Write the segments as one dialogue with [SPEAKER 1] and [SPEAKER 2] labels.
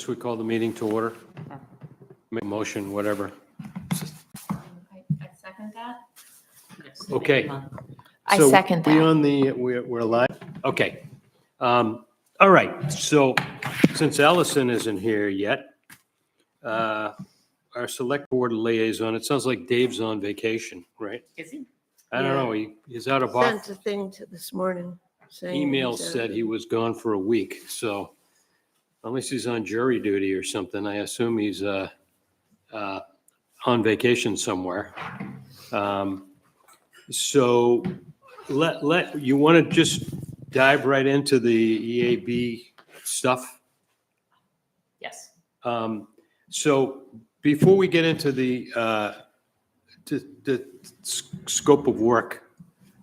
[SPEAKER 1] guess we call the meeting to order. Make a motion, whatever.
[SPEAKER 2] I second that.
[SPEAKER 1] Okay.
[SPEAKER 3] I
[SPEAKER 1] So
[SPEAKER 3] second
[SPEAKER 1] we
[SPEAKER 3] that.
[SPEAKER 1] on the, we're live? Okay. All right, so since Allison isn't here yet, our select board liaison, it sounds like Dave's on vacation, right?
[SPEAKER 2] Is he?
[SPEAKER 1] I don't know, he's out of
[SPEAKER 4] Sent a thing to this morning saying.
[SPEAKER 1] email
[SPEAKER 4] he's out.
[SPEAKER 1] said he was gone for a week, so unless he's on jury duty or something, I assume he's on vacation somewhere. So you want to just dive right into the EAB stuff?
[SPEAKER 2] Yes.
[SPEAKER 1] So before we get into the scope of work,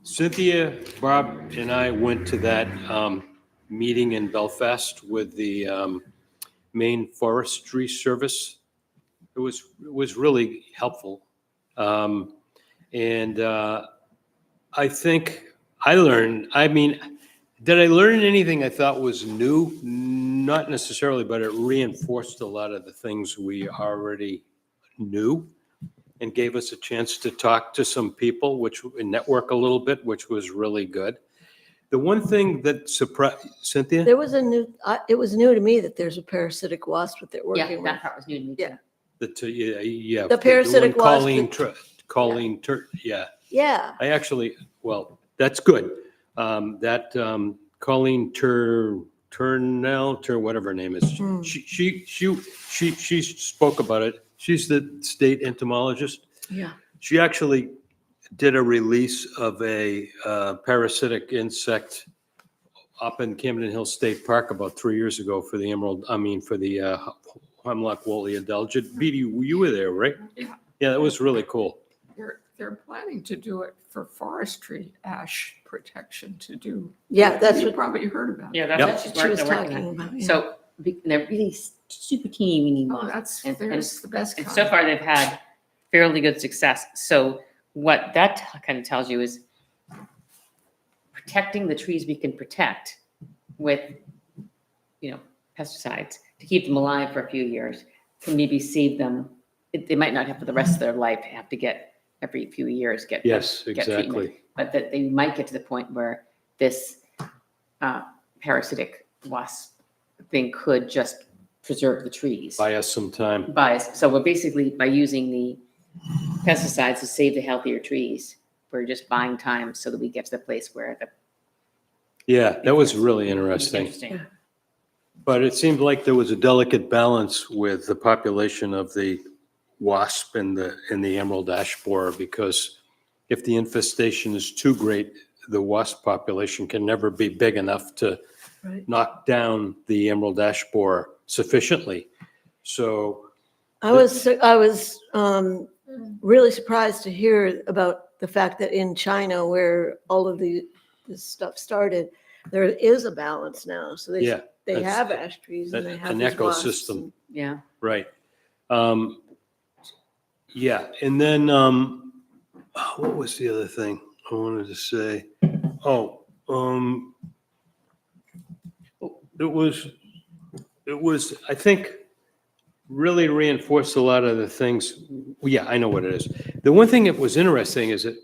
[SPEAKER 1] Cynthia, Bob, and I went to that meeting in Belfast with the Maine Forestry Service. It was really helpful. And I think I learned, did I learn anything I thought was new? Not necessarily, but it reinforced a lot of the things we already knew and gave us a chance to talk to some people, and network a little bit, which was really good. The one thing that surprised, Cynthia?
[SPEAKER 4] There was it was new to me that there's a parasitic wasp that they're
[SPEAKER 2] Yeah,
[SPEAKER 4] working with.
[SPEAKER 2] that part was new to me too.
[SPEAKER 4] Yeah.
[SPEAKER 1] Yeah.
[SPEAKER 4] The parasitic
[SPEAKER 1] one
[SPEAKER 4] wasp
[SPEAKER 1] Colleen, yeah.
[SPEAKER 4] Yeah,
[SPEAKER 1] I actually, well, that's good. That Colleen Turnell, whatever her name is, she spoke about it. She's the state entomologist.
[SPEAKER 4] yeah.
[SPEAKER 1] She actually did a release of a parasitic insect up in Camden Hill State Park about 3 years ago for the Hemlock woolly adelgid. Beatty, you were there, right?
[SPEAKER 5] Yeah.
[SPEAKER 1] Yeah, that was really cool.
[SPEAKER 5] They're planning to do it for forestry ash protection to do.
[SPEAKER 4] Yeah, that's
[SPEAKER 5] You
[SPEAKER 4] what
[SPEAKER 5] probably heard about.
[SPEAKER 2] Yeah,
[SPEAKER 5] it.
[SPEAKER 2] that's
[SPEAKER 1] Yep.
[SPEAKER 2] what she's
[SPEAKER 4] she was
[SPEAKER 2] working
[SPEAKER 4] talking
[SPEAKER 2] on.
[SPEAKER 4] about. Yeah.
[SPEAKER 2] So they're really super teeny weeny
[SPEAKER 5] Oh,
[SPEAKER 2] wasps.
[SPEAKER 5] that's,
[SPEAKER 2] And-
[SPEAKER 5] there's the best
[SPEAKER 2] And
[SPEAKER 5] kind.
[SPEAKER 2] so far, they've had fairly good success. So what that kind of tells you is protecting the trees we can protect with, pesticides to keep them alive for a few years can maybe save them. They might not have for the rest of their life have to get every few years get
[SPEAKER 1] Yes,
[SPEAKER 2] get treatment,
[SPEAKER 1] exactly.
[SPEAKER 2] but that they might get to the point where this parasitic wasp thing could just preserve the trees.
[SPEAKER 1] Buy us some time.
[SPEAKER 2] So we're basically, by using the pesticides to save the healthier trees, we're just buying time so that we get to the place where the.
[SPEAKER 1] Yeah, that was really interesting. But it seemed like there was a delicate balance with the population of the wasp and the emerald ash borer, because if the infestation is too great, the wasp population can never be big enough to
[SPEAKER 4] Right.
[SPEAKER 1] knock down the emerald ash borer sufficiently. So,
[SPEAKER 4] I was really surprised to hear about the fact that in China, where all of this stuff started, there is a balance now. So
[SPEAKER 1] yeah,
[SPEAKER 4] they
[SPEAKER 1] that's-
[SPEAKER 4] have ash trees and they have
[SPEAKER 1] an
[SPEAKER 4] these wasps
[SPEAKER 1] ecosystem.
[SPEAKER 4] and-
[SPEAKER 2] Yeah.
[SPEAKER 1] right. Yeah, and then, what was the other thing I wanted to say? Oh, it was, I think, really reinforced a lot of the things. Yeah, I know what it is. The one thing that was interesting is that,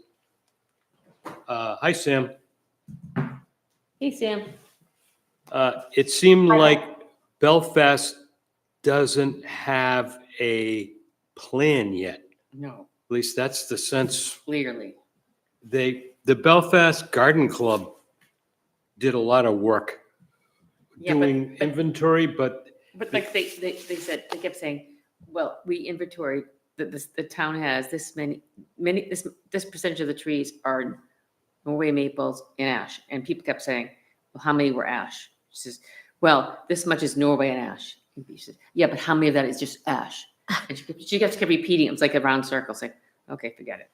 [SPEAKER 1] hi, Sam.
[SPEAKER 2] Hey, Sam.
[SPEAKER 1] It seemed like Belfast doesn't have a plan yet.
[SPEAKER 2] No,
[SPEAKER 1] At least that's the sense.
[SPEAKER 2] clearly.
[SPEAKER 1] The Belfast Garden Club did a lot of work
[SPEAKER 2] Yeah,
[SPEAKER 1] doing
[SPEAKER 2] but
[SPEAKER 1] inventory, but
[SPEAKER 2] But like they said, they kept saying, well, we inventory that the town has this this percentage of the trees are Norway maples and ash. And people kept saying, well, how many were ash? She says, well, this much is Norway and ash. And she says, yeah, but how many of that is just ash? And she kept repeating, it was like a round circle. It's like, okay, forget it.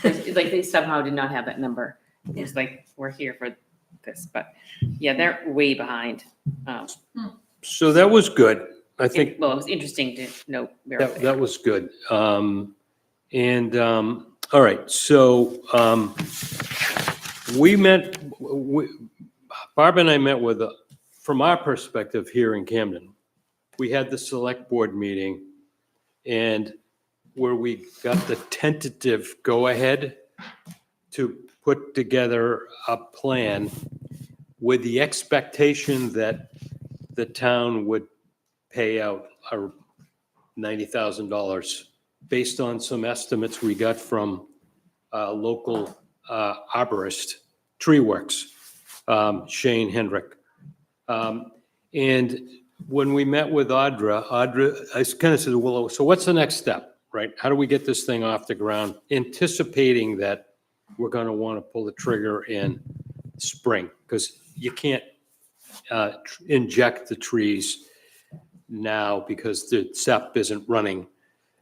[SPEAKER 2] It's like they somehow did not have that number. It was like, we're here for this, but yeah, they're way behind.
[SPEAKER 1] so that was good. I think
[SPEAKER 2] Well, it was interesting to note.
[SPEAKER 1] that was good. All right, so Barb and I met with, from our perspective here in Camden, we had the select board meeting, and where we got the tentative go-ahead to put together a plan with the expectation that the town would pay out $90,000 based on some estimates we got from local arborist, Tree Works, Shane Hendrick. And when we met with Audra, I kind of said, well, so what's the next step, right? How do we get this thing off the ground? Anticipating that we're going to want to pull the trigger in spring, because you can't inject the trees now because the SEP isn't running.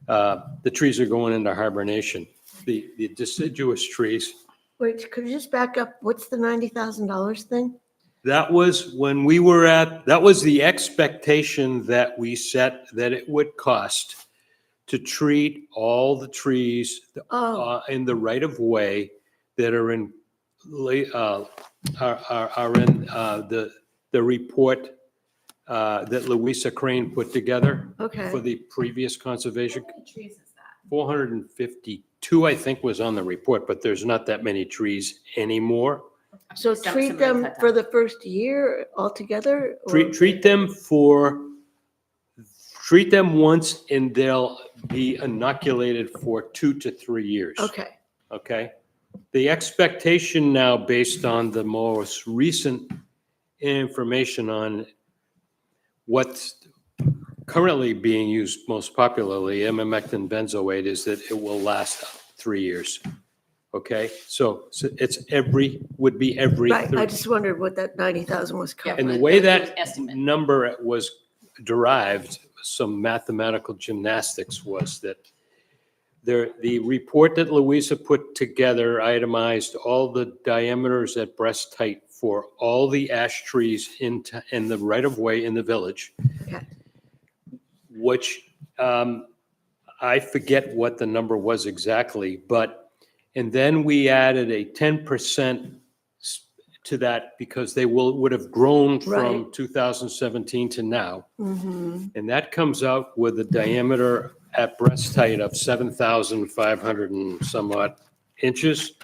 [SPEAKER 1] The trees are going into hibernation. The deciduous trees.
[SPEAKER 4] Wait, could you just back up? What's the $90,000 thing?
[SPEAKER 1] That was when we were that was the expectation that we set that it would cost to treat all the trees in the right of way that are in the report that Louisa Crane put together for
[SPEAKER 4] Okay,
[SPEAKER 1] the previous conservation.
[SPEAKER 2] How many trees is that?
[SPEAKER 1] 452, I think, was on the report, but there's not that many trees anymore.
[SPEAKER 4] so
[SPEAKER 2] Some
[SPEAKER 4] treat
[SPEAKER 2] really
[SPEAKER 4] them
[SPEAKER 2] cut
[SPEAKER 4] for
[SPEAKER 2] down.
[SPEAKER 4] the first year altogether? or-
[SPEAKER 1] Treat them once and they'll be inoculated for 2 to 3 years.
[SPEAKER 4] Okay,
[SPEAKER 1] Okay? The expectation now, based on the most recent information on what's currently being used most popularly, imamectin benzoate, is that it will last 3 years. Okay? So it's would be every
[SPEAKER 4] right. I
[SPEAKER 1] 3.
[SPEAKER 4] just wondered what that 90,000 was
[SPEAKER 2] Yeah.
[SPEAKER 4] covering.
[SPEAKER 1] And the way
[SPEAKER 2] That was
[SPEAKER 1] that
[SPEAKER 2] estimate.
[SPEAKER 1] number was derived, some mathematical gymnastics, was that the report that Louisa put together itemized all the diameters at breast height for all the ash trees in the right of way in the village,
[SPEAKER 4] Okay.
[SPEAKER 1] which I forget what the number was exactly, and then we added a 10% to that because they would have grown from
[SPEAKER 4] Right.
[SPEAKER 1] 2017 to now.
[SPEAKER 4] Mm-hmm.
[SPEAKER 1] And that comes out with a diameter at breast height of 7,500 and some odd inches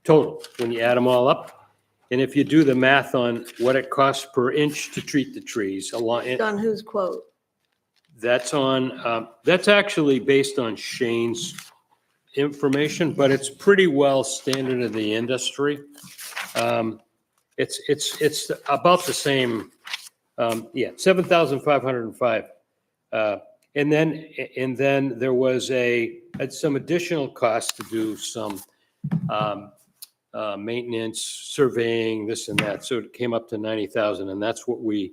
[SPEAKER 1] total, when you add them all up. And if you do the math on what it costs per inch to treat the trees,
[SPEAKER 4] On whose quote?
[SPEAKER 1] that's actually based on Shane's information, but it's pretty well standard of the industry. It's about the same, 7,505. And then there was some additional cost to do some maintenance, surveying, this and that. So it came up to 90,000, and that's what we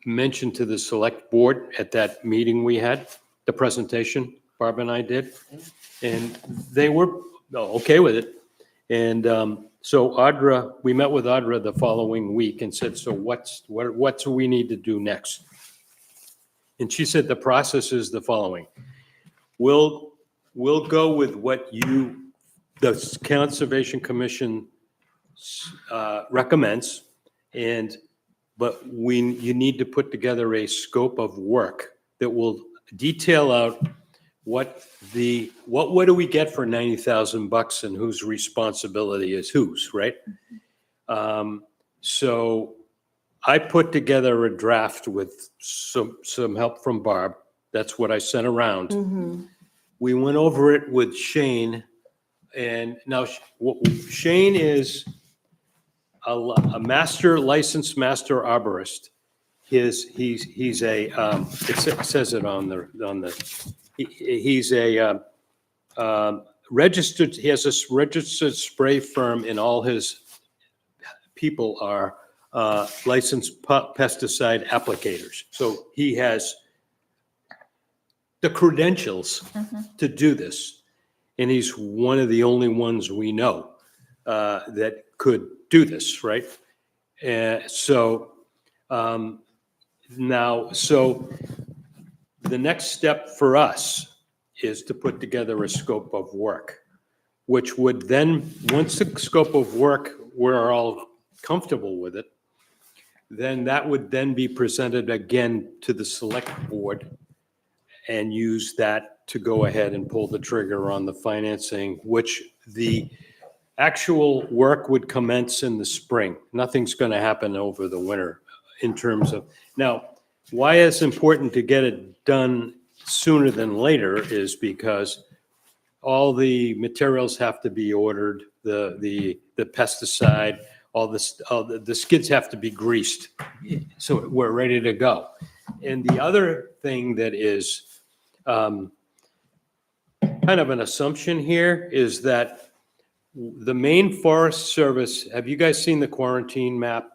[SPEAKER 1] mentioned to the select board at that meeting we had, the presentation Barb and I did, and they were okay with it. And so Audra, we met with Audra the following week and said, so what do we need to do next? And she said the process is the following. We'll go with what the Conservation Commission recommends, but you need to put together a scope of work that will detail out what do we get for $90,000 and whose responsibility is whose, right? So I put together a draft with some help from Barb. That's what I sent around.
[SPEAKER 4] Mm-hmm.
[SPEAKER 1] We went over it with Shane, and now Shane is a licensed master arborist. He's a it says it on the he's a registered. He has a registered spray firm, and all his people are licensed pesticide applicators. So he has the credentials to do this, and he's one of the only ones we know that could do this, right? So the next step for us is to put together a scope of work, which would then, once the scope of work, we're all comfortable with it, then that would then be presented again to the select board and use that to go ahead and pull the trigger on the financing, which the actual work would commence in the spring. Nothing's going to happen over the winter in terms of, now, why it's important to get it done sooner than later is because all the materials have to be ordered, the pesticide, all the skids have to be greased. So we're ready to go. And the other thing that is kind of an assumption here is that the Maine Forest Service, have you guys seen the quarantine map?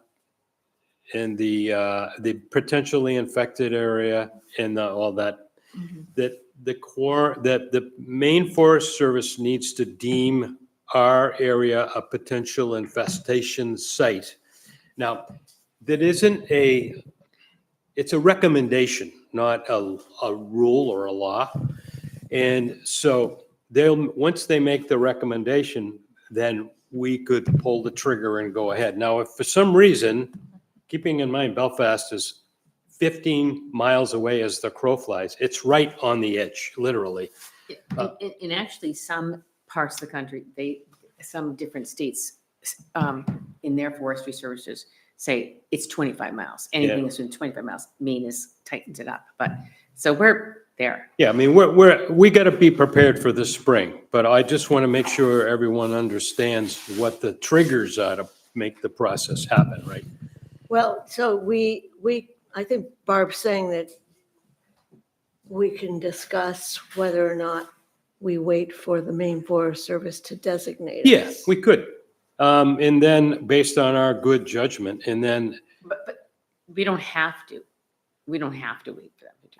[SPEAKER 1] And the potentially infected area and all that, that the Maine Forest Service needs to deem our area a potential infestation site. Now, that isn't it's a recommendation, not a rule or a law. And so once they make the recommendation, then we could pull the trigger and go ahead. Now, if for some reason, keeping in mind Belfast is 15 miles away as the crow flies, it's right on the edge, literally.
[SPEAKER 2] In actually some parts of the country, some different states, in their forestry services say it's 25 miles. Anything that's within 25 miles, Maine is tightens it up. But so we're there.
[SPEAKER 1] Yeah, I mean, we got to be prepared for the spring, but I just want to make sure everyone understands what the triggers are to make the process happen, right?
[SPEAKER 4] Well, so I think Barb's saying that we can discuss whether or not we wait for the Maine Forest Service to designate us.
[SPEAKER 1] Yeah, we could. And then based on our good judgment, and then,
[SPEAKER 2] But we don't have to. We don't have to wait for them to do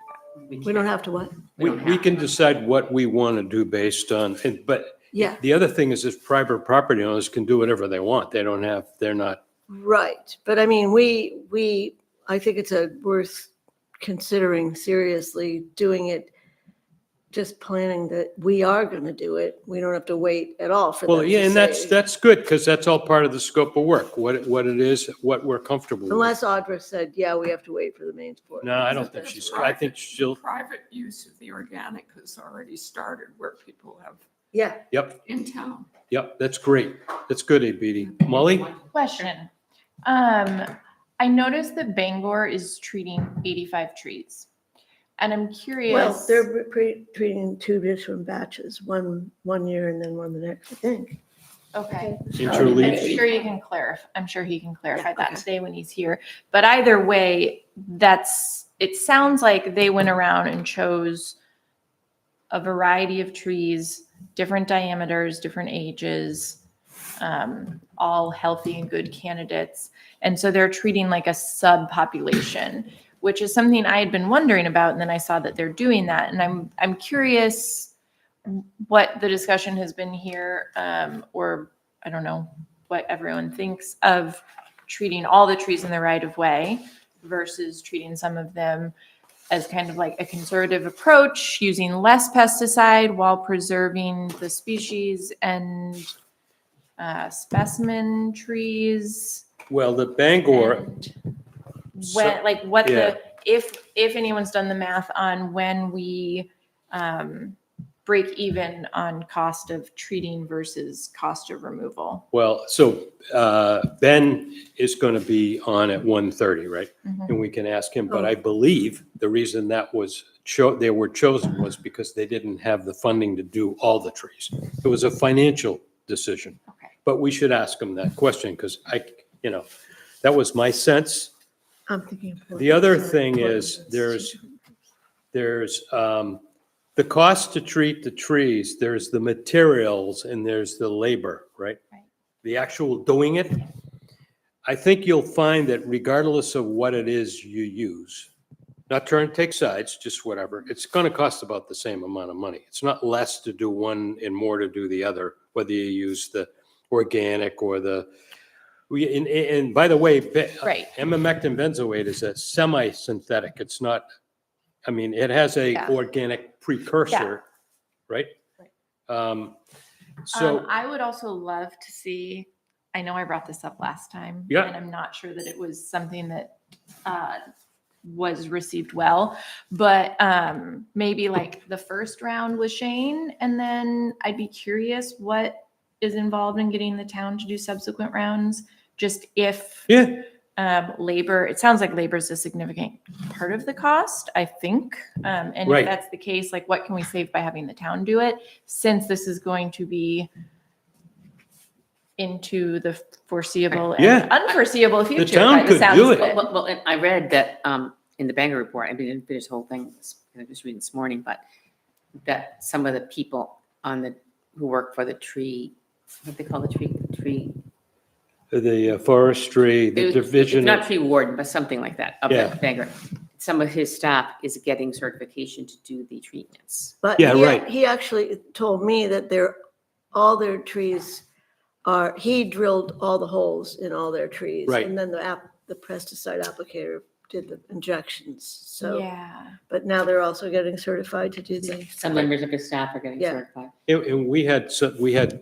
[SPEAKER 2] that.
[SPEAKER 4] We don't have to what?
[SPEAKER 1] we can decide what we want to do based on, but
[SPEAKER 4] Yeah,
[SPEAKER 1] the other thing is private property owners can do whatever they want. They're not,
[SPEAKER 4] right. But I mean, I think it's worth considering seriously doing it, just planning that we are going to do it. We don't have to wait at all for them
[SPEAKER 1] well, yeah,
[SPEAKER 4] to
[SPEAKER 1] and
[SPEAKER 4] say.
[SPEAKER 1] that's good, because that's all part of the scope of work, what it is, what we're comfortable with.
[SPEAKER 4] Unless Audra said, yeah, we have to wait for the Maine Forest.
[SPEAKER 1] No, I don't think I think she'll,
[SPEAKER 5] Private use of the organic has already started where people have
[SPEAKER 4] Yeah,
[SPEAKER 1] yep,
[SPEAKER 5] in town.
[SPEAKER 1] that's great. That's good, ABD. Molly?
[SPEAKER 3] Question. I noticed that Bangor is treating 85 trees. And I'm curious.
[SPEAKER 4] well, they're treating two different batches, one year and then one the next, I think.
[SPEAKER 3] Okay.
[SPEAKER 1] Interleaved.
[SPEAKER 3] I'm sure you can clarify. I'm sure he can clarify that today when he's here. But either way, it sounds like they went around and chose a variety of trees, different diameters, different ages, all healthy and good candidates. And so they're treating like a subpopulation, which is something I had been wondering about. And then I saw that they're doing that. And I'm curious what the discussion has been here, or I don't know what everyone thinks of treating all the trees in the right of way versus treating some of them as kind of like a conservative approach, using less pesticide while preserving the species and specimen trees.
[SPEAKER 1] Well, the Bangor,
[SPEAKER 3] And
[SPEAKER 1] So-
[SPEAKER 3] when, like what
[SPEAKER 1] yeah.
[SPEAKER 3] if anyone's done the math on when we break even on cost of treating versus cost of removal.
[SPEAKER 1] well, so Ben is going to be on at 1:30, right?
[SPEAKER 3] Mhm.
[SPEAKER 1] And we can ask him, but
[SPEAKER 4] Oh.
[SPEAKER 1] I believe the reason that was they were chosen was because they didn't have the funding to do all the trees. It was a financial decision.
[SPEAKER 3] Okay.
[SPEAKER 1] But we should ask him that question, because that was my sense.
[SPEAKER 4] I'm thinking.
[SPEAKER 1] The other thing is there's the cost to treat the trees, there's the materials, and there's the labor, right?
[SPEAKER 3] Right.
[SPEAKER 1] The actual doing it. I think you'll find that regardless of what it is you use, not trying to take sides, just whatever, it's going to cost about the same amount of money. It's not less to do one and more to do the other, whether you use the organic or and by the way,
[SPEAKER 3] Right.
[SPEAKER 1] Emamectin benzoate is a semi-synthetic. It's not, I mean, it has a
[SPEAKER 3] Yeah.
[SPEAKER 1] organic precursor, right?
[SPEAKER 3] Right.
[SPEAKER 1] So,
[SPEAKER 3] I would also love to see I know I brought this up last time.
[SPEAKER 1] Yeah.
[SPEAKER 3] And I'm not sure that it was something that was received well, but maybe like the first round was Shane, and then I'd be curious what is involved in getting the town to do subsequent rounds. Just if
[SPEAKER 1] Yeah,
[SPEAKER 3] labor, it sounds like labor is a significant part of the cost, I think. And
[SPEAKER 1] Right.
[SPEAKER 3] if that's the case, like what can we save by having the town do it? Since this is going to be into the foreseeable
[SPEAKER 1] Yeah.
[SPEAKER 3] and unforeseeable future.
[SPEAKER 1] town
[SPEAKER 3] by the
[SPEAKER 1] could
[SPEAKER 3] sounds
[SPEAKER 1] do
[SPEAKER 3] of
[SPEAKER 1] it.
[SPEAKER 2] Well, and I read that in the Bangor report, I didn't finish the whole thing, I was reading this morning, but that some of the people who work for the tree, what they call the tree.
[SPEAKER 1] the forestry,
[SPEAKER 2] It
[SPEAKER 1] the
[SPEAKER 2] was-
[SPEAKER 1] division.
[SPEAKER 2] It's not tree warden, but something like that, of
[SPEAKER 1] Yeah.
[SPEAKER 2] the Bangor. Some of his staff is getting certification to do the treatments.
[SPEAKER 4] But
[SPEAKER 1] Yeah,
[SPEAKER 4] he,
[SPEAKER 1] right.
[SPEAKER 4] he actually told me that all their trees he drilled all the holes in all their trees.
[SPEAKER 1] Right.
[SPEAKER 4] And then the pesticide applicator did the injections. So,
[SPEAKER 3] Yeah.
[SPEAKER 4] but now they're also getting certified to do the,
[SPEAKER 2] Some members of his staff are getting
[SPEAKER 4] Yeah.
[SPEAKER 2] certified.
[SPEAKER 1] And we had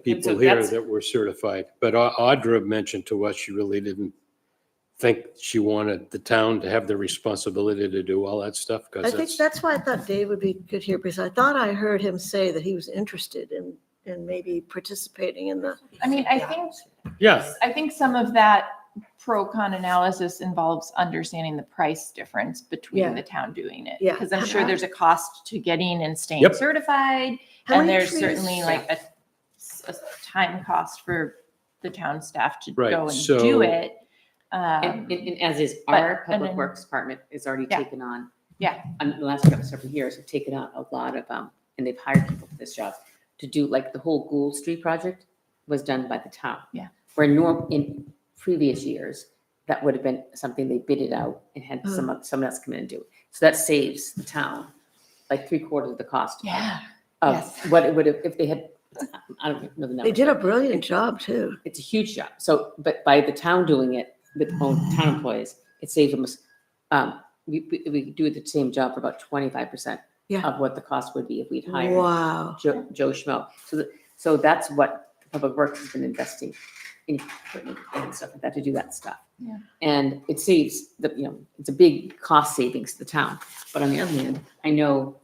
[SPEAKER 1] people
[SPEAKER 2] so
[SPEAKER 1] here
[SPEAKER 2] that's-
[SPEAKER 1] that were certified, but Audra mentioned to us, she really didn't think she wanted the town to have the responsibility to do all that stuff,
[SPEAKER 4] I
[SPEAKER 1] because
[SPEAKER 4] think that's why I thought Dave would be good here, because I thought I heard him say that he was interested in maybe participating in the,
[SPEAKER 3] I mean,
[SPEAKER 1] yeah,
[SPEAKER 3] I think some of that pro-con analysis involves understanding the price difference between
[SPEAKER 4] Yeah.
[SPEAKER 3] the town doing it.
[SPEAKER 4] Yeah.
[SPEAKER 3] Because I'm sure there's a cost to getting and staying
[SPEAKER 1] Yep.
[SPEAKER 3] certified.
[SPEAKER 4] How
[SPEAKER 3] And
[SPEAKER 4] many
[SPEAKER 3] there's
[SPEAKER 4] trees-
[SPEAKER 3] certainly like a time cost for the town staff to
[SPEAKER 1] Right,
[SPEAKER 3] go and
[SPEAKER 1] so-
[SPEAKER 3] do it.
[SPEAKER 2] And as is
[SPEAKER 3] but-
[SPEAKER 2] our
[SPEAKER 3] and
[SPEAKER 2] public
[SPEAKER 3] then-
[SPEAKER 2] works department is already
[SPEAKER 3] Yeah.
[SPEAKER 2] taken on.
[SPEAKER 3] Yeah.
[SPEAKER 2] In the last several years, have taken on a lot of, and they've hired people for this job to do, like, the whole Gould Street project was done by the town.
[SPEAKER 3] Yeah.
[SPEAKER 2] Where in previous years, that would have been something they bid it out and had someone else come in and do it. So that saves the town like 3/4 of the cost.
[SPEAKER 3] Yeah.
[SPEAKER 2] Of
[SPEAKER 3] Yes.
[SPEAKER 2] what it would have, if they had, I don't know the numbers.
[SPEAKER 4] they did a
[SPEAKER 2] but
[SPEAKER 4] brilliant job too.
[SPEAKER 2] It's a huge job. So, but by the town doing it with own town employees, it saves them, we do the same job for about 25%
[SPEAKER 4] Yeah.
[SPEAKER 2] of what the cost would be if we'd hired
[SPEAKER 4] Wow.
[SPEAKER 2] Joe Schmo. So that's what the Public Works has been investing in equipment and stuff like that to do that stuff.
[SPEAKER 3] Yeah.
[SPEAKER 2] And it saves it's a big cost savings to the town. But on the other hand, I know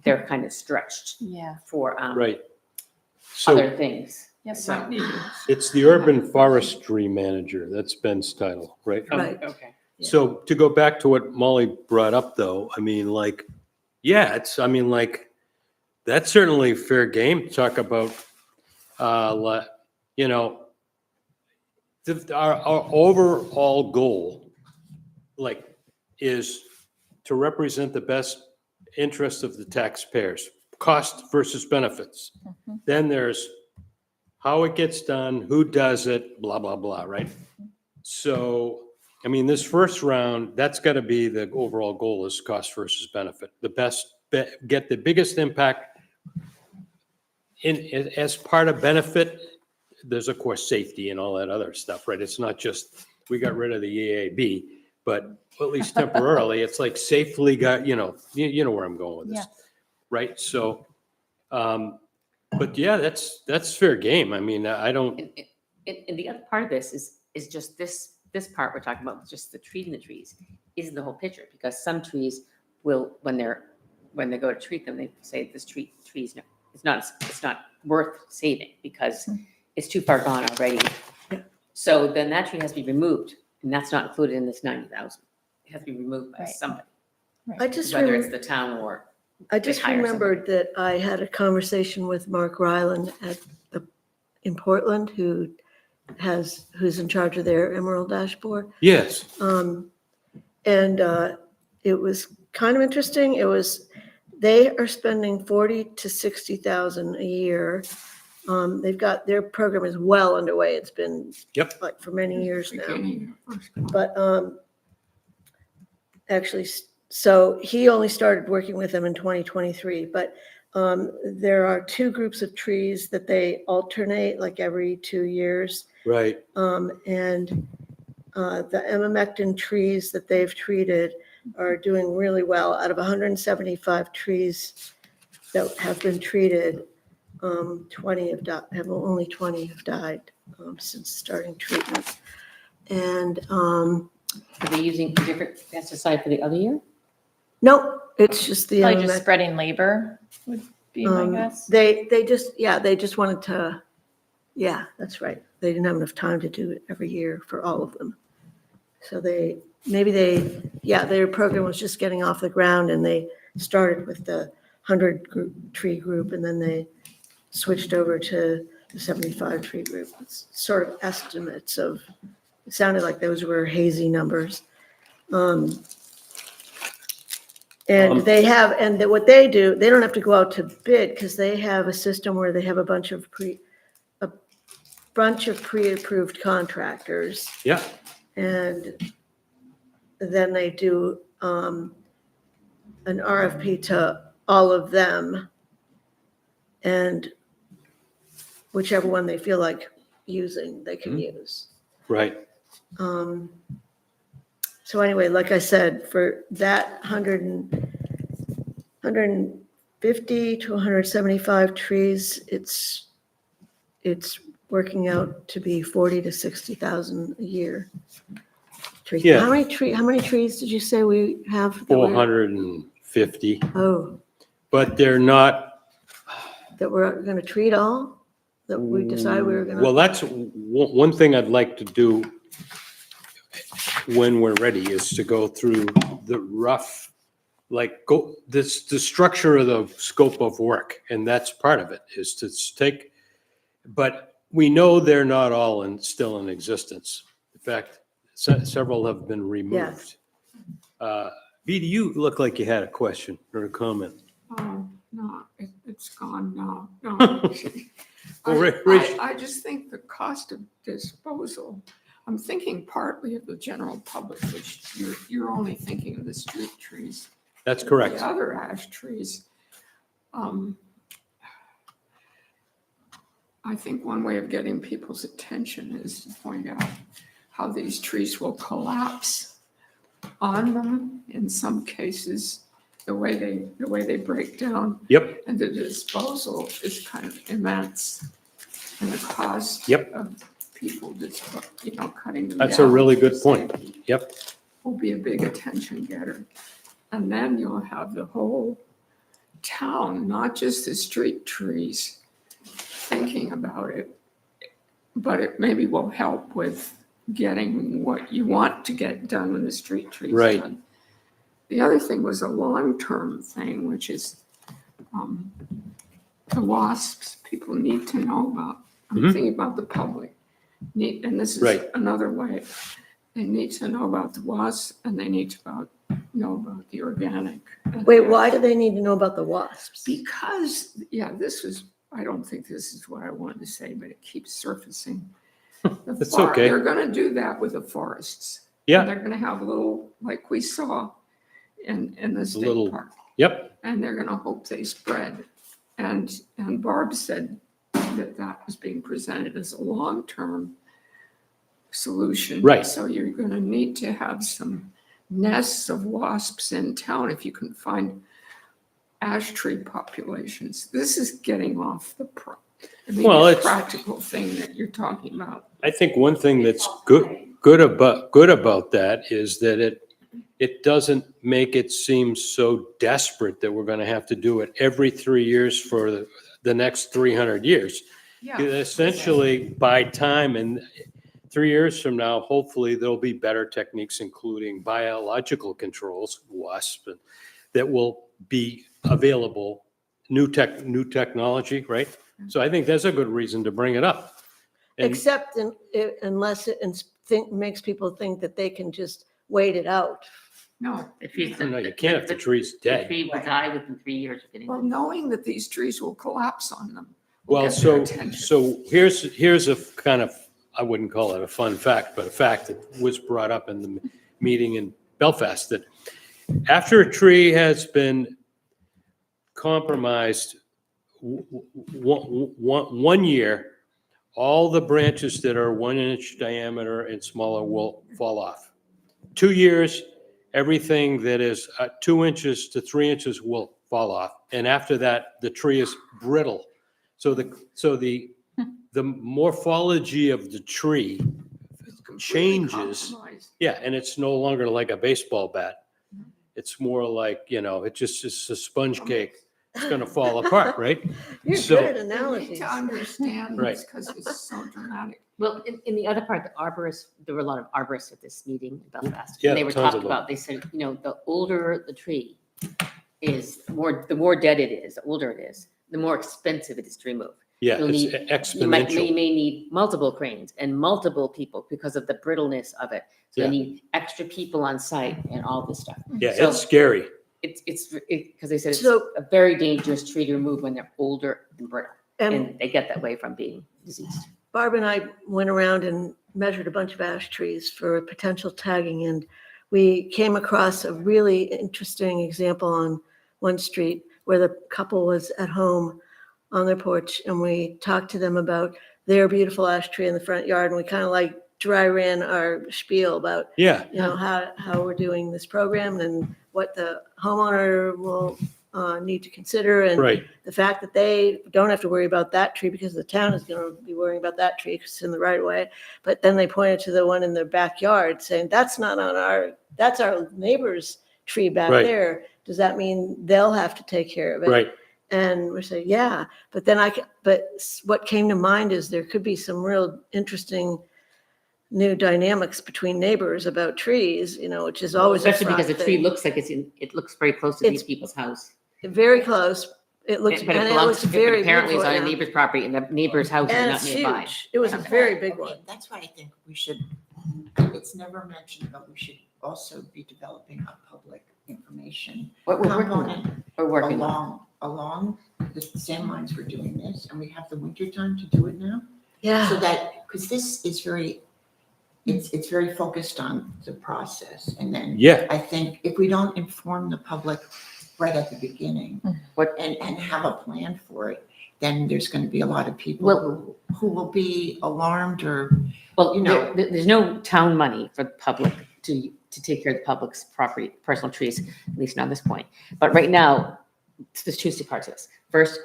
[SPEAKER 2] they're kind of stretched
[SPEAKER 3] Yeah.
[SPEAKER 2] for
[SPEAKER 1] right. So
[SPEAKER 2] other things.
[SPEAKER 3] Yep.
[SPEAKER 2] So,
[SPEAKER 1] it's the urban forestry manager, that's Ben's title, right?
[SPEAKER 4] Right.
[SPEAKER 2] Okay.
[SPEAKER 4] Yeah.
[SPEAKER 1] So to go back to what Molly brought up, though, I mean, like, yeah, that's certainly fair game to talk about, our overall goal, like, is to represent the best interest of the taxpayers, cost versus benefits.
[SPEAKER 3] Mhm.
[SPEAKER 1] Then there's how it gets done, who does it, blah, blah, blah, right? So, I mean, this first round, that's got to be the overall goal is cost versus benefit. The best, get the biggest impact as part of benefit. There's of course safety and all that other stuff, right? It's not just, we got rid of the EAB, but at least temporarily, it's like safely got, you know where I'm going with this,
[SPEAKER 3] Yeah.
[SPEAKER 1] right? So, but yeah, that's fair game. I mean, I don't,
[SPEAKER 2] And the other part of this is just this part we're talking about, just the treating the trees, isn't the whole picture, because some trees will, when they go to treat them, they say this tree's no, it's not worth saving because it's too far gone already.
[SPEAKER 4] Yeah.
[SPEAKER 2] So then that tree has to be removed, and that's not included in this 90,000. It has to be removed by
[SPEAKER 3] Right.
[SPEAKER 2] somebody,
[SPEAKER 4] I just
[SPEAKER 2] whether it's
[SPEAKER 4] remember,
[SPEAKER 2] the town or.
[SPEAKER 4] I just
[SPEAKER 2] hire
[SPEAKER 4] remembered that I had a conversation with Mark Ryland in Portland, who's in charge of their Emerald Dashboard.
[SPEAKER 1] yes,
[SPEAKER 4] And it was kind of interesting. They are spending 40 to 60,000 a year. They've got, their program is well underway. It's been
[SPEAKER 1] Yep.
[SPEAKER 4] like for many years now.
[SPEAKER 5] Beginning of first come.
[SPEAKER 4] But actually, so he only started working with them in 2023. But there are two groups of trees that they alternate like every 2 years.
[SPEAKER 1] right,
[SPEAKER 4] And the emamectin trees that they've treated are doing really well. Out of 175 trees that have been treated, 20 only 20 have died since starting treatment. And
[SPEAKER 2] Are they using a different pesticide for the other year?
[SPEAKER 4] no, it's just the
[SPEAKER 3] Probably just spreading labor would be my guess.
[SPEAKER 4] They just wanted to, yeah, that's right. They didn't have enough time to do it every year for all of them. So their program was just getting off the ground, and they started with the 100 tree group, and then they switched over to the 75 tree group. It's sort of estimates of, it sounded like those were hazy numbers. And they have, and what they do, they don't have to go out to bid, because they have a system where they have a bunch of pre-approved contractors.
[SPEAKER 1] Yeah,
[SPEAKER 4] And then they do an RFP to all of them, and whichever one they feel like using, they can use.
[SPEAKER 1] right.
[SPEAKER 4] So anyway, like I said, for that 150 to 175 trees, it's working out to be 40 to 60,000 a year.
[SPEAKER 1] Yeah.
[SPEAKER 4] How many trees did you say we have? that we're-
[SPEAKER 1] 450,
[SPEAKER 4] Oh,
[SPEAKER 1] but they're not.
[SPEAKER 4] that we're gonna treat all? That we decided we were gonna?
[SPEAKER 1] Well, that's one thing I'd like to do when we're ready, is to go through the rough, the structure of the scope of work. And that's part of it, is to take, but we know they're not all still in existence. In fact, several have been removed. Vita, you look like you had a question or a comment.
[SPEAKER 5] Oh, no, it's gone now. No.
[SPEAKER 1] Well, Rich-
[SPEAKER 5] I just think the cost of disposal, I'm thinking partly of the general public, which you're only thinking of the street trees.
[SPEAKER 1] That's correct.
[SPEAKER 5] The other ash trees. I think one way of getting people's attention is to point out how these trees will collapse on them in some cases, the way they break down.
[SPEAKER 1] Yep,
[SPEAKER 5] And the disposal is kind of immense. And the cost
[SPEAKER 1] Yep.
[SPEAKER 5] of people just, cutting them
[SPEAKER 1] that's a
[SPEAKER 5] down
[SPEAKER 1] really
[SPEAKER 5] for
[SPEAKER 1] good point.
[SPEAKER 5] safety
[SPEAKER 1] Yep,
[SPEAKER 5] will be a big attention getter. And then you'll have the whole town, not just the street trees, thinking about it. But it maybe will help with getting what you want to get done with the street trees
[SPEAKER 1] Right.
[SPEAKER 5] done. The other thing was a long-term thing, which is the wasps. People need to know about. I'm
[SPEAKER 1] Mhm.
[SPEAKER 5] thinking about the public. And this is
[SPEAKER 1] Right.
[SPEAKER 5] another way. They need to know about the wasps, and they need to know about the organic.
[SPEAKER 4] Wait, why do they need to know about the wasps?
[SPEAKER 5] Because, I don't think this is what I wanted to say, but it keeps surfacing.
[SPEAKER 1] That's okay.
[SPEAKER 5] They're gonna do that with the forests.
[SPEAKER 1] yeah,
[SPEAKER 5] They're gonna have little, like we saw in the state
[SPEAKER 1] Little-
[SPEAKER 5] park,
[SPEAKER 1] yep,
[SPEAKER 5] and they're gonna hope they spread. And Barb said that was being presented as a long-term solution.
[SPEAKER 1] Right.
[SPEAKER 5] So you're gonna need to have some nests of wasps in town if you can find ash tree populations. This is getting off the
[SPEAKER 1] Well, it's-
[SPEAKER 5] practical thing that you're talking about.
[SPEAKER 1] I think one thing that's good about that is that it doesn't make it seem so desperate that we're gonna have to do it every 3 years for the next 300 years. Essentially, by time, and 3 years from now, hopefully there'll be better techniques, including biological controls, wasp, that will be available, new technology, right? So I think that's a good reason to bring it up. And
[SPEAKER 4] Except unless it makes people think that they can just wait it out.
[SPEAKER 5] No,
[SPEAKER 2] The trees-
[SPEAKER 1] no, you can't if the tree's
[SPEAKER 2] The
[SPEAKER 1] dead.
[SPEAKER 2] tree will die within 3 years of getting.
[SPEAKER 5] well, knowing that these trees will collapse on them. will
[SPEAKER 1] Well,
[SPEAKER 5] get their
[SPEAKER 1] so
[SPEAKER 5] attention.
[SPEAKER 1] here's a kind of, I wouldn't call it a fun fact, but a fact that was brought up in the meeting in Belfast, that after a tree has been compromised 1 year, all the branches that are 1 inch diameter and smaller will fall off. 2 years, everything that is 2 inches to 3 inches will fall off. And after that, the tree is brittle. So the morphology of the tree,
[SPEAKER 5] It's completely
[SPEAKER 1] changes.
[SPEAKER 5] compromised.
[SPEAKER 1] yeah, and it's no longer like a baseball bat. It's more like, it's just a sponge cake. It's gonna fall apart, right?
[SPEAKER 4] You're
[SPEAKER 1] So-
[SPEAKER 4] good at
[SPEAKER 5] They need
[SPEAKER 4] analogies.
[SPEAKER 5] to understand
[SPEAKER 1] Right.
[SPEAKER 5] this because it's so dramatic.
[SPEAKER 2] Well, in the other part, the arborists, there were a lot of arborists at this meeting in Belfast.
[SPEAKER 1] Yeah,
[SPEAKER 2] And they were
[SPEAKER 1] tons of
[SPEAKER 2] talking
[SPEAKER 1] them.
[SPEAKER 2] about, they said, the older the tree is, the more dead it is, the older it is, the more expensive it is to remove.
[SPEAKER 1] Yeah,
[SPEAKER 2] You'll
[SPEAKER 1] it's
[SPEAKER 2] need- You may
[SPEAKER 1] exponential.
[SPEAKER 2] need multiple cranes and multiple people because of the brittleness of it. So
[SPEAKER 1] Yeah.
[SPEAKER 2] you need extra people on site and all this stuff.
[SPEAKER 1] Yeah,
[SPEAKER 2] So-
[SPEAKER 1] it's scary.
[SPEAKER 2] Because they said it's
[SPEAKER 4] So-
[SPEAKER 2] a very dangerous tree to remove when they're older and brittle.
[SPEAKER 4] And
[SPEAKER 2] And they get that way from being diseased.
[SPEAKER 4] Barb and I went around and measured a bunch of ash trees for potential tagging, and we came across a really interesting example on one street where the couple was at home on their porch, and we talked to them about their beautiful ash tree in the front yard, and we kind of like dry ran our spiel about,
[SPEAKER 1] Yeah,
[SPEAKER 4] how we're doing this program and what the homeowner will need to consider, and
[SPEAKER 1] right.
[SPEAKER 4] the fact that they don't have to worry about that tree because the town is going to be worrying about that tree because it's in the right of way. But then they pointed to the one in their backyard saying, that's not that's our neighbor's tree back
[SPEAKER 1] Right.
[SPEAKER 4] there. Does that mean they'll have to take care of it?
[SPEAKER 1] Right.
[SPEAKER 4] And we're saying, yeah, but then what came to mind is there could be some real interesting new dynamics between neighbors about trees, which is always a
[SPEAKER 2] Especially because the
[SPEAKER 4] fraught
[SPEAKER 2] tree
[SPEAKER 4] thing.
[SPEAKER 2] looks like it looks very close to these
[SPEAKER 4] It's-
[SPEAKER 2] people's house.
[SPEAKER 4] Very close. It looks,
[SPEAKER 2] But
[SPEAKER 4] and
[SPEAKER 2] it
[SPEAKER 4] it
[SPEAKER 2] belongs,
[SPEAKER 4] looks very
[SPEAKER 2] apparently it's
[SPEAKER 4] beautiful.
[SPEAKER 2] on a
[SPEAKER 4] yeah.
[SPEAKER 2] neighbor's property and the neighbor's house is
[SPEAKER 4] And
[SPEAKER 2] not
[SPEAKER 4] it's
[SPEAKER 2] nearby.
[SPEAKER 4] huge. It was a
[SPEAKER 6] Okay,
[SPEAKER 4] very big
[SPEAKER 6] okay,
[SPEAKER 4] one.
[SPEAKER 6] That's why I think we should, it's never mentioned, but we should also be developing a public information
[SPEAKER 2] We're working on,
[SPEAKER 6] component
[SPEAKER 2] we're working on.
[SPEAKER 6] along the same lines we're doing this, and we have the winter time to do it now. So
[SPEAKER 4] Yeah,
[SPEAKER 6] that, because this is it's very focused on the process, and then
[SPEAKER 1] Yeah,
[SPEAKER 6] I think if we don't inform the public right at the beginning
[SPEAKER 2] What-
[SPEAKER 6] and have a plan for it, then there's going to be a lot of people
[SPEAKER 2] Well-
[SPEAKER 6] who will be alarmed or,
[SPEAKER 2] Well,
[SPEAKER 6] you know-
[SPEAKER 2] there's no town money for the public to take care of the public's property, personal trees, at least not at this point. But right now, there's two parts of this. First,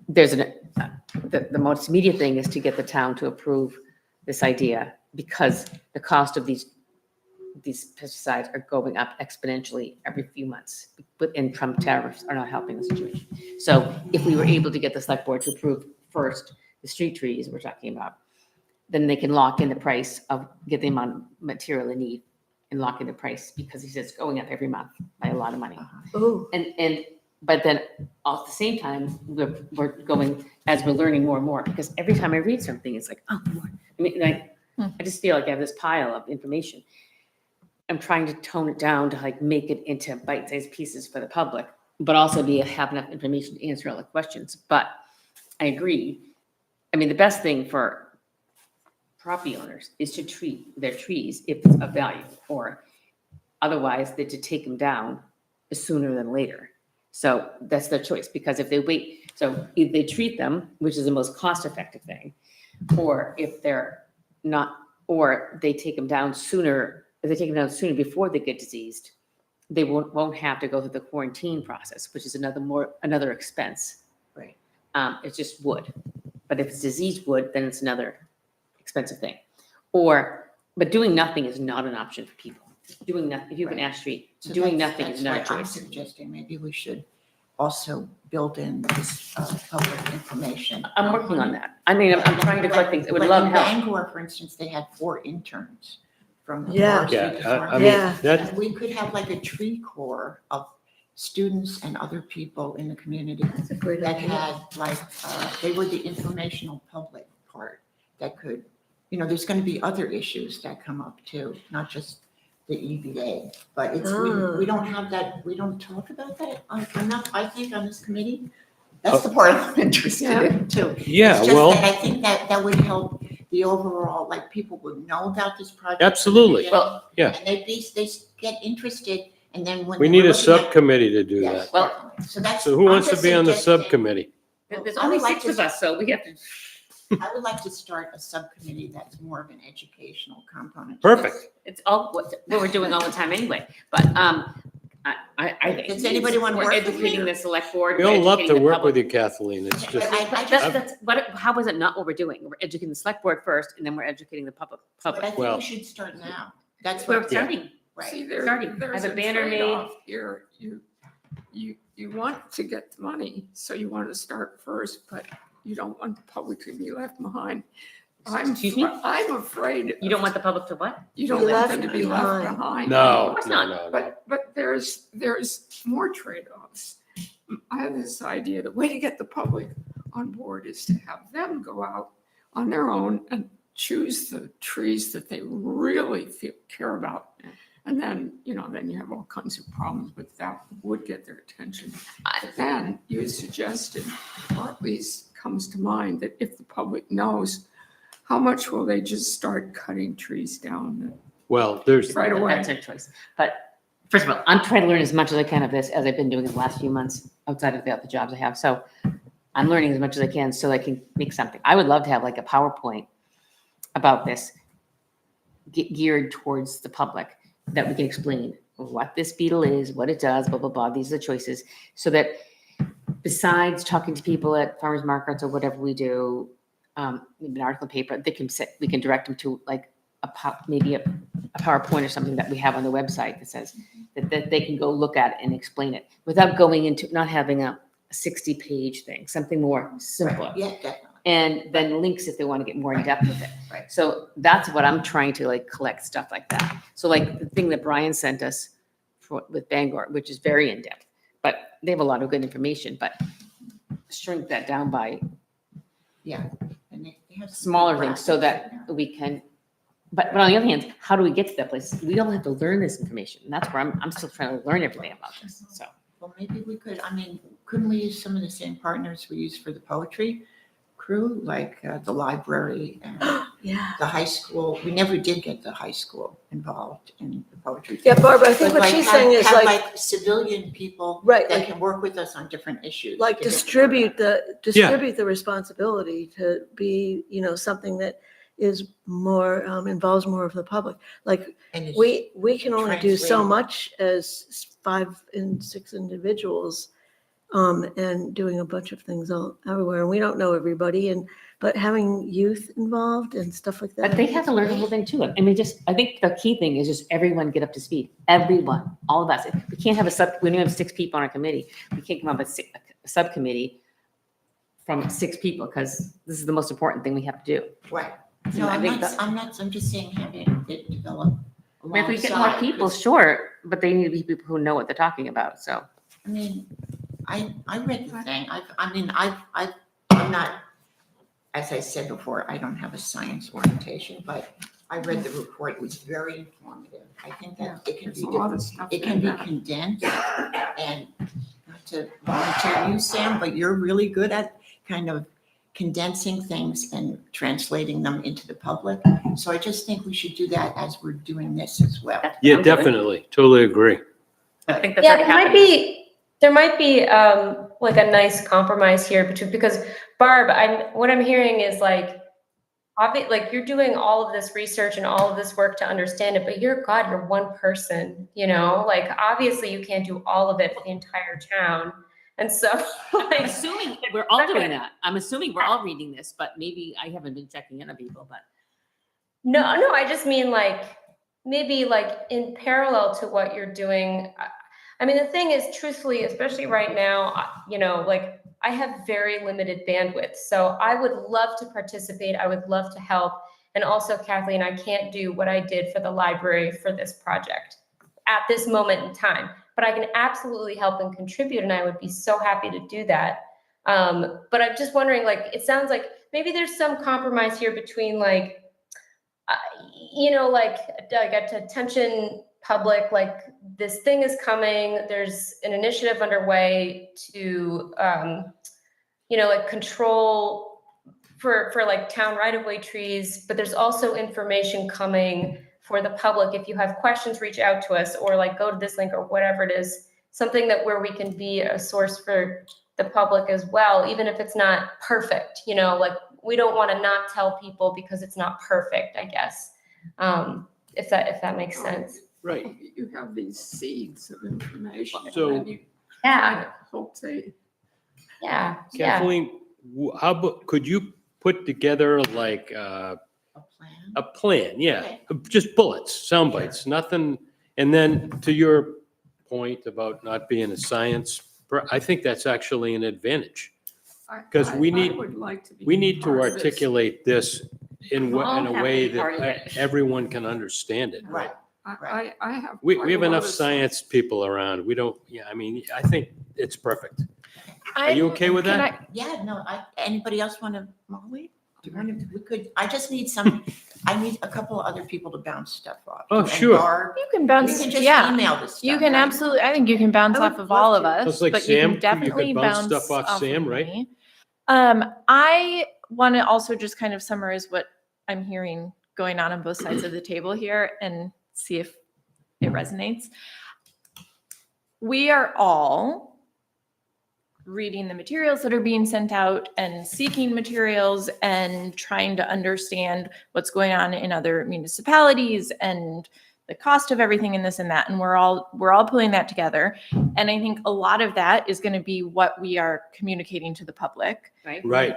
[SPEAKER 2] there's the most immediate thing is to get the town to approve this idea because the cost of these pesticides are going up exponentially every few months. And Trump tariffs are not helping the situation. So if we were able to get the select board to approve first the street trees we're talking about, then they can lock in the price get the amount of material they need and lock in the price because he says it's going up every month by a lot of money.
[SPEAKER 4] ooh,
[SPEAKER 2] But then at the same time, we're going, as we're learning more and more, because every time I read something, it's like, oh, more. I mean, I just feel like I have this pile of information. I'm trying to tone it down to make it into bite-sized pieces for the public, but also have enough information to answer all the questions. But I agree. I mean, the best thing for property owners is to treat their trees if it's of value, or otherwise they to take them down sooner than later. So that's their choice, because if they wait, so if they treat them, which is the most cost-effective thing, or if they're not, or they take them down sooner, if they take them down sooner before they get diseased, they won't have to go through the quarantine process, which is another expense.
[SPEAKER 6] Right.
[SPEAKER 2] It's just wood. But if it's diseased wood, then it's another expensive thing. But doing nothing is not an option for people. Doing nothing, if you can
[SPEAKER 6] Right.
[SPEAKER 2] ash tree,
[SPEAKER 6] so
[SPEAKER 2] doing
[SPEAKER 6] that's-
[SPEAKER 2] nothing is
[SPEAKER 6] that's
[SPEAKER 2] not a
[SPEAKER 6] what I'm
[SPEAKER 2] choice.
[SPEAKER 6] suggesting, maybe we should also build in this public information.
[SPEAKER 2] I'm working on that. I mean, I'm trying to collect things. I would
[SPEAKER 6] Like
[SPEAKER 2] love
[SPEAKER 6] in
[SPEAKER 2] help.
[SPEAKER 6] Bangor, for instance, they had 4 interns from the
[SPEAKER 4] Yeah.
[SPEAKER 6] forestry
[SPEAKER 1] yeah. I
[SPEAKER 6] department.
[SPEAKER 1] mean,
[SPEAKER 4] Yeah.
[SPEAKER 1] that,
[SPEAKER 6] And we could have like a tree corps of students and other people in the community
[SPEAKER 4] that's a great
[SPEAKER 6] that
[SPEAKER 4] idea.
[SPEAKER 6] had they were the informational public part that could, there's going to be other issues that come up too, not just the EBA, but we don't have that, we don't talk about that enough, I think, on this committee. That's the part I'm interested in too.
[SPEAKER 1] yeah,
[SPEAKER 6] It's just
[SPEAKER 1] well,
[SPEAKER 6] that I think that would help the overall, people would know about this project.
[SPEAKER 1] Absolutely.
[SPEAKER 2] Well,
[SPEAKER 1] Yeah.
[SPEAKER 6] And they get interested, and then when.
[SPEAKER 1] we
[SPEAKER 6] they
[SPEAKER 1] need
[SPEAKER 6] were
[SPEAKER 1] a
[SPEAKER 6] looking at-
[SPEAKER 1] subcommittee to do
[SPEAKER 6] Yes,
[SPEAKER 1] that.
[SPEAKER 2] Well,
[SPEAKER 6] definitely. So that's.
[SPEAKER 1] So who
[SPEAKER 6] I'm
[SPEAKER 1] wants to
[SPEAKER 6] just
[SPEAKER 1] be on the
[SPEAKER 6] suggesting-
[SPEAKER 1] subcommittee?
[SPEAKER 2] there's
[SPEAKER 6] I
[SPEAKER 2] only
[SPEAKER 6] would like
[SPEAKER 2] 6
[SPEAKER 6] to-
[SPEAKER 2] of us, so we have to.
[SPEAKER 6] I would like to start a subcommittee that's more of an educational component. to
[SPEAKER 1] Perfect.
[SPEAKER 6] this.
[SPEAKER 2] It's all what we're doing all the time anyway. But I think.
[SPEAKER 6] Does anybody want to
[SPEAKER 2] We're
[SPEAKER 6] work with
[SPEAKER 2] educating
[SPEAKER 6] me?
[SPEAKER 2] the select board.
[SPEAKER 1] We
[SPEAKER 2] we're
[SPEAKER 1] all love to
[SPEAKER 2] educating the
[SPEAKER 1] work
[SPEAKER 2] public.
[SPEAKER 1] with you, Kathleen. It's just,
[SPEAKER 2] That's how is it not what we're doing? We're educating the select board first, and then we're educating the public.
[SPEAKER 6] But I think
[SPEAKER 1] Well-
[SPEAKER 6] we should start now. That's
[SPEAKER 2] We're
[SPEAKER 6] what,
[SPEAKER 2] starting.
[SPEAKER 6] right.
[SPEAKER 5] See,
[SPEAKER 2] Starting. I
[SPEAKER 5] there's
[SPEAKER 2] have
[SPEAKER 5] a
[SPEAKER 2] a banner made.
[SPEAKER 5] trade-off here. You want to get the money, so you want to start first, but you don't want the public to be left behind.
[SPEAKER 2] Excuse me?
[SPEAKER 5] I'm afraid.
[SPEAKER 2] You don't want the public to what?
[SPEAKER 5] You don't
[SPEAKER 4] Be
[SPEAKER 5] want
[SPEAKER 4] left
[SPEAKER 5] them to be left
[SPEAKER 4] behind.
[SPEAKER 5] behind.
[SPEAKER 1] no,
[SPEAKER 2] course
[SPEAKER 1] no,
[SPEAKER 2] not.
[SPEAKER 1] no, no.
[SPEAKER 5] But there's more trade-offs. I have this idea, the way to get the public on board is to have them go out on their own and choose the trees that they really care about. And then, then you have all kinds of problems, but that would get their attention. But then you suggested, or at least comes to mind, that if the public knows, how much will they just start cutting trees down
[SPEAKER 1] Well, there's,
[SPEAKER 5] right away?
[SPEAKER 2] That's their choice. But first of all, I'm trying to learn as much as I can of this as I've been doing in the last few months outside of the other jobs I have. So I'm learning as much as I can so I can make something. I would love to have like a PowerPoint about this geared towards the public that we can explain what this beetle is, what it does, blah, blah, blah. These are the choices. So that besides talking to people at farmers markets or whatever we do, maybe an article in paper, we can direct them to like maybe a PowerPoint or something that we have on the website that says that they can go look at it and explain it without going into, not having a 60-page thing, something more simpler.
[SPEAKER 6] Yeah, definitely.
[SPEAKER 2] And then links if they want to get more in depth with it.
[SPEAKER 6] Right.
[SPEAKER 2] So that's what I'm trying to like collect stuff like that. So like the thing that Brian sent us with Bangor, which is very in depth, but they have a lot of good information, but shrink that down by
[SPEAKER 6] Yeah. And they have some
[SPEAKER 2] smaller
[SPEAKER 6] good
[SPEAKER 2] things so
[SPEAKER 6] graphics
[SPEAKER 2] that
[SPEAKER 6] in there.
[SPEAKER 2] we can, but on the other hand, how do we get to that place? We all have to learn this information. And that's where I'm still trying to learn everything about this. So
[SPEAKER 6] Well, maybe we could, couldn't we use some of the same partners we use for the poetry crew, like the library and
[SPEAKER 4] Yeah.
[SPEAKER 6] the high school? We never did get the high school involved in the poetry.
[SPEAKER 4] Yeah, Barbara, I think
[SPEAKER 6] But
[SPEAKER 4] what she's
[SPEAKER 6] have-
[SPEAKER 4] saying is
[SPEAKER 6] have
[SPEAKER 4] like,
[SPEAKER 6] civilian people
[SPEAKER 4] right,
[SPEAKER 6] that
[SPEAKER 4] like,
[SPEAKER 6] can work with us on different issues.
[SPEAKER 4] like
[SPEAKER 6] to get the word
[SPEAKER 4] distribute the responsibility to be, something that is more, involves more of the public. Like,
[SPEAKER 6] out. And it's-
[SPEAKER 4] we can only do so
[SPEAKER 6] translatable.
[SPEAKER 4] much as 5 and 6 individuals, and doing a bunch of things all everywhere. And we don't know everybody, but having youth involved and stuff like that.
[SPEAKER 2] but they have to learn the whole thing too. I mean, I think the key thing is just everyone get up to speed. Everyone, all of us. We can't have we only have 6 people on our committee. We can't come up with a subcommittee from 6 people because this is the most important thing we have to do.
[SPEAKER 6] Right.
[SPEAKER 2] So
[SPEAKER 6] No,
[SPEAKER 2] I
[SPEAKER 6] I'm
[SPEAKER 2] think
[SPEAKER 6] not, I'm just saying having it develop
[SPEAKER 2] I mean, if we get more
[SPEAKER 6] alongside,
[SPEAKER 2] people,
[SPEAKER 6] 'cause,
[SPEAKER 2] sure, but they need to be people who know what they're talking about. So
[SPEAKER 6] I read the thing. I'm not, as I said before, I don't have a science orientation, but I read the report. It was very informative. I think that it can
[SPEAKER 5] There's
[SPEAKER 6] be
[SPEAKER 5] a lot of stuff
[SPEAKER 6] it can
[SPEAKER 5] in
[SPEAKER 6] be
[SPEAKER 5] that.
[SPEAKER 6] condensed, and not to volunteer you, Sam, but you're really good at kind of condensing things and translating them into the public. So I just think we should do that as we're doing this as well.
[SPEAKER 1] yeah, definitely, totally agree.
[SPEAKER 2] I think that's
[SPEAKER 7] Yeah,
[SPEAKER 2] already
[SPEAKER 7] there might be like a nice compromise here because Barb, what I'm hearing is like you're doing all of this research and all of this work to understand it, but you're one person, like obviously you can't do all of it for the entire town. And so
[SPEAKER 2] I'm assuming that we're all doing that. I'm assuming we're all reading this, but maybe I haven't been checking in on people, but.
[SPEAKER 7] No, I just mean maybe in parallel to what you're doing. I mean, the thing is, truthfully, especially right now, I have very limited bandwidth. So I would love to participate. I would love to help. And also, Kathleen, I can't do what I did for the library for this project at this moment in time. But I can absolutely help and contribute, and I would be so happy to do that. But I'm just wondering, it sounds like maybe there's some compromise here between attention public, this thing is coming. There's an initiative underway to, control for town right-of-way trees, but there's also information coming for the public. If you have questions, reach out to us or go to this link or whatever it is, something where we can be a source for the public as well, even if it's not perfect, we don't want to not tell people because it's not perfect, I guess. If that makes sense.
[SPEAKER 1] Right.
[SPEAKER 5] You have these seeds of information.
[SPEAKER 1] So-
[SPEAKER 5] and you
[SPEAKER 7] Yeah,
[SPEAKER 5] kind of hope they,
[SPEAKER 7] yeah.
[SPEAKER 1] Kathleen, how about, could you put together like
[SPEAKER 6] A plan.
[SPEAKER 1] a plan? Yeah,
[SPEAKER 6] Okay.
[SPEAKER 1] just bullets, sound bites, nothing. And then to your point about not being a science, I think that's actually an advantage. 'Cause we
[SPEAKER 5] I
[SPEAKER 1] need-
[SPEAKER 5] would like to be.
[SPEAKER 1] We need to
[SPEAKER 5] part of this.
[SPEAKER 1] articulate this in
[SPEAKER 2] We're all
[SPEAKER 1] a
[SPEAKER 2] happy
[SPEAKER 1] way
[SPEAKER 2] to be part of
[SPEAKER 1] that
[SPEAKER 2] it.
[SPEAKER 1] everyone can understand it.
[SPEAKER 6] Right.
[SPEAKER 5] I have.
[SPEAKER 1] We
[SPEAKER 5] quite
[SPEAKER 1] have
[SPEAKER 5] a lot
[SPEAKER 1] enough
[SPEAKER 5] of
[SPEAKER 1] science people around. We don't, yeah, I mean, I think it's perfect. Are you
[SPEAKER 3] I'm-
[SPEAKER 1] okay with
[SPEAKER 3] can
[SPEAKER 1] that?
[SPEAKER 3] I-
[SPEAKER 6] Yeah, no, anybody else want to, Molly? Do you want to, we could, I just need some, I need a couple other people to bounce stuff off.
[SPEAKER 1] Oh,
[SPEAKER 6] And
[SPEAKER 1] sure.
[SPEAKER 6] Barb,
[SPEAKER 3] You can
[SPEAKER 6] we
[SPEAKER 3] bounce,
[SPEAKER 6] can just
[SPEAKER 3] yeah.
[SPEAKER 6] email this stuff.
[SPEAKER 3] You can
[SPEAKER 6] right?
[SPEAKER 3] absolutely, I think you can bounce
[SPEAKER 4] I would
[SPEAKER 3] off of
[SPEAKER 4] love
[SPEAKER 3] all of
[SPEAKER 4] to.
[SPEAKER 3] us,
[SPEAKER 1] Sounds like
[SPEAKER 3] but you
[SPEAKER 1] Sam,
[SPEAKER 3] can
[SPEAKER 1] you
[SPEAKER 3] definitely
[SPEAKER 1] could bounce
[SPEAKER 3] bounce
[SPEAKER 1] stuff off
[SPEAKER 3] of
[SPEAKER 1] Sam, right?
[SPEAKER 3] me. I want to also just kind of summarize what I'm hearing going on both sides of the table here and see if it resonates. We are all reading the materials that are being sent out and seeking materials and trying to understand what's going on in other municipalities and the cost of everything and this and that. And we're all pulling that together. And I think a lot of that is going to be what we are communicating to the public.
[SPEAKER 2] Right?
[SPEAKER 1] Right.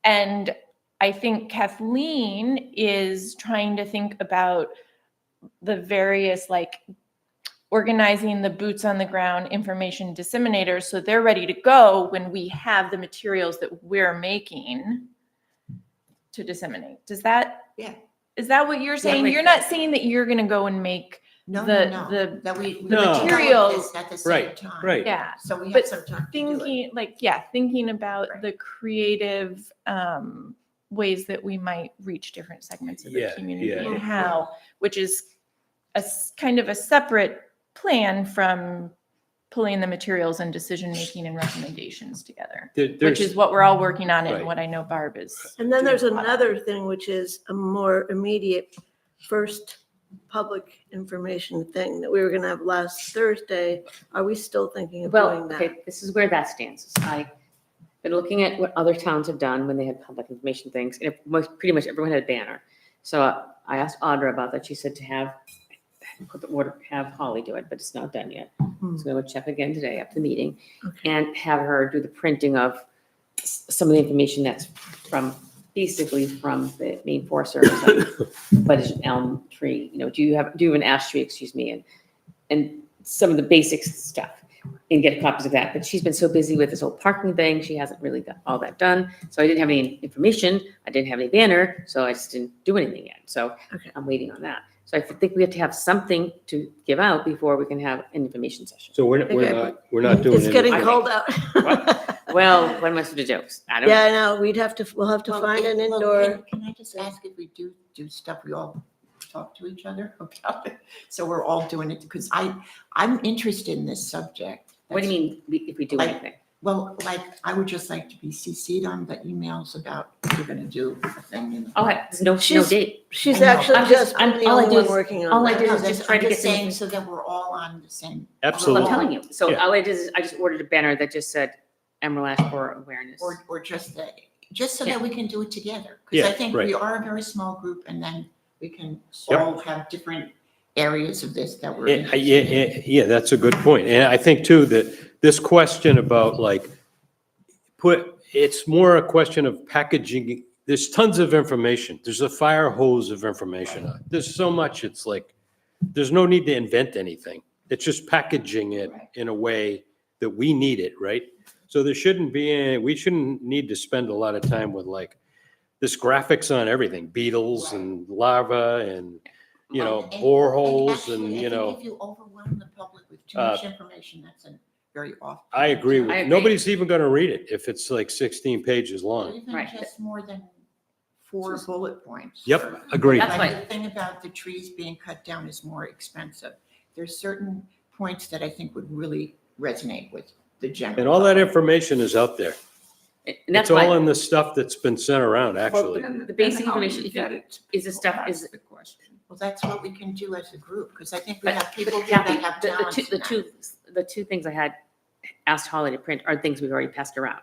[SPEAKER 3] And I think Kathleen is trying to think about the various, like, organizing the boots on the ground information disseminators so they're ready to go when we have the materials that we're making to disseminate. Does that?
[SPEAKER 6] Yeah.
[SPEAKER 3] Is that what you're saying?
[SPEAKER 2] like
[SPEAKER 3] You're not saying that you're going to go and make,
[SPEAKER 6] No,
[SPEAKER 3] the-
[SPEAKER 6] no, no.
[SPEAKER 3] the
[SPEAKER 6] That we
[SPEAKER 1] No.
[SPEAKER 6] develop
[SPEAKER 3] materials-
[SPEAKER 6] this at the same
[SPEAKER 1] Right,
[SPEAKER 6] time.
[SPEAKER 1] right.
[SPEAKER 3] yeah,
[SPEAKER 6] So we have
[SPEAKER 3] But
[SPEAKER 6] some time to do it.
[SPEAKER 3] thinking, like, yeah, thinking about
[SPEAKER 6] Right.
[SPEAKER 3] the creative ways that we might reach different segments of the
[SPEAKER 1] Yeah,
[SPEAKER 3] community
[SPEAKER 1] yeah.
[SPEAKER 3] and how, which is kind of a separate plan from pulling the materials and decision-making and recommendations together, which
[SPEAKER 1] There's,
[SPEAKER 3] is what we're all working on
[SPEAKER 1] Right.
[SPEAKER 3] and what I know Barb is.
[SPEAKER 4] And then
[SPEAKER 3] doing
[SPEAKER 4] there's
[SPEAKER 3] a lot of.
[SPEAKER 4] another thing, which is a more immediate first public information thing that we were gonna have last Thursday. Are we still thinking of
[SPEAKER 2] Well,
[SPEAKER 4] doing that?
[SPEAKER 2] okay, this is where that stands. I've been looking at what other towns have done when they had public information things, and pretty much everyone had a banner. So I asked Audra about that. She said to have Holly do it, but it's not done yet.
[SPEAKER 4] Hmm.
[SPEAKER 2] So I'm gonna check again today after the meeting
[SPEAKER 4] Okay.
[SPEAKER 2] and have her do the printing of some of the information that's basically from the main Forest Service. But it's an elm tree, do you have an ash tree, excuse me, and some of the basic stuff, and get copies of that. But she's been so busy with this whole parking thing, she hasn't really got all that done. So I didn't have any information, I didn't have any banner, so I just didn't do anything yet. So
[SPEAKER 4] Okay.
[SPEAKER 2] I'm waiting on that. So I think we have to have something to give out before we can have an information session.
[SPEAKER 1] so we're not doing
[SPEAKER 4] It's getting
[SPEAKER 1] anything.
[SPEAKER 4] cold out.
[SPEAKER 2] Well, what am I supposed to do? I don't
[SPEAKER 4] Yeah,
[SPEAKER 2] know.
[SPEAKER 4] I know, we'll have to
[SPEAKER 6] Well,
[SPEAKER 4] find an
[SPEAKER 6] well,
[SPEAKER 4] indoor.
[SPEAKER 6] Can I just ask if we do stuff, we all talk to each other about it? So we're all doing it, because I'm interested in this subject.
[SPEAKER 2] What do you mean if we do
[SPEAKER 6] Like-
[SPEAKER 2] anything?
[SPEAKER 6] Well, like, I would just like to be CC'd on the emails about you're gonna do a thing. in the-
[SPEAKER 2] Okay, there's no
[SPEAKER 4] She's-
[SPEAKER 2] date.
[SPEAKER 4] She's
[SPEAKER 6] I know.
[SPEAKER 4] actually
[SPEAKER 2] I'm
[SPEAKER 4] just
[SPEAKER 2] just- I'm-
[SPEAKER 4] been the
[SPEAKER 2] all I
[SPEAKER 4] only
[SPEAKER 2] do
[SPEAKER 4] one
[SPEAKER 2] is-
[SPEAKER 4] working
[SPEAKER 2] all
[SPEAKER 4] on
[SPEAKER 2] I
[SPEAKER 4] that.
[SPEAKER 2] did
[SPEAKER 6] No,
[SPEAKER 2] is
[SPEAKER 6] that's-
[SPEAKER 2] just try
[SPEAKER 6] I'm
[SPEAKER 2] to
[SPEAKER 6] just
[SPEAKER 2] get some-
[SPEAKER 6] saying so that we're all on the same.
[SPEAKER 2] Well,
[SPEAKER 1] Absolutely.
[SPEAKER 2] I'm telling you. So
[SPEAKER 1] Yeah.
[SPEAKER 2] all I did is I just ordered a banner that just said Emerald Ash Borer Awareness.
[SPEAKER 6] Or just that, just so
[SPEAKER 2] Yeah.
[SPEAKER 6] that we can do it together. Because
[SPEAKER 1] Yeah,
[SPEAKER 6] I think
[SPEAKER 1] right.
[SPEAKER 6] we are a very small group, and then we can
[SPEAKER 1] Yep.
[SPEAKER 6] all have different areas of this that we're.
[SPEAKER 1] Yeah,
[SPEAKER 6] interested in.
[SPEAKER 1] yeah, that's a good point. And I think too, that this question about like, it's more a question of packaging. There's tons of information. There's a fire hose of information. There's so much, it's like, there's no need to invent anything. It's just packaging it
[SPEAKER 6] Right.
[SPEAKER 1] in a way that we need it, right? So we shouldn't need to spend a lot of time with like, this graphics on everything, beetles and larvae and,
[SPEAKER 6] And
[SPEAKER 1] boreholes
[SPEAKER 6] actually,
[SPEAKER 1] and,
[SPEAKER 6] I think if you overwhelm the public with too much information, that's a very off.
[SPEAKER 1] I agree
[SPEAKER 2] I
[SPEAKER 1] with,
[SPEAKER 2] agree.
[SPEAKER 1] nobody's even gonna read it if it's like 16 pages long.
[SPEAKER 6] Even
[SPEAKER 2] Right.
[SPEAKER 6] just more than 4 bullet points.
[SPEAKER 1] Yep, agreed.
[SPEAKER 2] That's
[SPEAKER 6] Like
[SPEAKER 2] right.
[SPEAKER 6] the thing about the trees being cut down is more expensive. There's certain points that I think would really resonate with the general.
[SPEAKER 1] And all that
[SPEAKER 6] public.
[SPEAKER 1] information is out there.
[SPEAKER 2] And that's
[SPEAKER 1] It's all
[SPEAKER 2] why
[SPEAKER 1] in the stuff that's been sent around, actually.
[SPEAKER 5] Then-
[SPEAKER 2] the basic
[SPEAKER 5] then how
[SPEAKER 2] information,
[SPEAKER 5] you
[SPEAKER 2] if you-
[SPEAKER 5] get it to
[SPEAKER 2] is the
[SPEAKER 5] people,
[SPEAKER 2] stuff-
[SPEAKER 5] that's
[SPEAKER 2] is-
[SPEAKER 5] the question.
[SPEAKER 6] Well, that's what we can do as a group, because I think we
[SPEAKER 2] But
[SPEAKER 6] have people here
[SPEAKER 2] Kathy,
[SPEAKER 6] that have
[SPEAKER 2] the
[SPEAKER 6] talents.
[SPEAKER 2] two,
[SPEAKER 6] in that.
[SPEAKER 2] the two things I had asked Holly to print are things we've already passed around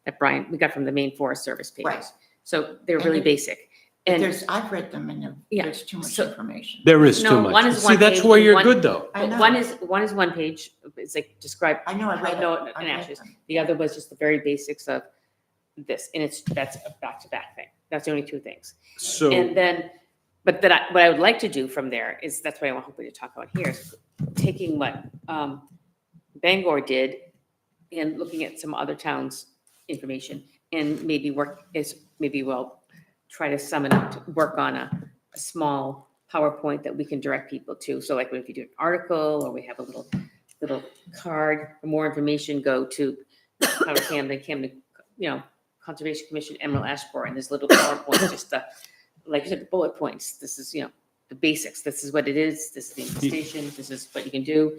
[SPEAKER 2] that we got from the main Forest Service pages.
[SPEAKER 6] Right.
[SPEAKER 2] So they're
[SPEAKER 6] And
[SPEAKER 2] really
[SPEAKER 6] then-
[SPEAKER 2] basic. And
[SPEAKER 6] I've read them and
[SPEAKER 2] Yeah,
[SPEAKER 6] there's too much
[SPEAKER 2] so-
[SPEAKER 6] information.
[SPEAKER 1] There is too
[SPEAKER 2] No, one
[SPEAKER 1] much.
[SPEAKER 2] is
[SPEAKER 1] See,
[SPEAKER 2] one
[SPEAKER 1] that's
[SPEAKER 2] page
[SPEAKER 1] where
[SPEAKER 2] and
[SPEAKER 1] you're
[SPEAKER 2] one-
[SPEAKER 1] good, though.
[SPEAKER 6] I know.
[SPEAKER 2] one is one page. It's like describe
[SPEAKER 6] I know, I read
[SPEAKER 2] no,
[SPEAKER 6] it.
[SPEAKER 2] and
[SPEAKER 6] I read
[SPEAKER 2] ashes.
[SPEAKER 6] them.
[SPEAKER 2] The other was just the very basics of this, and that's a back-to-back thing. That's the only two things.
[SPEAKER 1] So,
[SPEAKER 2] And then, but that what I would like to do from there is, that's what I'm hoping to talk about here, is taking what Bangor did and looking at some other towns' information, and maybe we'll try to sum it up, to work on a small PowerPoint that we can direct people to. So like if you do an article, or we have a little card, for more information, go to Town of Camden, Conservation Commission, Emerald Ash Borer, and there's little PowerPoint, just like you said, the bullet points. This is, the basics. This is what it is. This is the infestation. This is what you can do.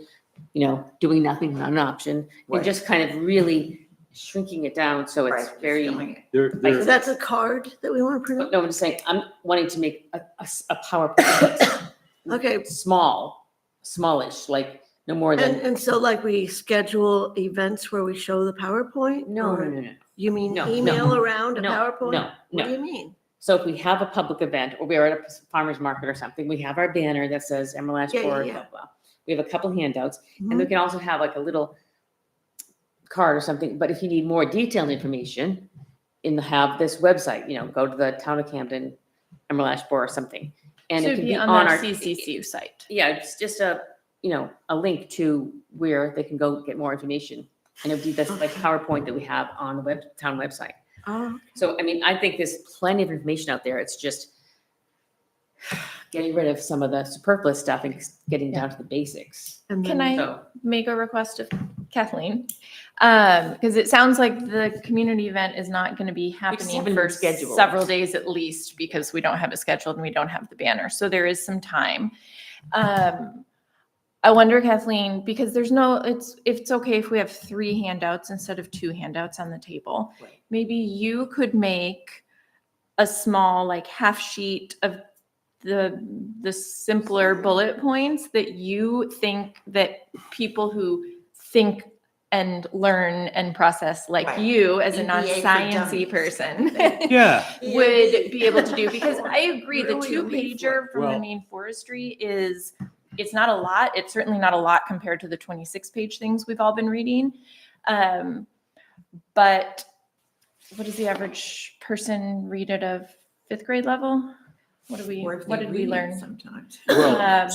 [SPEAKER 2] Doing nothing, not an option, and
[SPEAKER 6] Right.
[SPEAKER 2] just kind of really shrinking it down so it's
[SPEAKER 6] Right,
[SPEAKER 2] very.
[SPEAKER 6] doing it.
[SPEAKER 4] So that's a card that we want to print out?
[SPEAKER 2] No, I'm just saying, I'm wanting to make a PowerPoint that's
[SPEAKER 4] Okay.
[SPEAKER 2] smallish, like no more than.
[SPEAKER 4] And so like we schedule events where we show the PowerPoint?
[SPEAKER 2] No.
[SPEAKER 4] Or You mean
[SPEAKER 2] No,
[SPEAKER 4] email around a
[SPEAKER 2] No,
[SPEAKER 4] PowerPoint?
[SPEAKER 2] no,
[SPEAKER 4] What
[SPEAKER 2] no.
[SPEAKER 4] do you mean?
[SPEAKER 2] So if we have a public event, or we're at a farmer's market or something, we have our banner that says Emerald Ash
[SPEAKER 4] Yeah, yeah,
[SPEAKER 2] Borer,
[SPEAKER 4] yeah.
[SPEAKER 2] blah, blah. We have a couple handouts, and
[SPEAKER 4] Mhm.
[SPEAKER 2] we can also have like a little card or something, but if you need more detailed information, have this website, go to the Town of Camden, Emerald Ash Borer or something. And
[SPEAKER 3] So
[SPEAKER 2] it
[SPEAKER 3] it'd
[SPEAKER 2] can
[SPEAKER 3] be
[SPEAKER 2] be
[SPEAKER 3] on
[SPEAKER 2] on
[SPEAKER 3] the
[SPEAKER 2] our.
[SPEAKER 3] CCCU site.
[SPEAKER 2] Yeah, it's just a link to where they can go get more information. And it'd be this like PowerPoint that we have on the town website.
[SPEAKER 4] Oh,
[SPEAKER 2] So, I mean, I think there's plenty of information out there. It's just getting rid of some of the superfluous stuff and getting down to the basics.
[SPEAKER 4] and
[SPEAKER 3] Can
[SPEAKER 4] then-
[SPEAKER 3] I
[SPEAKER 2] So,
[SPEAKER 3] make a request of Kathleen? Because it sounds like the community event is not going to be happening
[SPEAKER 2] haven't
[SPEAKER 3] for
[SPEAKER 2] scheduled.
[SPEAKER 3] several days at least, because we don't have it scheduled and we don't have the banner. So there is some time. I wonder, Kathleen, because it's okay if we have 3 handouts instead of 2 handouts on the table.
[SPEAKER 6] Right.
[SPEAKER 3] Maybe you could make a small, like, half sheet of the simpler bullet points that you think that people who think and learn and process like
[SPEAKER 6] Right.
[SPEAKER 3] you as a
[SPEAKER 6] EVA for
[SPEAKER 3] non-sciencey
[SPEAKER 6] dummies.
[SPEAKER 3] person
[SPEAKER 1] yeah,
[SPEAKER 3] would be able to do, because I agree, the
[SPEAKER 4] Really a leaflet.
[SPEAKER 3] 2-pager from the
[SPEAKER 1] Well-
[SPEAKER 3] main forestry it's not a lot. It's certainly not a lot compared to the 26-page things we've all been reading. But what does the average person read at a 5th grade level? What did we learn?
[SPEAKER 6] Sometimes.
[SPEAKER 1] well,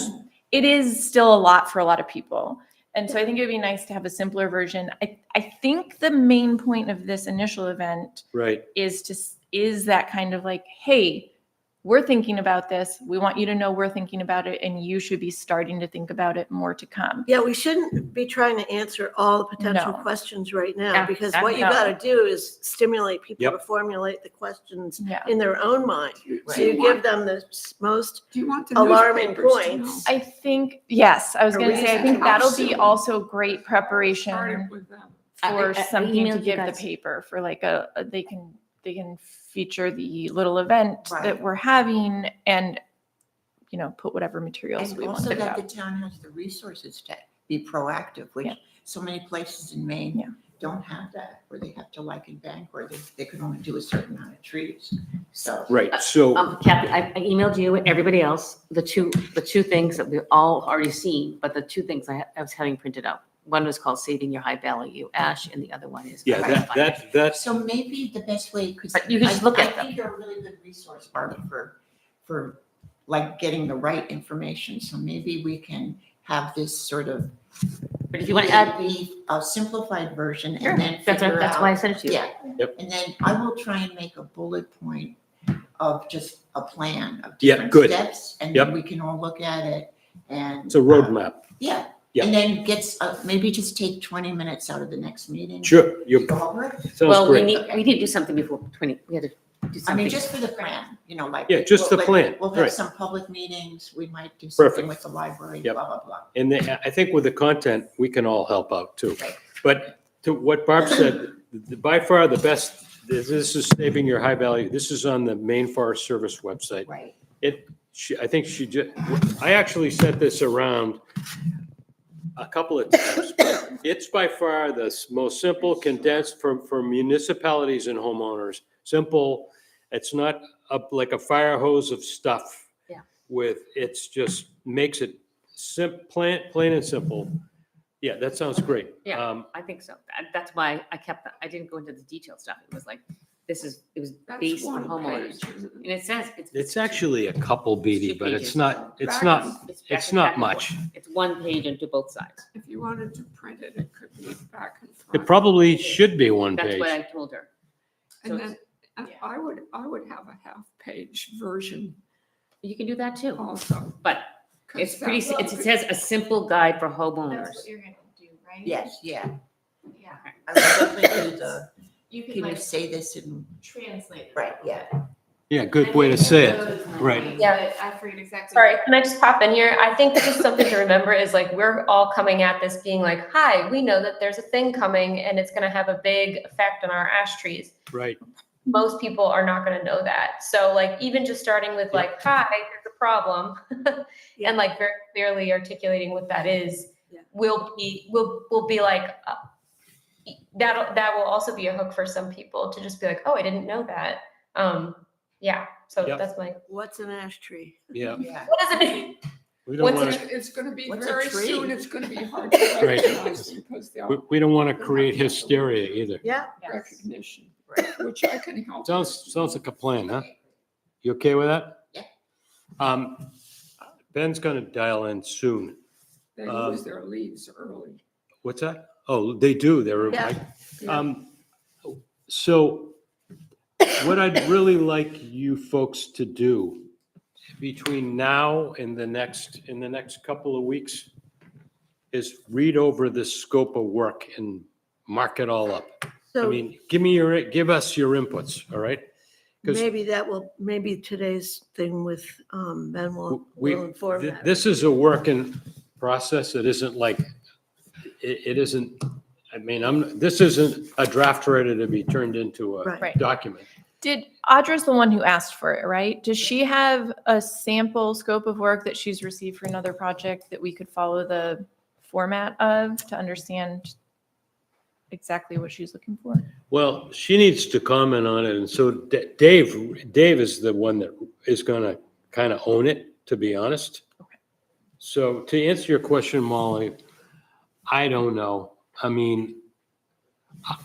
[SPEAKER 3] It is still a lot for a lot of people. And so I think it would be nice to have a simpler version. I think the main point of this initial event
[SPEAKER 1] right.
[SPEAKER 3] is that kind of like, hey, we're thinking about this. We want you to know we're thinking about it, and you should be starting to think about it more to come.
[SPEAKER 4] Yeah, we shouldn't be trying to answer all the potential
[SPEAKER 3] No.
[SPEAKER 4] questions right now,
[SPEAKER 2] Yeah,
[SPEAKER 4] because what you
[SPEAKER 3] no.
[SPEAKER 4] got to do is stimulate people
[SPEAKER 1] Yep.
[SPEAKER 4] to formulate the questions
[SPEAKER 3] Yeah.
[SPEAKER 4] in their own mind. So
[SPEAKER 6] Right.
[SPEAKER 4] you give them the most,
[SPEAKER 5] Do you want the
[SPEAKER 4] alarming
[SPEAKER 5] newspapers to
[SPEAKER 4] points.
[SPEAKER 5] know?
[SPEAKER 3] I think, yes, I was
[SPEAKER 4] Or
[SPEAKER 3] going to say, I
[SPEAKER 4] reason
[SPEAKER 3] think
[SPEAKER 5] to
[SPEAKER 3] that'll
[SPEAKER 5] pursue.
[SPEAKER 3] be also great preparation
[SPEAKER 5] Started with them.
[SPEAKER 3] for
[SPEAKER 2] I
[SPEAKER 3] something to
[SPEAKER 2] emailed you
[SPEAKER 3] give the
[SPEAKER 2] guys.
[SPEAKER 3] paper for like they can feature the little event
[SPEAKER 6] Right.
[SPEAKER 3] that we're having and, put whatever materials
[SPEAKER 6] And
[SPEAKER 3] we want
[SPEAKER 6] also
[SPEAKER 3] to
[SPEAKER 6] that the
[SPEAKER 3] have.
[SPEAKER 6] town has the resources to be proactive, which
[SPEAKER 3] Yeah.
[SPEAKER 6] so many places in Maine
[SPEAKER 3] Yeah.
[SPEAKER 6] don't have that, where they have to, like in Bangor, they can only do a certain amount of trees. So,
[SPEAKER 1] Right, so,
[SPEAKER 2] Kathy, I emailed you and everybody else, the two things that we've all already seen, but the 2 things I was having printed out. One was called Saving Your High Value Ash, and the other one is.
[SPEAKER 1] yeah, that's,
[SPEAKER 6] so maybe the best way, because
[SPEAKER 2] But you can just look at
[SPEAKER 6] I
[SPEAKER 2] them.
[SPEAKER 6] think you're a really good resource, Barbie, for like getting the right information. So maybe we can have this sort of
[SPEAKER 2] But if you want to add,
[SPEAKER 6] be a simplified version
[SPEAKER 2] sure,
[SPEAKER 6] and then
[SPEAKER 2] that's
[SPEAKER 6] figure
[SPEAKER 2] why I
[SPEAKER 6] out.
[SPEAKER 2] sent it to you.
[SPEAKER 6] Yeah.
[SPEAKER 1] Yep.
[SPEAKER 6] And then I will try and make a bullet point of just a plan of
[SPEAKER 1] Yeah,
[SPEAKER 6] different
[SPEAKER 1] good.
[SPEAKER 6] steps. And
[SPEAKER 1] Yep.
[SPEAKER 6] then we can all look at it and.
[SPEAKER 1] it's a roadmap.
[SPEAKER 6] Yeah.
[SPEAKER 1] Yeah.
[SPEAKER 6] And then maybe just take 20 minutes out of the next meeting.
[SPEAKER 1] Sure,
[SPEAKER 6] To
[SPEAKER 1] you,
[SPEAKER 6] go over it.
[SPEAKER 1] sounds
[SPEAKER 2] Well, we
[SPEAKER 1] great.
[SPEAKER 2] need to do something before 20, we had to do
[SPEAKER 6] I
[SPEAKER 2] something.
[SPEAKER 6] mean, just for the plan, like.
[SPEAKER 1] Yeah, just the
[SPEAKER 6] we'll-
[SPEAKER 1] plan,
[SPEAKER 6] We'll have
[SPEAKER 1] right.
[SPEAKER 6] some public meetings. We might do
[SPEAKER 1] Perfect.
[SPEAKER 6] something with the library,
[SPEAKER 1] Yep.
[SPEAKER 6] blah, blah, blah.
[SPEAKER 1] And I think with the content, we can all help out too.
[SPEAKER 6] Right.
[SPEAKER 1] But to what Barb said, by far the best, this is Saving Your High Value. This is on the Maine Forest Service website.
[SPEAKER 6] Right.
[SPEAKER 1] I think I actually sent this around a couple of times. But it's by far the most simple, condensed for municipalities and homeowners. Simple. It's not like a fire hose of stuff.
[SPEAKER 2] Yeah.
[SPEAKER 1] It's just makes it plain and simple. Yeah, that sounds great.
[SPEAKER 2] Yeah. I think so. That's why I didn't go into the detailed stuff. It was like, it was
[SPEAKER 5] That's
[SPEAKER 2] based
[SPEAKER 5] one
[SPEAKER 2] on homeowners.
[SPEAKER 5] page, isn't it?
[SPEAKER 2] And it says,
[SPEAKER 1] It's actually a couple, BD, but it's
[SPEAKER 2] pages.
[SPEAKER 1] not, it's
[SPEAKER 5] Back
[SPEAKER 1] not,
[SPEAKER 5] and-
[SPEAKER 2] It's
[SPEAKER 1] it's
[SPEAKER 2] back
[SPEAKER 1] not
[SPEAKER 2] and
[SPEAKER 1] much.
[SPEAKER 2] forth. It's one page into both sides.
[SPEAKER 5] If you wanted to print it, it could be back and
[SPEAKER 1] It
[SPEAKER 5] front.
[SPEAKER 1] probably should be one
[SPEAKER 2] That's what I
[SPEAKER 1] page.
[SPEAKER 2] told her.
[SPEAKER 5] And
[SPEAKER 2] So
[SPEAKER 5] then I would have a half-page version
[SPEAKER 2] you can do that too,
[SPEAKER 5] also.
[SPEAKER 2] but
[SPEAKER 5] 'cause
[SPEAKER 2] it's pretty,
[SPEAKER 5] that-
[SPEAKER 2] it says a simple guide for
[SPEAKER 3] That's
[SPEAKER 2] homeowners.
[SPEAKER 3] what you're gonna do, right?
[SPEAKER 6] Yes, yeah.
[SPEAKER 3] Yeah.
[SPEAKER 6] I would definitely do the,
[SPEAKER 3] You
[SPEAKER 6] can
[SPEAKER 3] can
[SPEAKER 6] you
[SPEAKER 3] like
[SPEAKER 6] say this in,
[SPEAKER 3] translate it.
[SPEAKER 6] right, yeah.
[SPEAKER 1] Yeah, good way to say it. Right.
[SPEAKER 7] Yeah.
[SPEAKER 3] But I forget exactly.
[SPEAKER 7] Sorry, can I just pop in here? I think just something to remember is like, we're all coming at this being like, hi, we know that there's a thing coming and it's gonna have a big effect on our ash trees.
[SPEAKER 1] Right.
[SPEAKER 7] Most people are not gonna know that. So like, even just starting with like, hi, there's a problem.
[SPEAKER 4] Yeah.
[SPEAKER 7] And like very clearly articulating what that is,
[SPEAKER 4] Yeah.
[SPEAKER 7] will be like, that will also be a hook for some people to just be like, oh, I didn't know that. Yeah, so
[SPEAKER 1] Yep.
[SPEAKER 7] that's my,
[SPEAKER 4] What's an ash tree?
[SPEAKER 1] Yeah.
[SPEAKER 6] Yeah.
[SPEAKER 7] what does it mean?
[SPEAKER 1] We don't
[SPEAKER 7] What's
[SPEAKER 1] want
[SPEAKER 5] It's
[SPEAKER 1] to,
[SPEAKER 5] it's gonna be
[SPEAKER 6] What's a
[SPEAKER 5] very
[SPEAKER 6] tree?
[SPEAKER 5] soon, it's gonna be hard to
[SPEAKER 1] Right.
[SPEAKER 5] recognize because they'll
[SPEAKER 1] we don't want to create hysteria either.
[SPEAKER 4] Yeah,
[SPEAKER 5] recognition,
[SPEAKER 6] Right.
[SPEAKER 5] which I can help.
[SPEAKER 1] Sounds like a plan, huh? You okay with that?
[SPEAKER 6] Yeah.
[SPEAKER 1] Ben's gonna dial in soon.
[SPEAKER 5] They lose their leaves early.
[SPEAKER 1] What's that? Oh, they do. They're,
[SPEAKER 4] Yeah.
[SPEAKER 1] so what I'd really like you folks to do between now and in the next couple of weeks is read over the scope of work and mark it all up. I
[SPEAKER 4] so
[SPEAKER 1] mean, give us your inputs, all right? 'Cause
[SPEAKER 4] maybe today's thing with Ben will
[SPEAKER 1] we,
[SPEAKER 4] inform that.
[SPEAKER 1] this is a working process. It isn't like, it isn't, I mean, this isn't a draft ready to be turned into a
[SPEAKER 4] Right.
[SPEAKER 3] Right.
[SPEAKER 1] document.
[SPEAKER 3] Did Audra's the one who asked for it, right? Does she have a sample scope of work that she's received for another project that we could follow the format of to understand exactly what she's looking for?
[SPEAKER 1] Well, she needs to comment on it, and so Dave is the one that is gonna kind of own it, to be honest.
[SPEAKER 3] Okay.
[SPEAKER 1] So to answer your question, Molly, I don't know. I mean,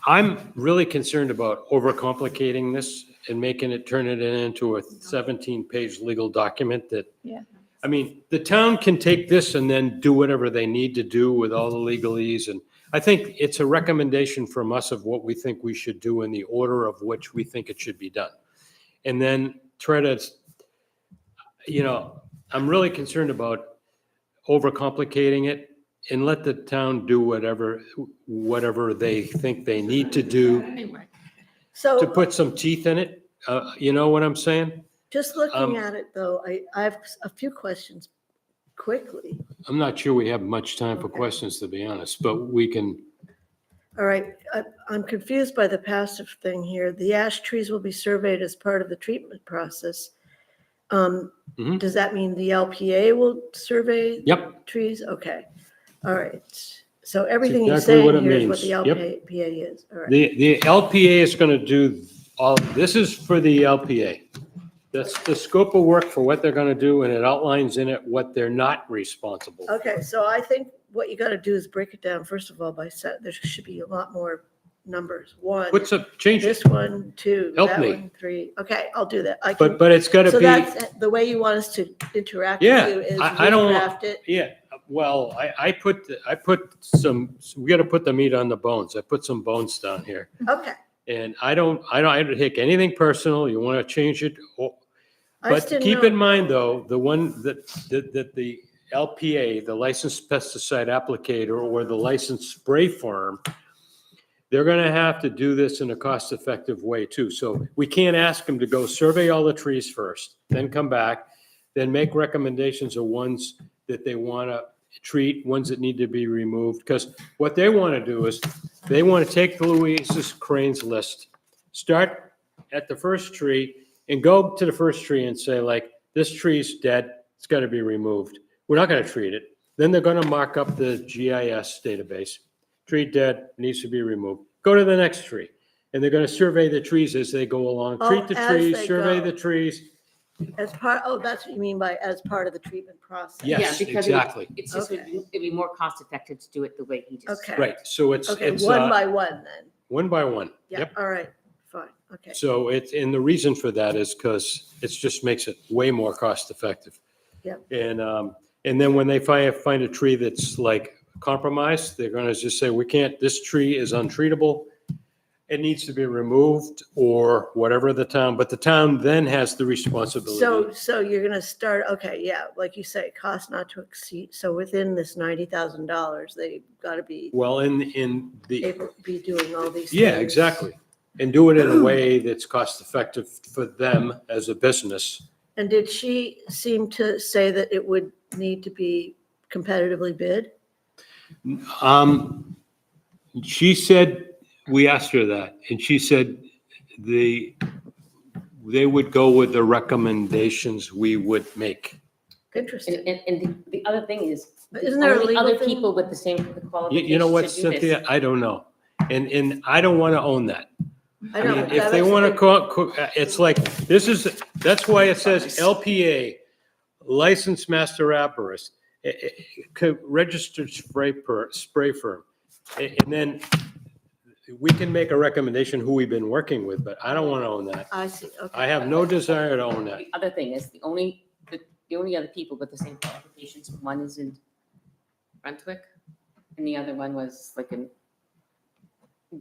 [SPEAKER 1] I'm really concerned about overcomplicating this and turn it into a 17-page legal document that.
[SPEAKER 3] Yeah.
[SPEAKER 1] I mean, the town can take this and then do whatever they need to do with all the legalese. And I think it's a recommendation from us of what we think we should do in the order of which we think it should be done. And then try to, I'm really concerned about overcomplicating it and let the town do whatever they think they need to do
[SPEAKER 5] Anyway,
[SPEAKER 1] to
[SPEAKER 4] So
[SPEAKER 1] put some teeth in it. You know what I'm saying?
[SPEAKER 4] just
[SPEAKER 1] um,
[SPEAKER 4] looking at it though, I have a few questions quickly.
[SPEAKER 1] I'm not sure we have much time for
[SPEAKER 4] Okay.
[SPEAKER 1] questions, to be honest, but we can,
[SPEAKER 4] All right, I'm confused by the passive thing here. The ash trees will be surveyed as part of the treatment process.
[SPEAKER 1] Mhm.
[SPEAKER 4] Does that mean the LPA will survey?
[SPEAKER 1] Yep.
[SPEAKER 4] Trees? Okay, all right. So everything you're
[SPEAKER 1] exactly what
[SPEAKER 4] saying
[SPEAKER 1] it
[SPEAKER 4] here is what the
[SPEAKER 1] means. Yep.
[SPEAKER 4] LPA is, all right.
[SPEAKER 1] the LPA is going to do all, this is for the LPA. That's the scope of work for what they're going to do, and it outlines in it what they're not responsible for.
[SPEAKER 4] Okay, so I think what you gotta do is break it down, first of all, by set, there should be a lot more numbers. One,
[SPEAKER 1] What's up, change it,
[SPEAKER 4] this one, two,
[SPEAKER 1] Help
[SPEAKER 4] that
[SPEAKER 1] me.
[SPEAKER 4] one, three. Okay, I'll do that. I can.
[SPEAKER 1] but it's got to
[SPEAKER 4] So
[SPEAKER 1] be,
[SPEAKER 4] that's the way you want us to interact
[SPEAKER 1] Yeah,
[SPEAKER 4] with you is
[SPEAKER 1] I don't want-
[SPEAKER 4] redraft it.
[SPEAKER 1] yeah, well, I put some, we got to put the meat on the bones. I put some bones down here.
[SPEAKER 4] Okay.
[SPEAKER 1] And I don't take anything personal. You want to change it,
[SPEAKER 4] I just
[SPEAKER 1] but
[SPEAKER 4] didn't
[SPEAKER 1] keep
[SPEAKER 4] know.
[SPEAKER 1] in mind, though, the one that the LPA, the licensed pesticide applicator, or the licensed spray farm, they're gonna have to do this in a cost-effective way too. So we can't ask them to go survey all the trees first, then come back, then make recommendations of ones that they wanna treat, ones that need to be removed. Because what they wanna do is, they wanna take the Louise's Cranes list, start at the first tree, and go to the first tree and say like, this tree's dead, it's gotta be removed. We're not gonna treat it. Then they're gonna mark up the GIS database. Tree dead, needs to be removed. Go to the next tree. and they're gonna survey the trees as they go along.
[SPEAKER 4] Oh,
[SPEAKER 1] Treat the
[SPEAKER 4] as
[SPEAKER 1] trees,
[SPEAKER 4] they
[SPEAKER 1] survey
[SPEAKER 4] go.
[SPEAKER 1] the trees.
[SPEAKER 4] As part, oh, that's what you mean by as part of the treatment process?
[SPEAKER 1] Yes,
[SPEAKER 2] Yeah, because
[SPEAKER 1] exactly.
[SPEAKER 2] It's just,
[SPEAKER 4] Okay.
[SPEAKER 2] it'd be more cost effective to do it the way he just.
[SPEAKER 4] Okay.
[SPEAKER 1] Right, so it's
[SPEAKER 4] Okay, one by one then.
[SPEAKER 1] one by one.
[SPEAKER 4] Yeah,
[SPEAKER 1] Yep.
[SPEAKER 4] all right, fine, okay.
[SPEAKER 1] So and the reason for that is because it just makes it way more cost effective.
[SPEAKER 4] Yep.
[SPEAKER 1] And then when they find a tree that's like compromised, they're gonna just say, this tree is untreatable. It needs to be removed or whatever but the town then has the responsibility.
[SPEAKER 4] So you're gonna start, okay, yeah, like you say, cost not to exceed, so within this $90,000, they gotta be
[SPEAKER 1] Well, in the,
[SPEAKER 4] able to be doing all these things.
[SPEAKER 1] yeah, exactly. And do it in a way that's cost effective for them as a business.
[SPEAKER 4] And did she seem to say that it would need to be competitively bid?
[SPEAKER 1] She said, we asked her that, and she said they would go with the recommendations we would make.
[SPEAKER 4] Interesting.
[SPEAKER 2] And the other thing is,
[SPEAKER 4] But isn't there a
[SPEAKER 2] only
[SPEAKER 4] legal
[SPEAKER 2] other
[SPEAKER 4] thing?
[SPEAKER 2] people with the same qualifications.
[SPEAKER 1] You know what,
[SPEAKER 2] to do this.
[SPEAKER 1] Cynthia? I don't know. And I don't want to own that.
[SPEAKER 4] I
[SPEAKER 1] I
[SPEAKER 4] know,
[SPEAKER 1] mean,
[SPEAKER 4] but
[SPEAKER 1] if
[SPEAKER 4] that
[SPEAKER 1] they
[SPEAKER 4] makes a
[SPEAKER 1] want
[SPEAKER 4] big-
[SPEAKER 1] to, it's like, that's why it says LPA, licensed master arborist, registered spray firm. And then we can make a recommendation who we've been working with, but I don't want to own that.
[SPEAKER 4] I see, okay.
[SPEAKER 1] I have no desire to own that.
[SPEAKER 2] The other thing is, the only other people with the same qualifications, one is in Brunswick, and the other one was like in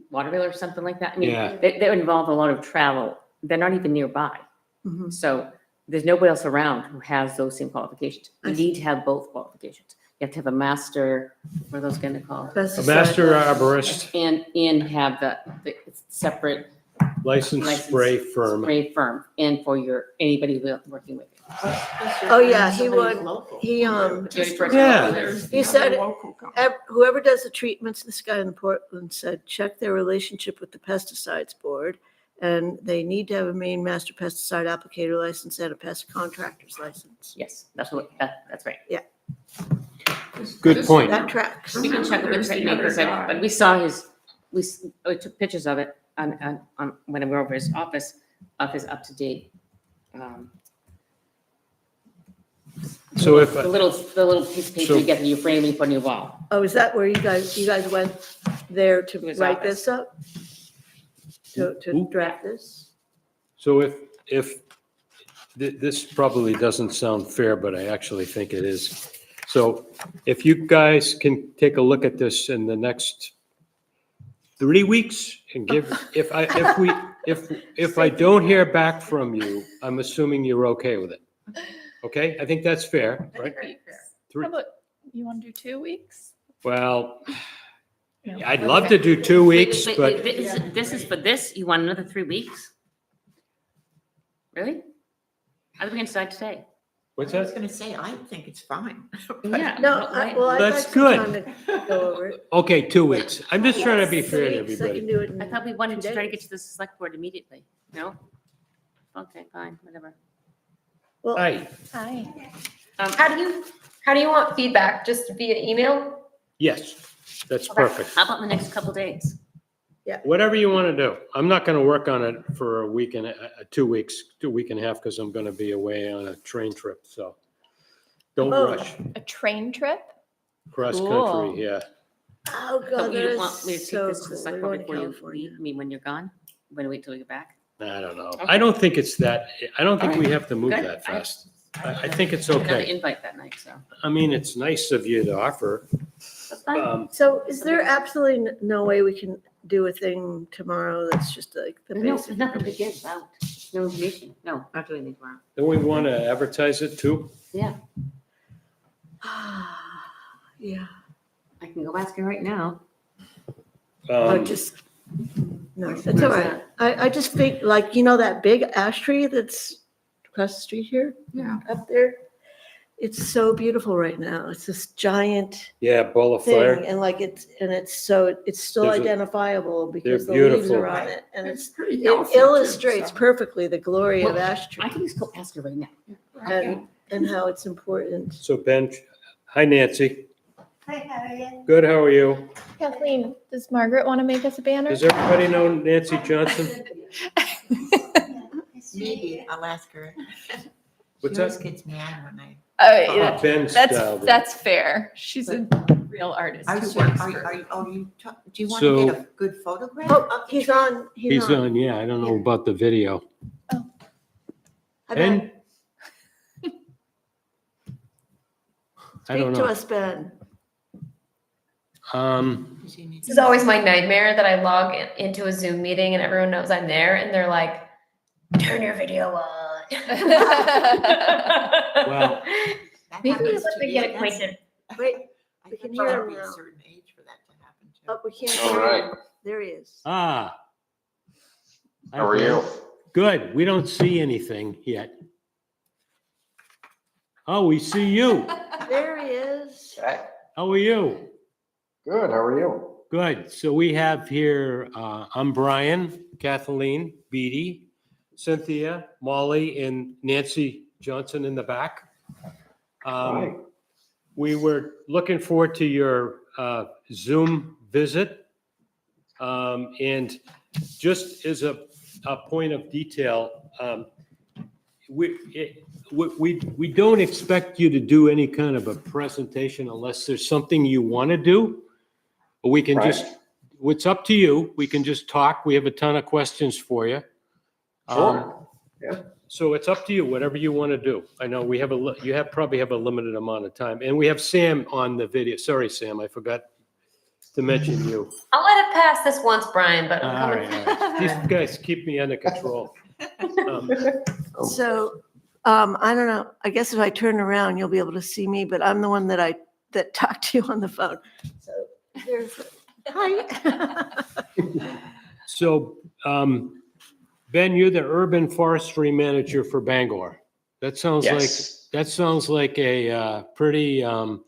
[SPEAKER 2] Waterville or something like that. I mean,
[SPEAKER 1] Yeah.
[SPEAKER 2] they involve a lot of travel. They're not even nearby.
[SPEAKER 4] Mhm.
[SPEAKER 2] So there's nobody else around who has those same qualifications. You
[SPEAKER 4] I see.
[SPEAKER 2] need to have both qualifications. You have to have a master, what are those going to call?
[SPEAKER 1] A master arborist,
[SPEAKER 2] And have the separate
[SPEAKER 1] licensed spray firm.
[SPEAKER 2] spray firm, and for anybody working with you.
[SPEAKER 4] Oh, yeah, he
[SPEAKER 6] Somebody
[SPEAKER 4] would-
[SPEAKER 6] local.
[SPEAKER 4] He,
[SPEAKER 5] Just
[SPEAKER 1] Yeah.
[SPEAKER 5] there's
[SPEAKER 4] He said
[SPEAKER 5] no local company.
[SPEAKER 4] whoever does the treatments, this guy in Portland said, check their relationship with the pesticides board. And they need to have a Maine master pesticide applicator license and a pest contractor's license.
[SPEAKER 2] Yes, that's right.
[SPEAKER 1] Good point.
[SPEAKER 4] That tracks.
[SPEAKER 2] We can check with
[SPEAKER 5] There's
[SPEAKER 2] the
[SPEAKER 5] the other
[SPEAKER 2] makers,
[SPEAKER 5] guy.
[SPEAKER 2] but we saw we took pictures of it on when we were over his office, of his up-to-date.
[SPEAKER 1] So if,
[SPEAKER 2] The little piece of paper
[SPEAKER 1] So-
[SPEAKER 2] you get that you frame and you put on your wall.
[SPEAKER 4] Oh, is that where you guys went there to
[SPEAKER 2] To his
[SPEAKER 4] write
[SPEAKER 2] office.
[SPEAKER 4] this up? To
[SPEAKER 1] Who?
[SPEAKER 4] draft this?
[SPEAKER 1] So if, this probably doesn't sound fair, but I actually think it is. So if you guys can take a look at this in the next 3 weeks and if I don't hear back from you, I'm assuming you're okay with it. Okay? I think that's fair, right? Three,
[SPEAKER 3] How about, you want to do 2 weeks?
[SPEAKER 1] well,
[SPEAKER 3] No.
[SPEAKER 1] I'd love to do 2 weeks,
[SPEAKER 2] Wait,
[SPEAKER 1] but
[SPEAKER 2] this is for this? You want another 3 weeks? Really? I think we can decide today.
[SPEAKER 1] what's
[SPEAKER 6] I was
[SPEAKER 1] that?
[SPEAKER 6] gonna say, I think it's fine.
[SPEAKER 2] Yeah.
[SPEAKER 4] No, well, I'd like
[SPEAKER 1] That's
[SPEAKER 4] some
[SPEAKER 1] good.
[SPEAKER 4] time to go over it.
[SPEAKER 1] Okay, 2 weeks. I'm just trying to be fair to
[SPEAKER 4] 2 weeks, I can
[SPEAKER 1] everybody.
[SPEAKER 4] do it in
[SPEAKER 2] I thought we wanted
[SPEAKER 4] 2
[SPEAKER 2] to try to get
[SPEAKER 4] days.
[SPEAKER 2] to the select board immediately. No? Okay, fine, whatever.
[SPEAKER 4] Well,
[SPEAKER 1] Hi,
[SPEAKER 3] Hi.
[SPEAKER 7] How do you want feedback? Just via email?
[SPEAKER 1] yes, that's
[SPEAKER 7] Okay.
[SPEAKER 1] perfect.
[SPEAKER 2] How about in the next couple days?
[SPEAKER 1] Whatever you want to do. I'm not going to work on it for a week and 2 weeks, 2 week and a half, because I'm going to be away on a train trip, so. Don't
[SPEAKER 4] Oh.
[SPEAKER 1] rush,
[SPEAKER 3] A train trip?
[SPEAKER 1] cross
[SPEAKER 3] Cool.
[SPEAKER 1] country, yeah.
[SPEAKER 4] oh,
[SPEAKER 2] But
[SPEAKER 4] God,
[SPEAKER 2] you
[SPEAKER 4] that
[SPEAKER 2] want me to
[SPEAKER 4] is
[SPEAKER 2] take
[SPEAKER 4] so
[SPEAKER 2] this to the
[SPEAKER 4] cool.
[SPEAKER 2] select
[SPEAKER 4] We're
[SPEAKER 2] board
[SPEAKER 4] going to
[SPEAKER 2] before you
[SPEAKER 4] California.
[SPEAKER 2] leave? I mean, when you're gone? When wait till you get back?
[SPEAKER 1] I don't know.
[SPEAKER 2] Okay.
[SPEAKER 1] I don't think it's that, I don't think we have to move
[SPEAKER 2] Good.
[SPEAKER 1] that fast. I think it's
[SPEAKER 2] Another
[SPEAKER 1] okay.
[SPEAKER 2] invite that night, so.
[SPEAKER 1] I mean, it's nice of you to offer.
[SPEAKER 2] That's fine.
[SPEAKER 4] So is there absolutely no way we can do a thing tomorrow that's just like the
[SPEAKER 2] There's
[SPEAKER 4] basic?
[SPEAKER 2] nothing to give out. No information. No, not doing anything tomorrow.
[SPEAKER 1] Don't we want to advertise it too?
[SPEAKER 2] Yeah,
[SPEAKER 4] Yeah,
[SPEAKER 2] I can go ask her right now.
[SPEAKER 4] oh,
[SPEAKER 1] Um,
[SPEAKER 4] just, no,
[SPEAKER 2] Where's
[SPEAKER 4] it's all right.
[SPEAKER 2] that?
[SPEAKER 4] I just think, like, that big ash tree that's across the street here,
[SPEAKER 5] Yeah.
[SPEAKER 4] up there? It's so beautiful right now. It's this giant
[SPEAKER 1] Yeah, ball of
[SPEAKER 4] thing,
[SPEAKER 1] fire.
[SPEAKER 4] and like it's still
[SPEAKER 1] There's a-
[SPEAKER 4] identifiable because the
[SPEAKER 1] they're
[SPEAKER 4] leaves
[SPEAKER 1] beautiful.
[SPEAKER 4] are on it, and
[SPEAKER 5] It's
[SPEAKER 4] it
[SPEAKER 5] pretty healthy. too,
[SPEAKER 4] illustrates
[SPEAKER 5] so.
[SPEAKER 4] perfectly the glory of
[SPEAKER 2] Well,
[SPEAKER 4] ash
[SPEAKER 2] I
[SPEAKER 4] tree
[SPEAKER 2] can just go ask her right now.
[SPEAKER 4] and how it's important.
[SPEAKER 1] So Ben, hi Nancy.
[SPEAKER 6] Hi, how are you?
[SPEAKER 1] Good, how are you?
[SPEAKER 3] Kathleen, does Margaret want to make us a banner?
[SPEAKER 1] Does everybody know Nancy Johnson?
[SPEAKER 6] Maybe, I'll ask her.
[SPEAKER 1] What's
[SPEAKER 6] She always
[SPEAKER 1] that?
[SPEAKER 6] gets mad when I.
[SPEAKER 1] Ben style.
[SPEAKER 3] That's fair. She's a real artist
[SPEAKER 6] I
[SPEAKER 3] who
[SPEAKER 6] said,
[SPEAKER 3] works
[SPEAKER 6] are,
[SPEAKER 3] for.
[SPEAKER 6] are, oh, you, do you want to get
[SPEAKER 1] So-
[SPEAKER 6] a good photograph?
[SPEAKER 4] Oh,
[SPEAKER 6] of the
[SPEAKER 4] he's
[SPEAKER 6] tree?
[SPEAKER 4] on,
[SPEAKER 1] He's on, yeah, I don't know about the video.
[SPEAKER 4] Hi, Ben.
[SPEAKER 1] Ben? I don't
[SPEAKER 4] Speak to
[SPEAKER 1] know.
[SPEAKER 4] us, Ben.
[SPEAKER 6] Does he need
[SPEAKER 7] This is always my nightmare that I log into a Zoom meeting and everyone knows I'm there and they're like, turn your video on.
[SPEAKER 1] Well,
[SPEAKER 6] That
[SPEAKER 7] Maybe
[SPEAKER 6] happens
[SPEAKER 7] let
[SPEAKER 6] to
[SPEAKER 7] me
[SPEAKER 6] me.
[SPEAKER 7] get
[SPEAKER 6] That's-
[SPEAKER 7] acquainted.
[SPEAKER 4] Wait,
[SPEAKER 6] I
[SPEAKER 4] we can
[SPEAKER 6] thought you
[SPEAKER 4] hear
[SPEAKER 6] had to
[SPEAKER 4] him
[SPEAKER 6] be a
[SPEAKER 4] now.
[SPEAKER 6] certain age for that to happen too.
[SPEAKER 4] Oh, we can't
[SPEAKER 8] All
[SPEAKER 4] hear
[SPEAKER 8] right.
[SPEAKER 4] him. There he is.
[SPEAKER 1] ah. Hi,
[SPEAKER 8] How are
[SPEAKER 1] Ben.
[SPEAKER 8] you?
[SPEAKER 1] Good, we don't see anything yet. Oh, we see you.
[SPEAKER 4] There he is.
[SPEAKER 8] Okay.
[SPEAKER 1] How are you?
[SPEAKER 8] Good. How are you?
[SPEAKER 1] Good. So we have here, I'm Brian, Kathleen, Beatty, Cynthia, Molly, and Nancy Johnson in the back.
[SPEAKER 8] Hi.
[SPEAKER 1] We were looking forward to your Zoom visit. And just as a point of detail, we don't expect you to do any kind of a presentation unless there's something you want to do. But we can
[SPEAKER 8] Right.
[SPEAKER 1] just, it's up to you. We can just talk. We have a ton of questions for you.
[SPEAKER 8] Sure. Yeah.
[SPEAKER 1] So it's up to you, whatever you want to do. I know we have probably have a limited amount of time. And we have Sam on the video. Sorry, Sam, I forgot to mention you.
[SPEAKER 7] I'll let it pass this once, Brian, but I'm
[SPEAKER 1] All
[SPEAKER 7] coming.
[SPEAKER 1] right, all right. These guys keep me under control.
[SPEAKER 4] So, I don't know, I guess if I turn around, you'll be able to see me, but I'm the one that talked to you on the phone. So there's, hi.
[SPEAKER 1] So, Ben, you're the urban forestry manager for Bangor. That sounds
[SPEAKER 8] Yes.
[SPEAKER 1] like a pretty,
[SPEAKER 4] Tall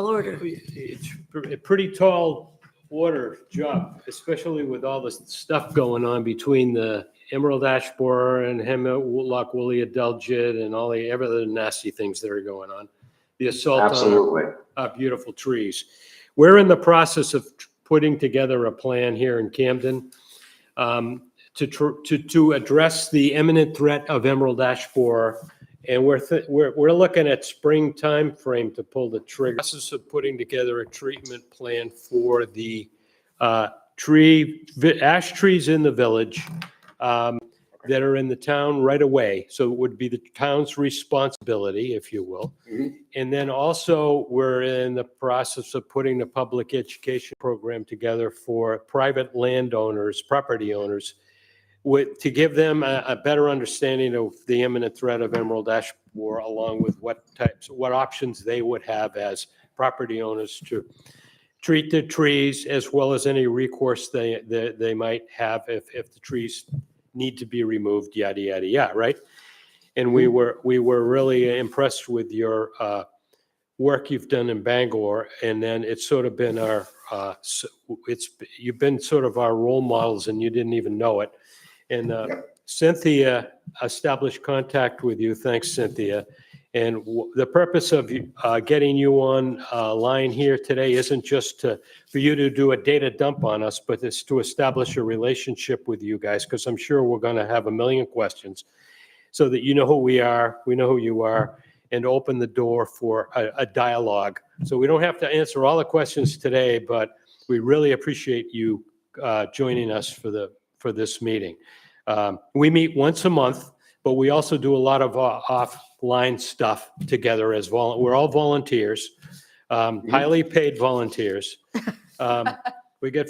[SPEAKER 4] order.
[SPEAKER 1] it's a pretty tall order job, especially with all the stuff going on between the Emerald Ash Borer and Hemlock Woolly Adelgid and all the other nasty things that are going on. The assault on
[SPEAKER 8] Absolutely.
[SPEAKER 1] our beautiful trees. We're in the process of putting together a plan here in Camden to address the imminent threat of Emerald Ash Borer. And we're looking at spring time frame to pull the trigger. Process of putting together a treatment plan for the ash trees in the village that are in the town right away. So it would be the town's responsibility, if you will.
[SPEAKER 8] Mhm.
[SPEAKER 1] And then also, we're in the process of putting the public education program together for private landowners, property owners, to give them a better understanding of the imminent threat of Emerald Ash Borer, along with what options they would have as property owners to treat the trees, as well as any recourse they might have if the trees need to be removed, yada, yada, yada, right? And we were really impressed with your work you've done in Bangor, and then it's sort of been you've been sort of our role models, and you didn't even know it. And Cynthia established contact with you. Thanks, Cynthia. And the purpose of getting you on line here today isn't just for you to do a data dump on us, but it's to establish a relationship with you guys, because I'm sure we're going to have a million questions, so that you know who we are, we know who you are, and open the door for a dialogue. So we don't have to answer all the questions today, but we really appreciate you joining us for this meeting. We meet once a month, but we also do a lot of offline stuff together as we're all volunteers, highly paid volunteers. We get,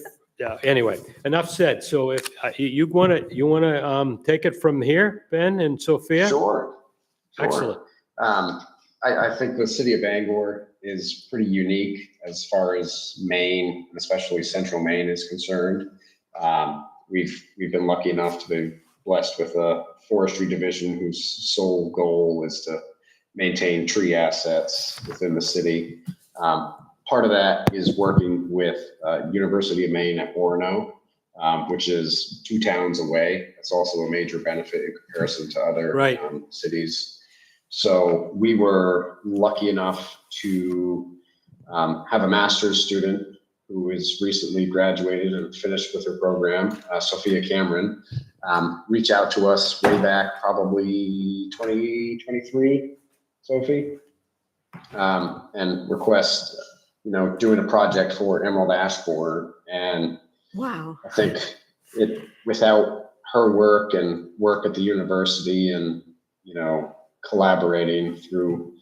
[SPEAKER 1] anyway, enough said. So if you want to take it from here, Ben and Sophia?
[SPEAKER 8] Sure. Sure.
[SPEAKER 1] Excellent.
[SPEAKER 8] I think the city of Bangor is pretty unique as far as Maine, and especially central Maine is concerned. We've been lucky enough to be blessed with a forestry division whose sole goal is to maintain tree assets within the city. Part of that is working with University of Maine at Orono, which is 2 towns away. It's also a major benefit in comparison to other
[SPEAKER 1] Right.
[SPEAKER 8] cities. So we were lucky enough to have a master's student who is recently graduated and finished with her program, Sophia Cameron, reach out to us way back, probably 2023, Sophie, and request, doing a project for Emerald Ash Borer. And
[SPEAKER 4] Wow.
[SPEAKER 8] I think without her work and work at the university and, collaborating through,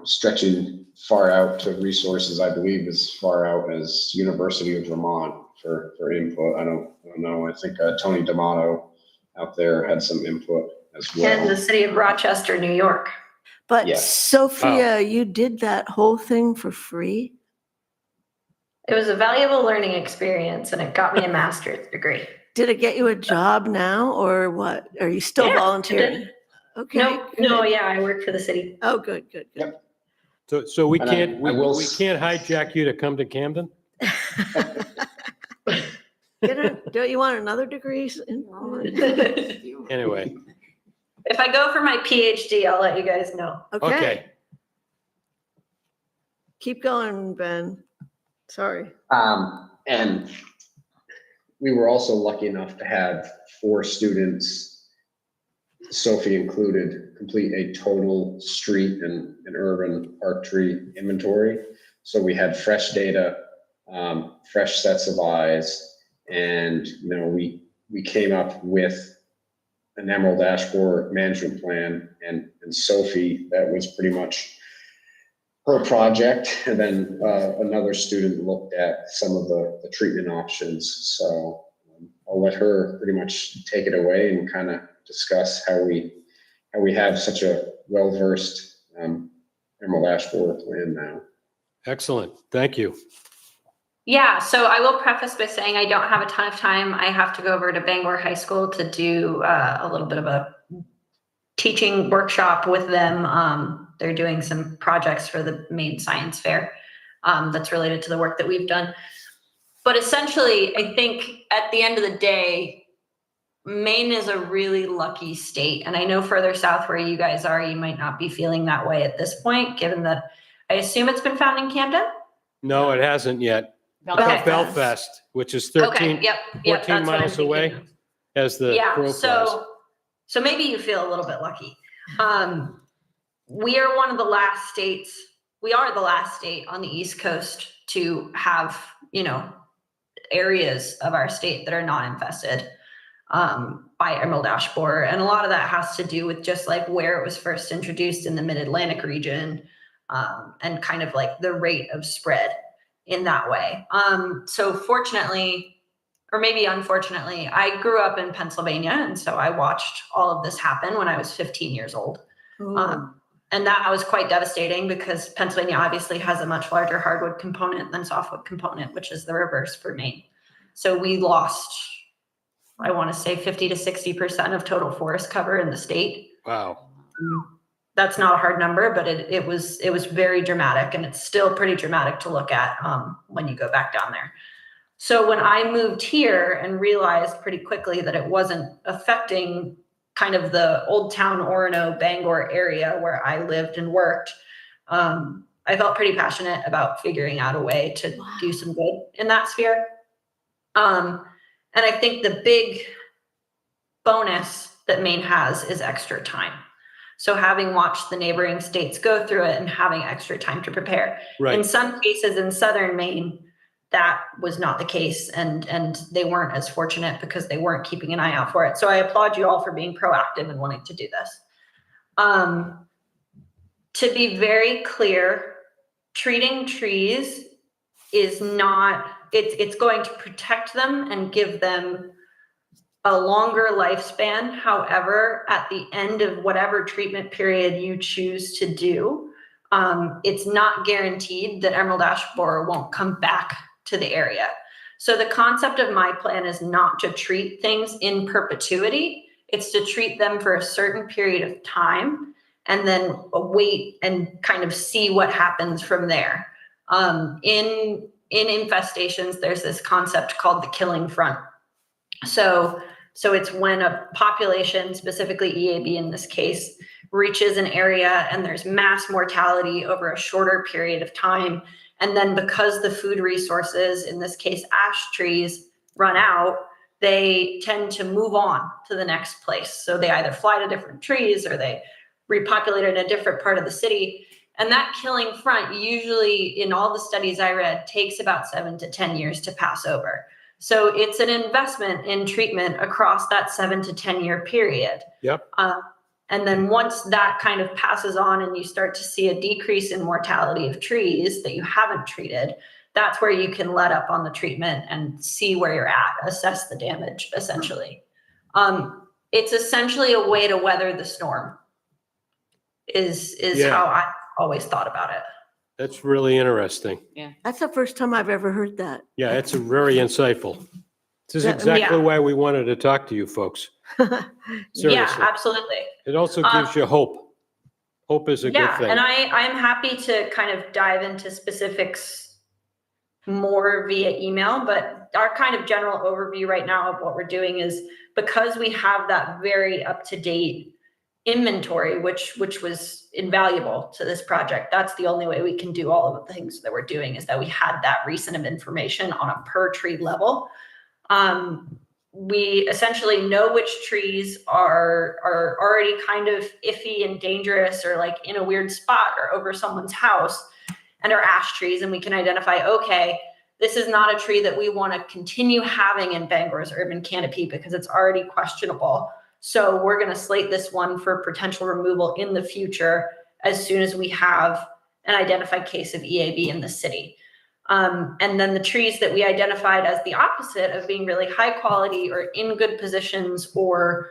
[SPEAKER 8] stretching far out to resources, I believe as far out as University of Vermont for input. I don't know. I think Tony D'Amato out there had some input as
[SPEAKER 9] And the
[SPEAKER 8] well.
[SPEAKER 9] city of Rochester, New York.
[SPEAKER 4] But
[SPEAKER 8] Yes.
[SPEAKER 4] Sophia, you did that whole thing for free?
[SPEAKER 9] It was a valuable learning experience and it got me a master's degree.
[SPEAKER 4] Did it get you a job now or what? Are you still
[SPEAKER 9] Yeah, it
[SPEAKER 4] volunteering?
[SPEAKER 9] did.
[SPEAKER 4] Okay.
[SPEAKER 9] No,
[SPEAKER 4] good.
[SPEAKER 9] yeah, I work for the city.
[SPEAKER 4] Oh, good.
[SPEAKER 8] Yep.
[SPEAKER 1] So we
[SPEAKER 8] And
[SPEAKER 1] can't,
[SPEAKER 8] I will
[SPEAKER 1] we can't hijack you to come to Camden?
[SPEAKER 4] Don't you want another degree?
[SPEAKER 1] Anyway,
[SPEAKER 9] If I go for my PhD, I'll let you guys know.
[SPEAKER 4] Okay.
[SPEAKER 1] okay.
[SPEAKER 4] Keep going, Ben. Sorry.
[SPEAKER 8] And we were also lucky enough to have 4 students, Sophie included, complete a total street and urban park tree inventory. So we had fresh data, fresh sets of eyes, and we came up with an Emerald Ash Borer management plan, and Sophie, that was pretty much her project. And then another student looked at some of the treatment options. So I'll let her pretty much take it away and kind of discuss how we have such a well-versed Emerald Ash Borer plan now.
[SPEAKER 1] Excellent. Thank you.
[SPEAKER 9] Yeah, so I will preface by saying I don't have a ton of time. I have to go over to Bangor High School to do a little bit of a teaching workshop with them. They're doing some projects for the main science fair that's related to the work that we've done. But essentially, I think at the end of the day, Maine is a really lucky state. And I know further south where you guys are, you might not be feeling that way at this point, given that I assume it's been found in Camden?
[SPEAKER 1] No, it hasn't yet.
[SPEAKER 2] Belfast.
[SPEAKER 1] Belfast, which is
[SPEAKER 9] Okay,
[SPEAKER 1] 13,
[SPEAKER 9] yep,
[SPEAKER 1] 14
[SPEAKER 9] that's what I'm
[SPEAKER 1] miles
[SPEAKER 9] thinking
[SPEAKER 1] away
[SPEAKER 9] of.
[SPEAKER 1] as the crow
[SPEAKER 9] Yeah,
[SPEAKER 1] flies.
[SPEAKER 9] so maybe you feel a little bit lucky. We are one of the last states, we are the last state on the East Coast to have, areas of our state that are not infested by Emerald Ash Borer. And a lot of that has to do with just like where it was first introduced in the Mid-Atlantic region and kind of like the rate of spread in that way. So fortunately, or maybe unfortunately, I grew up in Pennsylvania. And so I watched all of this happen when I was 15 years old. And that was quite devastating because Pennsylvania obviously has a much larger hardwood component than softwood component, which is the reverse for Maine. So we lost, I want to say 50 to 60% of total forest cover in the state.
[SPEAKER 1] Wow.
[SPEAKER 9] That's not a hard number, but it was very dramatic, and it's still pretty dramatic to look at when you go back down there. So when I moved here and realized pretty quickly that it wasn't affecting kind of the Old Town, Orono, Bangor area where I lived and worked, I felt pretty passionate about figuring out a way to do some good in that sphere. And I think the big bonus that Maine has is extra time. So having watched the neighboring states go through it and having extra time to prepare.
[SPEAKER 1] Right.
[SPEAKER 9] In some cases in southern Maine, that was not the case, and they weren't as fortunate because they weren't keeping an eye out for it. So I applaud you all for being proactive and wanting to do this. To be very clear, treating trees is not, it's going to protect them and give them a longer lifespan. However, at the end of whatever treatment period you choose to do, it's not guaranteed that Emerald Ash Borer won't come back to the area. So the concept of my plan is not to treat things in perpetuity. It's to treat them for a certain period of time and then wait and kind of see what happens from there. In infestations, there's this concept called the killing front. So it's when a population, specifically EAB in this case, reaches an area and there's mass mortality over a shorter period of time. And then because the food resources, in this case, ash trees, run out, they tend to move on to the next place. So they either fly to different trees or they repopulate in a different part of the city. And that killing front usually, in all the studies I read, takes about 7 to 10 years to pass over. So it's an investment in treatment across that 7 to 10 year period.
[SPEAKER 1] Yep.
[SPEAKER 9] And then once that kind of passes on and you start to see a decrease in mortality of trees that you haven't treated, that's where you can let up on the treatment and see where you're at, assess the damage, essentially. It's essentially a way to weather the storm is
[SPEAKER 1] Yeah.
[SPEAKER 9] how I always thought about it.
[SPEAKER 1] That's really interesting.
[SPEAKER 4] That's the first time I've ever heard that.
[SPEAKER 1] Yeah, it's very insightful. This is
[SPEAKER 4] Yeah,
[SPEAKER 1] exactly
[SPEAKER 9] yeah.
[SPEAKER 1] why we wanted to talk to you folks.
[SPEAKER 9] Yeah,
[SPEAKER 1] Seriously.
[SPEAKER 9] absolutely.
[SPEAKER 1] It also gives you hope. Hope is a good
[SPEAKER 9] Yeah,
[SPEAKER 1] thing.
[SPEAKER 9] and I'm happy to kind of dive into specifics more via email, but our kind of general overview right now of what we're doing is, because we have that very up-to-date inventory, which was invaluable to this project. That's the only way we can do all of the things that we're doing, is that we had that recent information on a per tree level. We essentially know which trees are already kind of iffy and dangerous, or like in a weird spot or over someone's house, and are ash trees. And we can identify, okay, this is not a tree that we want to continue having in Bangor's urban canopy because it's already questionable. So we're going to slate this one for potential removal in the future as soon as we have an identified case of EAB in the city. And then the trees that we identified as the opposite of being really high quality or in good positions or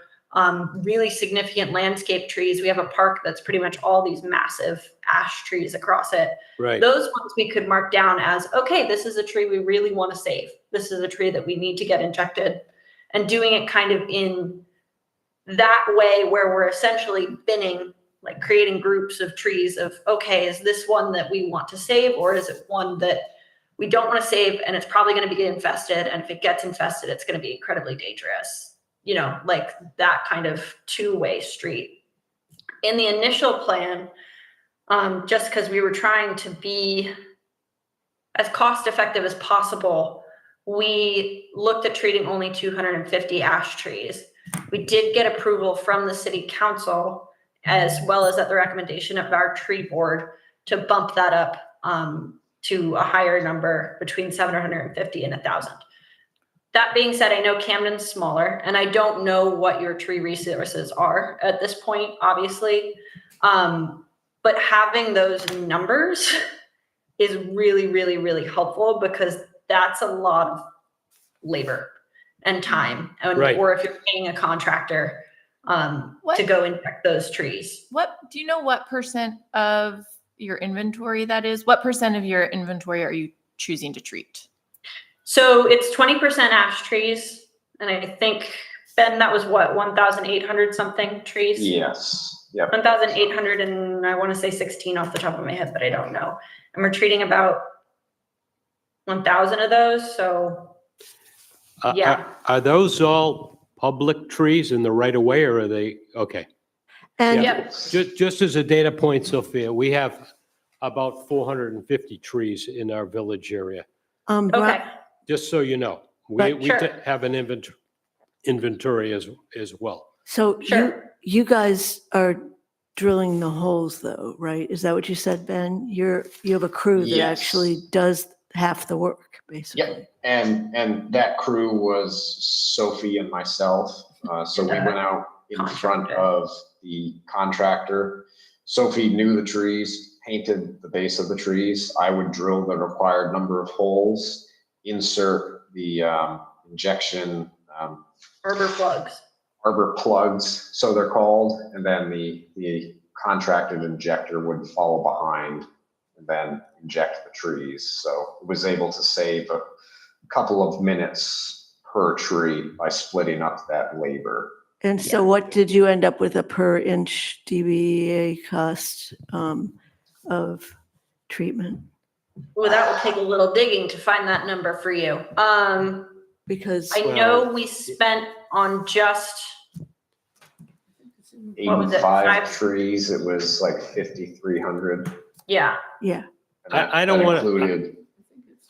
[SPEAKER 9] really significant landscape trees. We have a park that's pretty much all these massive ash trees across it.
[SPEAKER 1] Right.
[SPEAKER 9] Those ones we could mark down as, okay, this is a tree we really want to save. This is a tree that we need to get injected, and doing it kind of in that way where we're essentially binning, like creating groups of trees of, okay, is this one that we want to save, or is it one that we don't want to save and it's probably going to be infested, and if it gets infested, it's going to be incredibly dangerous. You know, like that kind of two-way street. In the initial plan, just because we were trying to be as cost-effective as possible, we looked at treating only 250 ash trees. We did get approval from the city council, as well as at the recommendation of our tree board, to bump that up to a higher number between 750 and 1,000. That being said, I know Camden's smaller, and I don't know what your tree resources are at this point, obviously. But having those numbers is really, really, really helpful, because that's a lot of labor and time.
[SPEAKER 1] Right.
[SPEAKER 9] Or if you're paying a contractor to go inspect those trees.
[SPEAKER 3] Do you know what percent of your inventory that is? What percent of your inventory are you choosing to treat?
[SPEAKER 9] So it's 20% ash trees. And I think, Ben, that was what, 1,800 something trees?
[SPEAKER 8] Yes. Yep.
[SPEAKER 9] 1,800 and I want to say 16 off the top of my head, but I don't know. And we're treating about 1,000 of those. So yeah.
[SPEAKER 1] Are those all public trees in the right of way, or are they, okay.
[SPEAKER 4] And
[SPEAKER 1] Yeah. Just as a data point, Sophia, we have about 450 trees in our village area,
[SPEAKER 9] Okay.
[SPEAKER 1] just so you know.
[SPEAKER 4] Right,
[SPEAKER 1] We
[SPEAKER 9] sure.
[SPEAKER 1] have an inventory as well.
[SPEAKER 4] so
[SPEAKER 9] Sure.
[SPEAKER 4] you guys are drilling the holes though, right? Is that what you said, Ben? You have a crew that
[SPEAKER 8] Yes.
[SPEAKER 4] actually does half the work, basically.
[SPEAKER 8] And that crew was Sophie and myself. So we went out in front
[SPEAKER 9] Contractor.
[SPEAKER 8] of the contractor. Sophie knew the trees, painted the base of the trees. I would drill the required number of holes, insert the injection arbor plugs, so they're called, and then the contracted injector would follow behind and then inject the trees. So it was able to save a couple of minutes per tree by splitting up that labor.
[SPEAKER 4] And so what did you end up with a per inch dBA cost of treatment?
[SPEAKER 9] Well, that will take a little digging to find that number for you.
[SPEAKER 4] Because
[SPEAKER 9] I know we spent on just What was it,
[SPEAKER 8] 85
[SPEAKER 9] 5?
[SPEAKER 8] trees, it was like 5,300.
[SPEAKER 9] Yeah.
[SPEAKER 4] Yeah.
[SPEAKER 1] I don't
[SPEAKER 8] That
[SPEAKER 1] wanna-
[SPEAKER 8] included-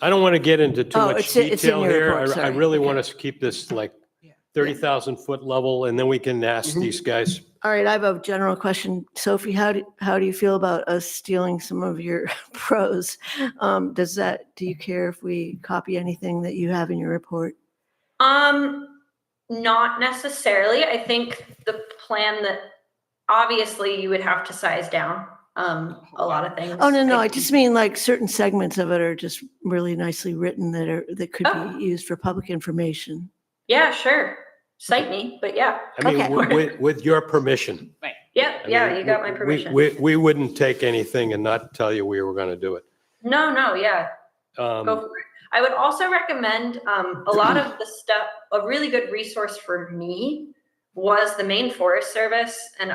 [SPEAKER 1] I don't want to get into too
[SPEAKER 4] Oh,
[SPEAKER 1] much
[SPEAKER 4] it's in
[SPEAKER 1] detail
[SPEAKER 4] your
[SPEAKER 1] here.
[SPEAKER 4] report,
[SPEAKER 1] I
[SPEAKER 4] sorry.
[SPEAKER 1] really
[SPEAKER 4] Okay.
[SPEAKER 1] want us to keep this like
[SPEAKER 6] Yeah.
[SPEAKER 1] 30,000 foot level, and then we can ask
[SPEAKER 4] Mm-hmm.
[SPEAKER 1] these guys.
[SPEAKER 4] All right, I have a general question. Sophie, how do you feel about us stealing some of your prose? Do you care if we copy anything that you have in your report?
[SPEAKER 9] Not necessarily. I think the plan that obviously you would have to size down a lot of things.
[SPEAKER 4] Oh, no, I just mean like certain segments of it are just really nicely written that could
[SPEAKER 9] Oh.
[SPEAKER 4] be used for public information.
[SPEAKER 9] Yeah, sure. Cite me, but yeah.
[SPEAKER 1] I mean,
[SPEAKER 4] Okay.
[SPEAKER 1] with your permission.
[SPEAKER 9] Yeah,
[SPEAKER 1] I
[SPEAKER 9] yeah,
[SPEAKER 1] mean,
[SPEAKER 9] you got my permission.
[SPEAKER 1] We wouldn't take anything and not tell you we were going to do it.
[SPEAKER 9] No, yeah, go
[SPEAKER 1] Um,
[SPEAKER 9] for it. I would also recommend a lot of the stuff, a really good resource for me was the Maine Forest Service. And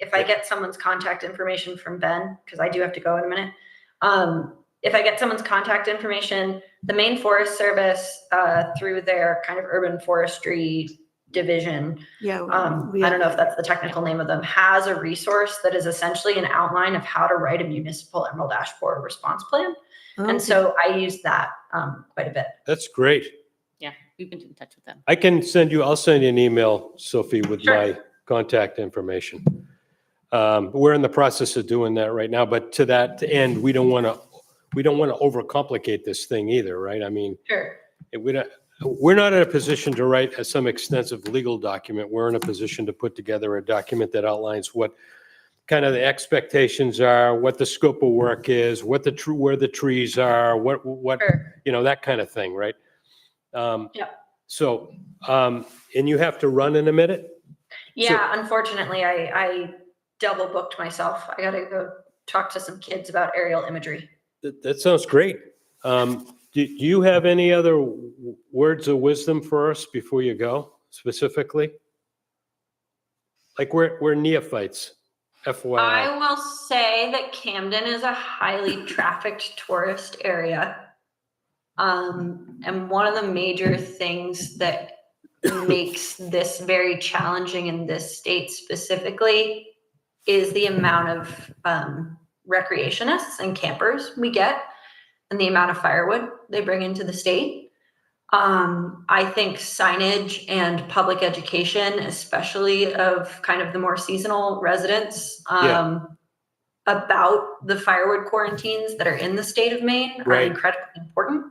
[SPEAKER 9] if I get someone's contact information from Ben, because I do have to go in a minute. If I get someone's contact information, the Maine Forest Service through their kind of urban forestry division,
[SPEAKER 4] Yeah.
[SPEAKER 9] I don't know if that's the technical name of them, has a resource that is essentially an outline of how to write a municipal emerald ash borer response plan. And so I use that quite a bit.
[SPEAKER 1] That's great.
[SPEAKER 2] Yeah, we've been in touch with them.
[SPEAKER 1] I'll send you an email, Sophie, with
[SPEAKER 9] Sure.
[SPEAKER 1] my contact information. We're in the process of doing that right now, but to that end, we don't want to overcomplicate this thing either, right? I mean,
[SPEAKER 9] Sure.
[SPEAKER 1] we're not in a position to write some extensive legal document. We're in a position to put together a document that outlines what kind of the expectations are, what the scope of work is, where the trees are, what,
[SPEAKER 9] Sure.
[SPEAKER 1] that kind of thing, right?
[SPEAKER 9] Yeah.
[SPEAKER 1] So, and you have to run in a minute?
[SPEAKER 9] Yeah, unfortunately, I double booked myself. I gotta go talk to some kids about aerial imagery.
[SPEAKER 1] That sounds great. Do you have any other words of wisdom for us before you go, specifically? Like we're neophytes, FYI.
[SPEAKER 9] I will say that Camden is a highly trafficked tourist area. And one of the major things that makes this very challenging in this state specifically is the amount of recreationists and campers we get and the amount of firewood they bring into the state. I think signage and public education, especially of kind of the more seasonal residents, about the firewood quarantines that are in the state of Maine are
[SPEAKER 1] Right.
[SPEAKER 9] incredibly important.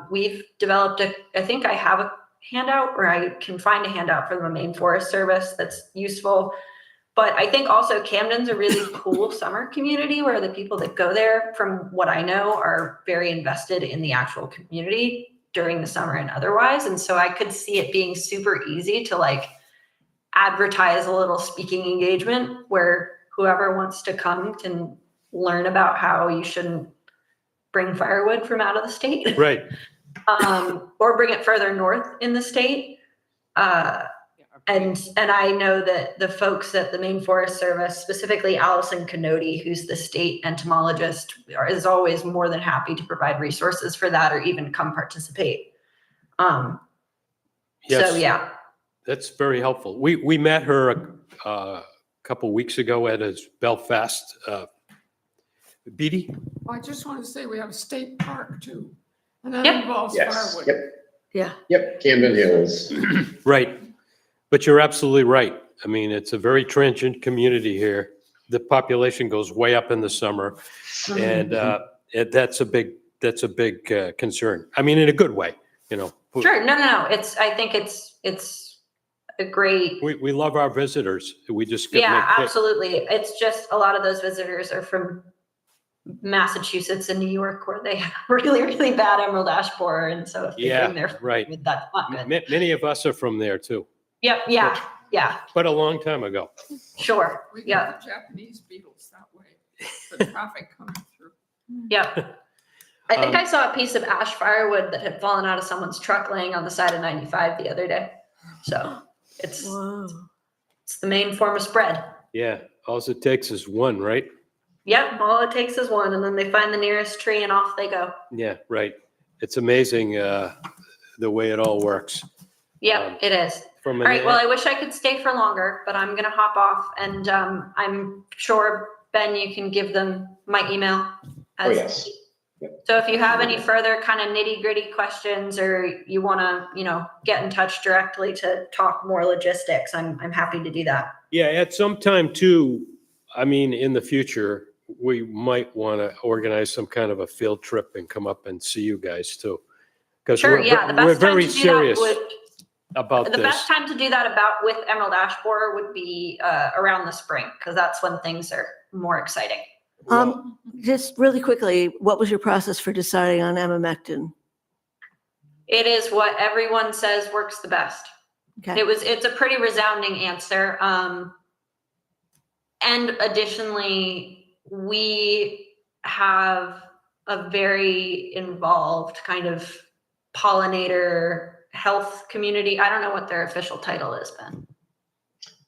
[SPEAKER 9] We've developed I think I have a handout, or I can find a handout from the Maine Forest Service that's useful. But I think also Camden's a really cool summer community where the people that go there, from what I know, are very invested in the actual community during the summer and otherwise. And so I could see it being super easy to like advertise a little speaking engagement where whoever wants to come can learn about how you shouldn't bring firewood from out of the state.
[SPEAKER 1] Right.
[SPEAKER 9] Or bring it further north in the state. And I know that the folks at the Maine Forest Service, specifically Allison Canody, who's the state entomologist, is always more than happy to provide resources for that or even come participate.
[SPEAKER 1] Yes.
[SPEAKER 9] So yeah.
[SPEAKER 1] That's very helpful. We met her a couple weeks ago at a Belfast. Beatty?
[SPEAKER 5] I just want to say we have a state park too, and that
[SPEAKER 9] Yep.
[SPEAKER 5] involves
[SPEAKER 8] Yes,
[SPEAKER 5] firewood.
[SPEAKER 8] yep,
[SPEAKER 4] Yeah.
[SPEAKER 8] yep, Camden Hills.
[SPEAKER 1] Right. But you're absolutely right. I mean, it's a very transient community here. The population goes way up in the summer, and that's a big concern. I mean, in a good way,
[SPEAKER 9] Sure. No. I think it's a great.
[SPEAKER 1] We love our visitors. We just get
[SPEAKER 9] Yeah, absolutely. It's just a lot of those visitors are from Massachusetts and New York, where they have really, really bad emerald ash borer. And so if they bring their
[SPEAKER 1] right.
[SPEAKER 9] food, that's not good.
[SPEAKER 1] Many of us are from there too,
[SPEAKER 9] Yep. Yeah.
[SPEAKER 1] but a long time ago.
[SPEAKER 9] Sure.
[SPEAKER 5] We
[SPEAKER 9] Yeah.
[SPEAKER 5] get the Japanese beetles that way, the traffic coming through.
[SPEAKER 9] Yep. I think I saw a piece of ash firewood that had fallen out of someone's truck laying on the side of 95 the other day. So it's
[SPEAKER 4] Whoa.
[SPEAKER 9] the main form of spread.
[SPEAKER 1] Yeah, all it takes is one, right?
[SPEAKER 9] Yep. All it takes is one, and then they find the nearest tree and off they go.
[SPEAKER 1] Yeah, right. It's amazing the way it all works.
[SPEAKER 9] Yep, it is.
[SPEAKER 1] from
[SPEAKER 9] All right, well, I wish I could stay for longer, but I'm gonna hop off, and I'm sure, Ben, you can give them my email.
[SPEAKER 8] Oh, yes. Yep.
[SPEAKER 9] So if you have any
[SPEAKER 8] Absolutely.
[SPEAKER 9] further kind of nitty-gritty questions, or you wanna, get in touch directly to talk more logistics, I'm happy to do that.
[SPEAKER 1] Yeah, at some time too, I mean, in the future, we might want to organize some kind of a field trip and come up and see you guys too. Because
[SPEAKER 9] Sure, yeah, the
[SPEAKER 1] we're
[SPEAKER 9] best time
[SPEAKER 1] very
[SPEAKER 9] to do that
[SPEAKER 1] serious
[SPEAKER 9] would,
[SPEAKER 1] about
[SPEAKER 9] the
[SPEAKER 1] this.
[SPEAKER 9] best time to do that with Emerald Ash Borer would be around the spring, because that's when things are more exciting.
[SPEAKER 4] Just really quickly, what was your process for deciding on amamectin?
[SPEAKER 9] It is what everyone says works the best.
[SPEAKER 4] Okay.
[SPEAKER 9] It's a pretty resounding answer. And additionally, we have a very involved kind of pollinator health community. I don't know what their official title is, Ben.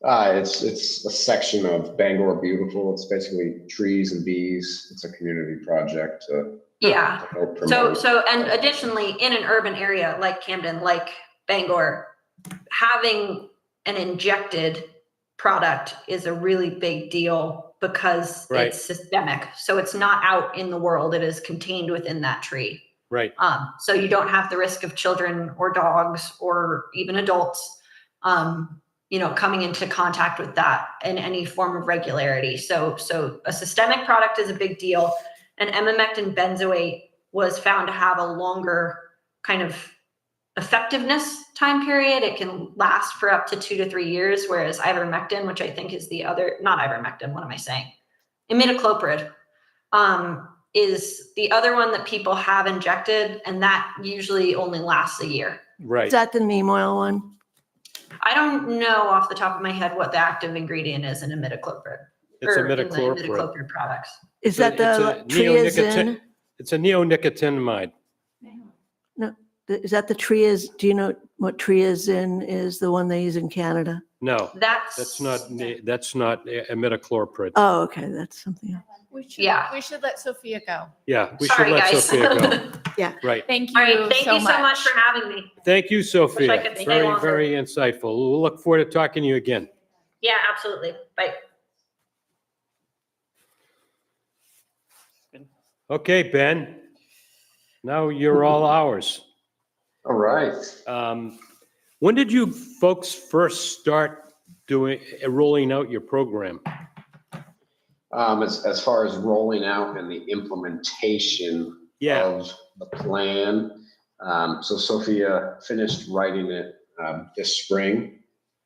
[SPEAKER 8] It's a section of Bangor Beautiful. It's basically trees and bees. It's a community project to
[SPEAKER 9] Yeah.
[SPEAKER 8] help promote.
[SPEAKER 9] And additionally, in an urban area like Camden, like Bangor, having an injected product is a really big deal because
[SPEAKER 1] Right.
[SPEAKER 9] it's systemic. So it's not out in the world. It is contained within that tree.
[SPEAKER 1] Right.
[SPEAKER 9] So you don't have the risk of children or dogs or even adults, coming into contact with that in any form of regularity. So a systemic product is a big deal. And emamectin benzoate was found to have a longer kind of effectiveness time period. It can last for up to 2 to 3 years, whereas ivermectin, which I think is the other, not ivermectin, what am I saying? Imidacloprid, is the other one that people have injected, and that usually only lasts a year.
[SPEAKER 1] Right.
[SPEAKER 4] Is that the neem oil one?
[SPEAKER 9] I don't know off the top of my head what the active ingredient is in imidacloprid.
[SPEAKER 1] It's
[SPEAKER 9] or in the
[SPEAKER 1] imidacloprid.
[SPEAKER 9] imidacloprid products.
[SPEAKER 4] Is that the triazine?
[SPEAKER 1] It's a neonicotinamide.
[SPEAKER 4] Is that the triaz? Do you know what triazine is? The one they use in Canada?
[SPEAKER 1] No,
[SPEAKER 9] That's
[SPEAKER 1] that's not imidacloprid.
[SPEAKER 4] Oh, okay, that's something else.
[SPEAKER 3] We should let Sophia go.
[SPEAKER 1] Yeah, we
[SPEAKER 9] Sorry,
[SPEAKER 1] should let
[SPEAKER 9] guys.
[SPEAKER 1] Sophia go.
[SPEAKER 4] Yeah.
[SPEAKER 1] Right.
[SPEAKER 3] Thank you
[SPEAKER 9] All right, thank
[SPEAKER 3] so
[SPEAKER 9] you so much
[SPEAKER 3] much.
[SPEAKER 9] for having me.
[SPEAKER 1] Thank you, Sophia.
[SPEAKER 9] could stay
[SPEAKER 1] Very,
[SPEAKER 9] longer.
[SPEAKER 1] very insightful. We'll look forward to talking to you again.
[SPEAKER 9] Yeah, absolutely. Bye.
[SPEAKER 1] Okay, Ben. Now you're all ours.
[SPEAKER 8] All right.
[SPEAKER 1] When did you folks first start rolling out your program?
[SPEAKER 8] As far as rolling out and the implementation
[SPEAKER 1] Yeah.
[SPEAKER 8] of the plan. So Sophia finished writing it this spring.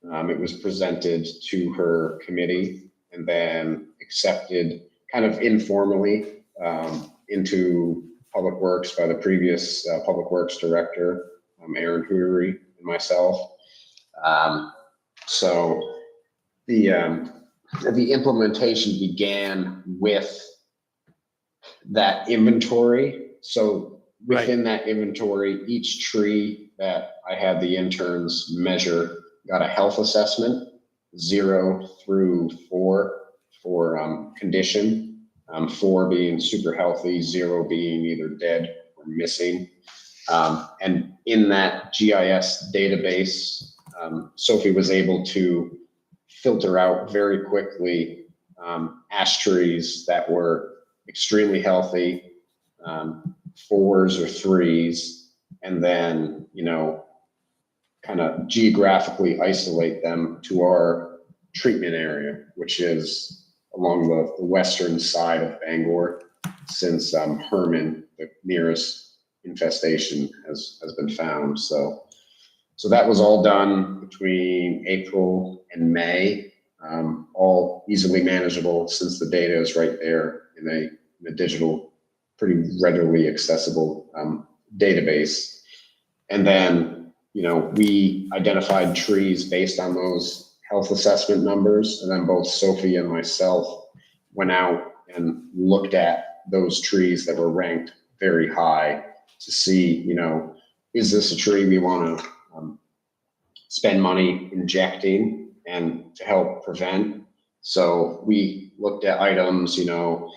[SPEAKER 8] It was presented to her committee and then accepted kind of informally into Public Works by the previous Public Works Director, Aaron Hootery, and myself. So the implementation began with that inventory. So within that inventory, each tree that I had the interns measure got a health assessment, 0 through 4 for condition, 4 being super healthy, 0 being either dead or missing. And in that GIS database, Sophie was able to filter out very quickly ash trees that were extremely healthy, 4s or 3s, and then, kind of geographically isolate them to our treatment area, which is along the western side of Bangor, since Herman, the nearest infestation, has been found. So that was all done between April and May, all easily manageable since the data is right there in a digital, pretty readily accessible database. And then, we identified trees based on those health assessment numbers. And then both Sophie and myself went out and looked at those trees that were ranked very high to see, is this a tree we want to spend money injecting and to help prevent? So we looked at items, the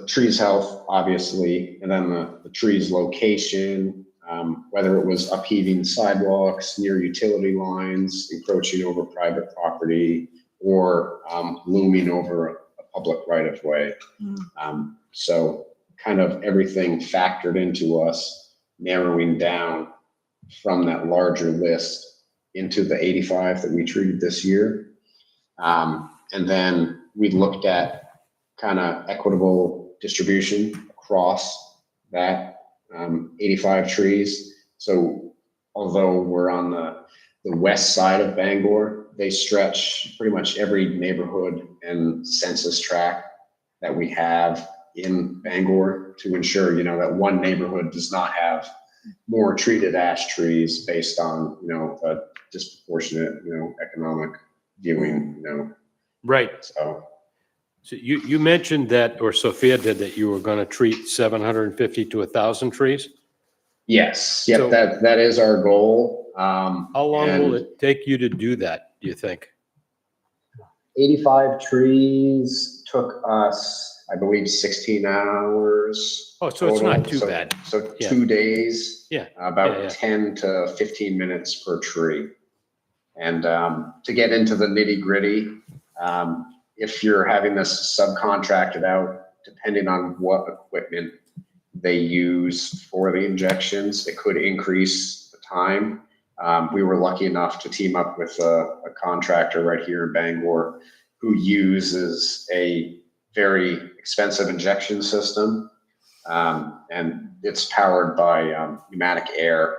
[SPEAKER 8] tree's health, obviously, and then the tree's location, whether it was upheaving sidewalks near utility lines, encroaching over private property, or looming over a public right of way. So kind of everything factored into us narrowing down from that larger list into the 85 that we treated this year. And then we looked at kind of equitable distribution across that 85 trees. So although we're on the west side of Bangor, they stretch pretty much every neighborhood and census tract that we have in Bangor to ensure, you know, that one neighborhood does not have more treated ash trees based on, you know, a disproportionate, you know, economic viewing, you know.
[SPEAKER 1] Right.
[SPEAKER 8] So
[SPEAKER 1] So you mentioned that, or Sophia did, that you were going to treat 750 to 1,000 trees.
[SPEAKER 8] yes, yep,
[SPEAKER 1] So-
[SPEAKER 8] that is our goal.
[SPEAKER 1] How long will it take you to do that, do you think?
[SPEAKER 8] 85 trees took us, I believe, 16 hours.
[SPEAKER 1] Oh, so it's not
[SPEAKER 8] total.
[SPEAKER 1] too
[SPEAKER 8] So-
[SPEAKER 1] bad.
[SPEAKER 8] So
[SPEAKER 1] Yeah.
[SPEAKER 8] 2 days.
[SPEAKER 1] Yeah.
[SPEAKER 8] About
[SPEAKER 1] Yeah.
[SPEAKER 8] 10 to 15 minutes per tree. And to get into the nitty gritty, if you're having this subcontracted out, depending on what equipment they use for the injections, it could increase the time. We were lucky enough to team up with a contractor right here in Bangor who uses a very expensive injection system. And it's powered by pneumatic air.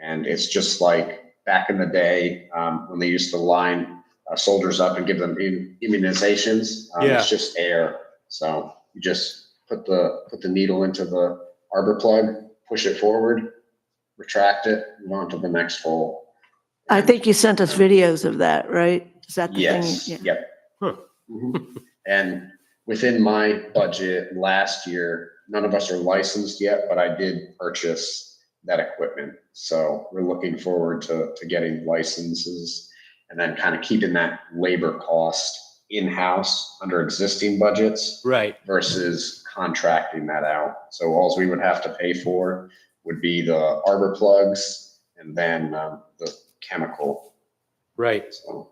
[SPEAKER 8] And it's just like back in the day when they used to line soldiers up and give them immunizations.
[SPEAKER 1] Yeah.
[SPEAKER 8] It's just air. So you just put the needle into the arbor plug, push it forward, retract it, move on to the next hole.
[SPEAKER 4] I think you sent us videos of that, right? Is that the
[SPEAKER 8] Yes,
[SPEAKER 4] thing?
[SPEAKER 8] yep.
[SPEAKER 1] Huh.
[SPEAKER 8] Mhm. And within my budget last year, none of us are licensed yet, but I did purchase that equipment. So we're looking forward to getting licenses and then kind of keeping that labor cost in-house under existing budgets
[SPEAKER 1] Right.
[SPEAKER 8] versus contracting that out. So all we would have to pay for would be the arbor plugs and then the chemical.
[SPEAKER 1] Right.
[SPEAKER 8] So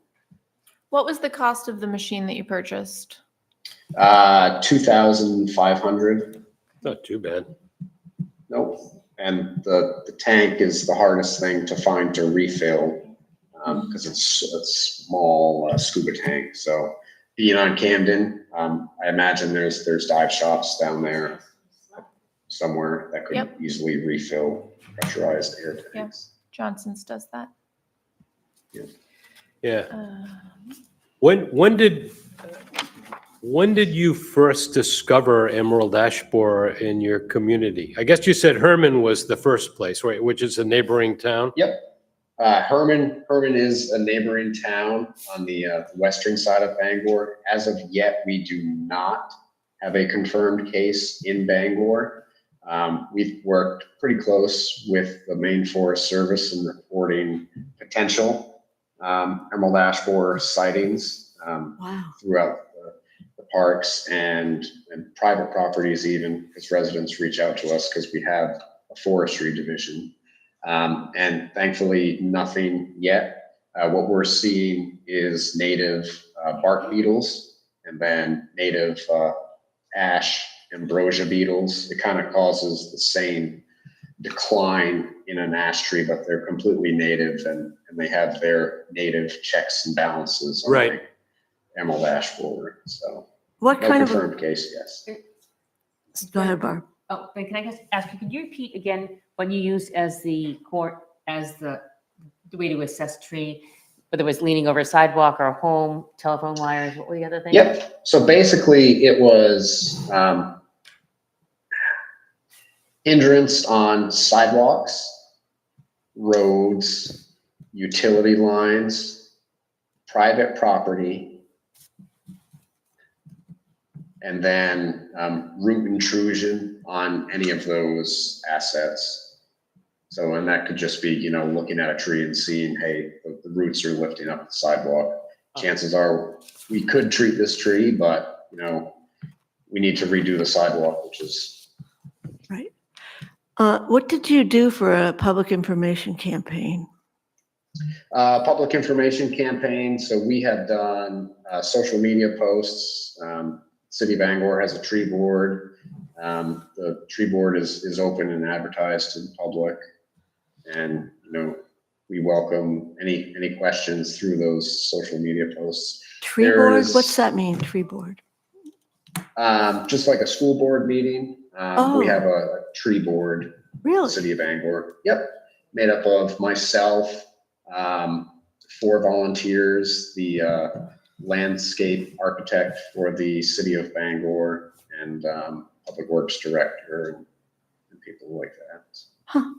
[SPEAKER 3] What was the cost of the machine that you purchased?
[SPEAKER 8] 2,500.
[SPEAKER 1] Not too bad.
[SPEAKER 8] Nope. And the tank is the hardest thing to find to refill because it's a small scuba tank. So being on Camden, I imagine there's dive shops down there somewhere that could
[SPEAKER 3] Yep.
[SPEAKER 8] easily refill pressurized air tanks.
[SPEAKER 3] Johnson's does that.
[SPEAKER 1] Yeah.
[SPEAKER 3] Uh,
[SPEAKER 1] When did you first discover emerald ash borer in your community? I guess you said Herman was the first place, right? Which is a neighboring town.
[SPEAKER 8] Yep. Herman is a neighboring town on the western side of Bangor. As of yet, we do not have a confirmed case in Bangor. We've worked pretty close with the Maine Forest Service in reporting potential emerald ash borer sightings
[SPEAKER 4] Wow.
[SPEAKER 8] throughout the parks and private properties even, because residents reach out to us because we have a forestry division. And thankfully, nothing yet. What we're seeing is native bark beetles and then native ash ambrosia beetles. It kind of causes the same decline in an ash tree, but they're completely native and they have their native checks and balances.
[SPEAKER 1] Right.
[SPEAKER 8] Unlike emerald ash borer. So
[SPEAKER 4] What
[SPEAKER 8] no
[SPEAKER 4] kind of,
[SPEAKER 8] confirmed case, yes.
[SPEAKER 4] go ahead, Barb.
[SPEAKER 2] Oh, Ben, can I just ask you, could you repeat again what you used as the way to assess tree? Whether it was leaning over a sidewalk or a home, telephone wires, what were the other things?
[SPEAKER 8] Yep. So basically it was hindrance on sidewalks, roads, utility lines, private property, and then root intrusion on any of those assets. So, and that could just be, you know, looking at a tree and seeing, hey, the roots are lifting up the sidewalk. Chances are we could treat this tree, but, you know, we need to redo the sidewalk, which is
[SPEAKER 4] Right. What did you do for a public information campaign?
[SPEAKER 8] Public information campaign. So we have done social media posts. City of Bangor has a tree board. The tree board is open and advertised to the public, and we welcome any questions through those social media posts.
[SPEAKER 4] Tree board? What's that mean, tree board?
[SPEAKER 8] Just like a school board meeting,
[SPEAKER 4] Oh.
[SPEAKER 8] we have a tree board.
[SPEAKER 4] Really?
[SPEAKER 8] City of Bangor. Yep. Made up of myself, 4 volunteers, the landscape architect for the City of Bangor, and public works director and people like that.
[SPEAKER 4] Huh.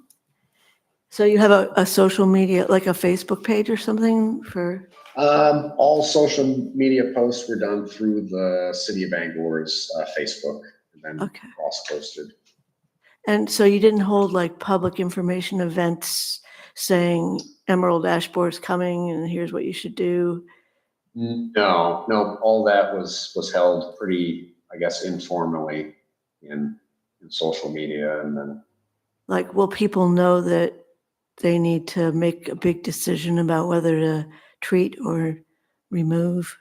[SPEAKER 4] So you have a social media, like a Facebook page or something for?
[SPEAKER 8] All social media posts were done through the City of Bangor's Facebook, and then cross-posted.
[SPEAKER 4] And so you didn't hold like public information events saying Emerald Ash Borer's coming and here's what you should do?
[SPEAKER 8] No, all that was held pretty, I guess, informally in social media. And then,
[SPEAKER 4] like, will people know that they need to make a big decision about whether to treat or remove?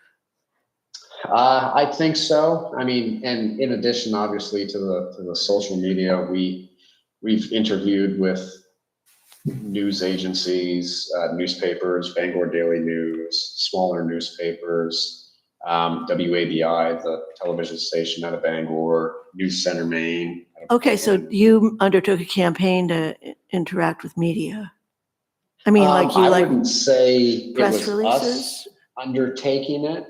[SPEAKER 8] I think so. I mean, and in addition, obviously, to the social media, we've interviewed with news agencies, newspapers, Bangor Daily News, smaller newspapers, WABI, the television station out of Bangor, News Center, Maine.
[SPEAKER 4] Okay, so you undertook a campaign to interact with media. I mean, like you
[SPEAKER 8] I
[SPEAKER 4] like
[SPEAKER 8] wouldn't say it
[SPEAKER 4] press
[SPEAKER 8] was
[SPEAKER 4] releases?
[SPEAKER 8] us undertaking it.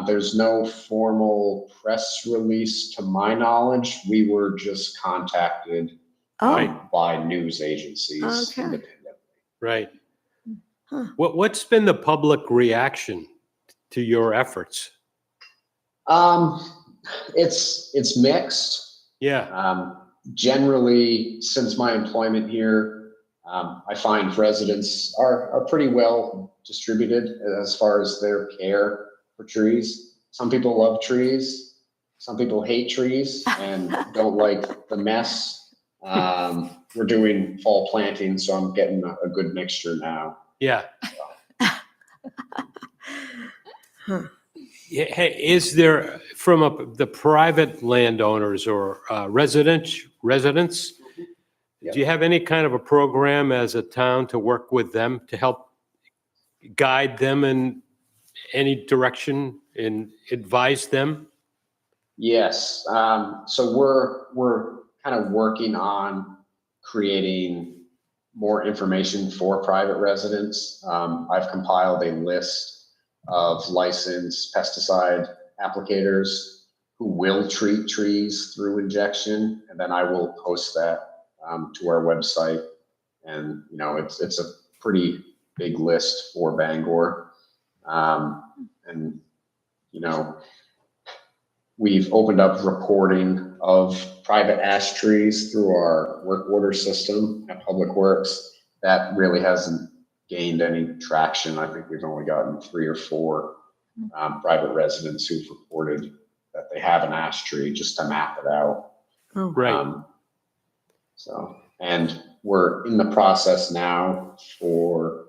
[SPEAKER 8] There's no formal press release to my knowledge. We were just contacted by news agencies independently.
[SPEAKER 1] Right.
[SPEAKER 4] Huh.
[SPEAKER 1] What's been the public reaction to your efforts?
[SPEAKER 8] It's mixed.
[SPEAKER 1] Yeah.
[SPEAKER 8] Generally, since my employment here, I find residents are pretty well distributed as far as their care for trees. Some people love trees. Some people hate trees and don't like the mess. We're doing fall planting, so I'm getting a good mixture now.
[SPEAKER 1] Yeah.
[SPEAKER 4] Huh.
[SPEAKER 1] Hey, is there from the private landowners or residents?
[SPEAKER 8] Yep.
[SPEAKER 1] Do you have any kind of a program as a town to work with them to help guide them in any direction and advise them?
[SPEAKER 8] Yes. So we're kind of working on creating more information for private residents. I've compiled a list of licensed pesticide applicators who will treat trees through injection, and then I will post that to our website. And it's a pretty big list for Bangor, and we've opened up reporting of private ash trees through our work order system at Public Works. That really hasn't gained any traction. I think we've only gotten 3 or 4 private residents who've reported that they have an ash tree, just to map it out.
[SPEAKER 4] Oh,
[SPEAKER 1] Right.
[SPEAKER 8] And we're in the process now for